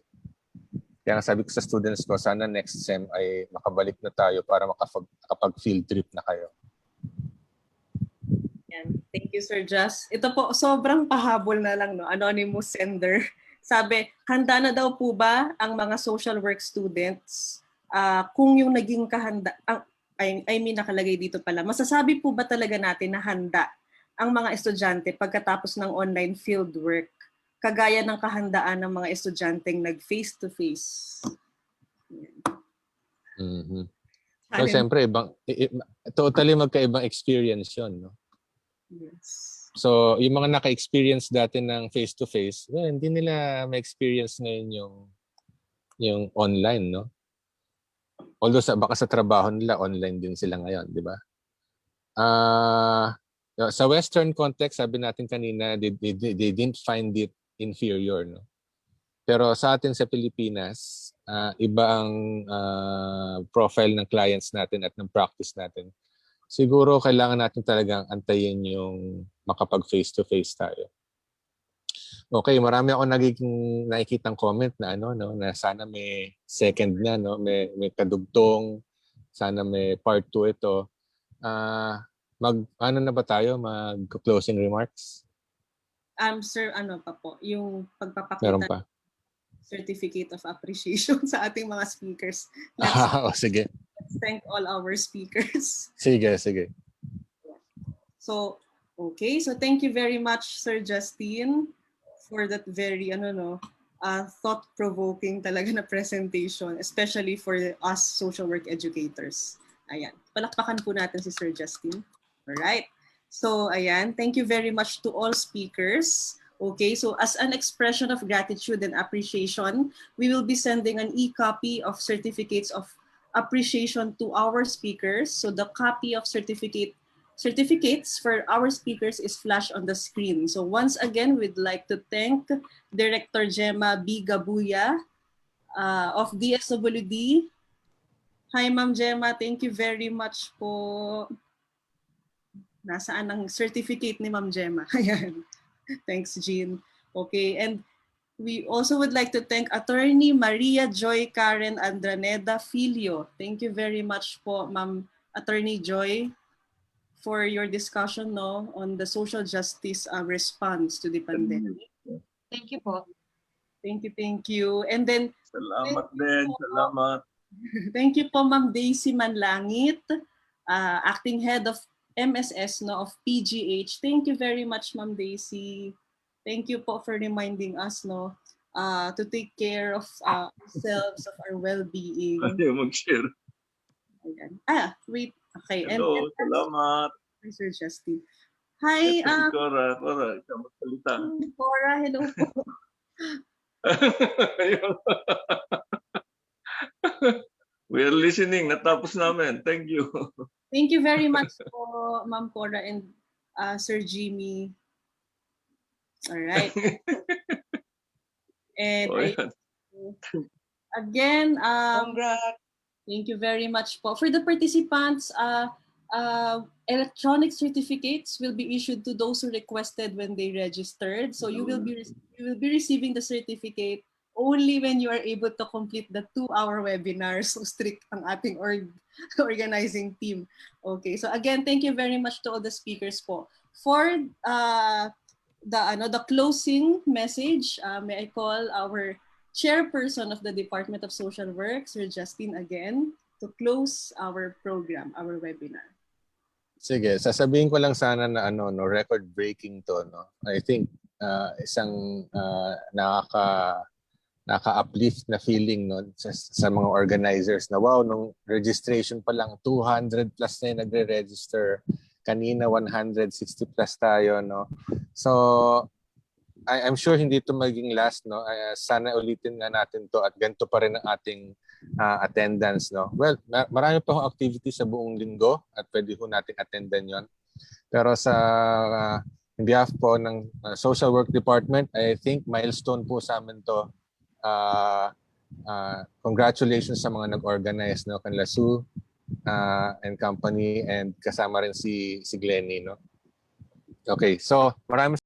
Kaya sabi ko sa students ko, sana next sem ay makabalik na tayo para makapag-field trip na kayo. Yan. Thank you, Sir Just. Ito po, sobrang pahabol na lang, anonymous sender. Sabi, handa na daw po ba ang mga social work students kung yung naging nakalagay dito pala, masasabi po ba talaga natin na handa ang mga estudyante pagkatapos ng online field work, kagaya ng kahandaan ng mga estudyanteng nag-face-to-face? Mm-hmm. So, siyempre, totally magkaibang experience yun. No? Yes. So, yung mga naka-experience dati ng face-to-face, hindi nila ma-experience ngayon yung yung online, no? Although baka sa trabaho nila, online din sila ngayon, di ba? Sa Western context, sabi natin kanina, they didn't find it inferior, no? Pero sa atin sa Pilipinas, iba ang profile ng clients natin at ng practice natin. Siguro kailangan natin talagang antayin yung makapag face-to-face tayo. Okay, marami ako nakikitang comment na na sana may second na, no, may kadugtong, sana may part 2 ito. Ano na ba tayo, mag-closing remarks? Sir, pa po, yung Meron pagpapakita pa. certificate of appreciation sa ating mga speakers. Sige. Let's thank all our speakers. Sige. So, okay. So thank you very much, Sir Justin, for that very thought-provoking talaga na presentation, especially for us social work educators. Ayan. Palakpakan po natin si Sir Justin. Alright. So, ayan. Thank you very much to all speakers. Okay, so as an expression of gratitude and appreciation, we will be sending an e-copy of certificates of appreciation to our speakers. So the copy of certificates for our speakers is flashed on the screen. So once again, we'd like to thank Director Gemma B. Gabuya of DSWD. Hi, Ma'am Gemma. Thank you very much po. Nasaan ang certificate ni Ma'am Gemma? Ayan. Thanks, Jean. Okay, and we also would like to thank Attorney Maria Joy Karen Andraneda Filio. Thank you very much po, Ma'am Attorney Joy, for your discussion on the social justice response to the pandemic. Thank you po. Thank you. And then, Salamat din. Salamat. Thank you po, Ma'am Daisy Manlangit, Acting Head of MSS of PGH. Thank you very much, Ma'am Daisy. Thank you po for reminding us to take care of ourselves, of our well-being. Ayaw mag-share. Ayan. Wait. Okay. Hello, salamat. Sir Justin. Hi. Cora, ikaw magsalita. Cora, hello po. We are listening. Natapos namin. Thank you. Thank you very much po, Ma'am Cora and Sir Jimmy. All right. And again, thank you very much po. For the participants, electronic certificates will be issued to those who requested when they registered. So you will be receiving the certificate only when you are able to complete the 2-hour webinar. So strict ang ating organizing team. Okay, so again, thank you very much to all the speakers po. For the closing message, may I call our chairperson of the Department of Social Work, Sir Justin, again, to close our program, our webinar. Sige, sasabihin ko lang sana na record-breaking to, no. I think isang naka-uplift na feeling sa mga organizers na wow, nung registration pa lang 200 plus na yung nagre-register. Kanina 160 plus tayo, no. So I'm sure hindi ito maging last, no. Sana ulitin nga natin to at ganito pa rin ang ating attendance, no. Well, marami pa akong activities sa buong linggo at pwede ho nating attendan yon. Pero sa in behalf po ng Social Work Department, I think milestone po sa amin to. Congratulations sa mga nag-organize, no, kanila Sue and company, and kasama rin si Glennie, no. Okay, so maraming